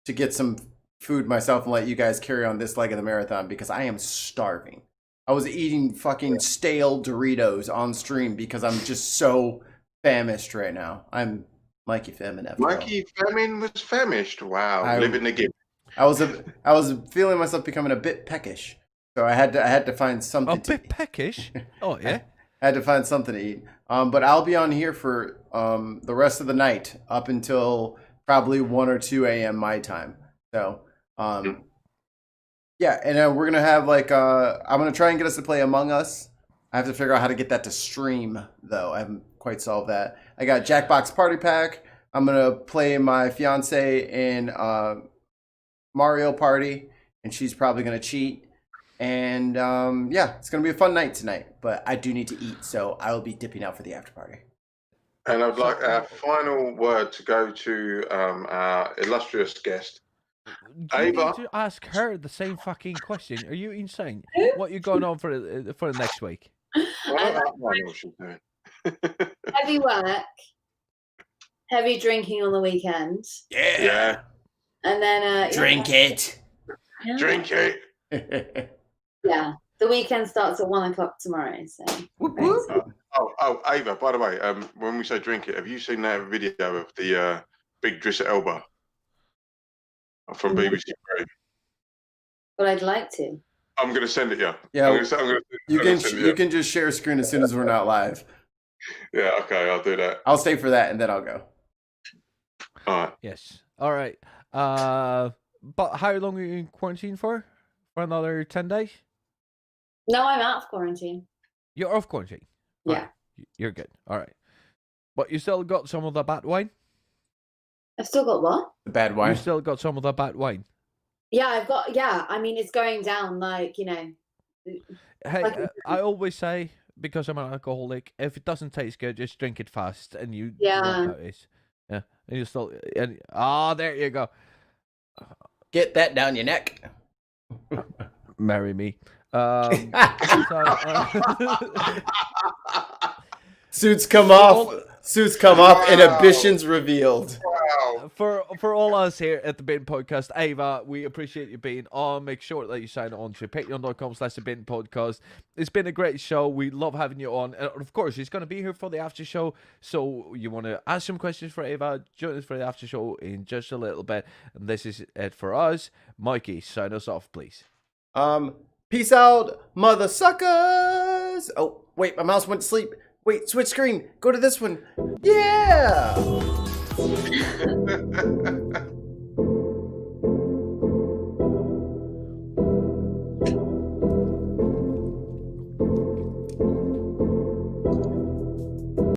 to get some food myself and let you guys carry on this leg of the marathon because I am starving. I was eating fucking stale Doritos on stream because I'm just so famished right now. I'm Mikey Famine after all. Mikey Famine was famished. Wow, I- living the gift. I was feeling myself becoming a bit peckish, so I had to find something. A bit peckish. Oh yeah. I had to find something to eat. But I'll be on here for the rest of the night up until probably 1 or 2 a.m. my time. So yeah, and we're gonna have like I'm gonna try and get us to play Among Us. I have to figure out how to get that to stream though. I haven't quite solved that. I got Jackbox Party Pack. I'm gonna play my fiance in Mario Party, and she's probably gonna cheat. And yeah, it's gonna be a fun night tonight. But I do need to eat, so I will be dipping out for the after party. And I'd like our final word to go to our illustrious guest. You Ava? need to ask her the same fucking question. Are you insane? What you going on for the next week? I know what she's doing. Heavy work, heavy drinking on the weekend, Yeah, and then Drink it. yeah. drink it. Yeah, the weekend starts at 1 o'clock tomorrow. So Whoop, whoop. Oh, Ava, by the way, when we say drink it, have you seen that video of the big Driss at Elba from BBC Three? but I'd like to. I'm going to send it you. Yeah, I'm gonna you can just share screen as soon as we're not live. Yeah, okay, I'll do that. I'll stay for that and then I'll go. All right. Yes. All right. But how long are you in quarantine for? For another 10 days? No, I'm out of quarantine. You're off quarantine. Yeah. Right. You're good. All right. But you still got some of the bad wine? I've still got what? The bad You wine. still got some of the bad wine? Yeah, I've got. Yeah, I mean, it's going down. Like Hey, I always say, because I'm an alcoholic, if it doesn't taste good, just drink it fast, and you Yeah. won't notice. Yeah, and you still, and there you go. Get that down your neck. Marry me. Suits come off. Suits come off, and ambitions revealed. Wow. For all us here at the Bin Podcast, Ava, we appreciate you being on. Make sure that you sign on to patreon.com/the Bin Podcast. It's been a great show. We love having you on. And of course, he's going to be here for the after show. So you want to ask some questions for Ava, join us for the after show in just a little bit. And this is it for us. Mikey, sign us off, please. Peace out, mother suckers. Oh, wait, my mouse went to sleep. Wait, switch screen. Go to this one. Yeah.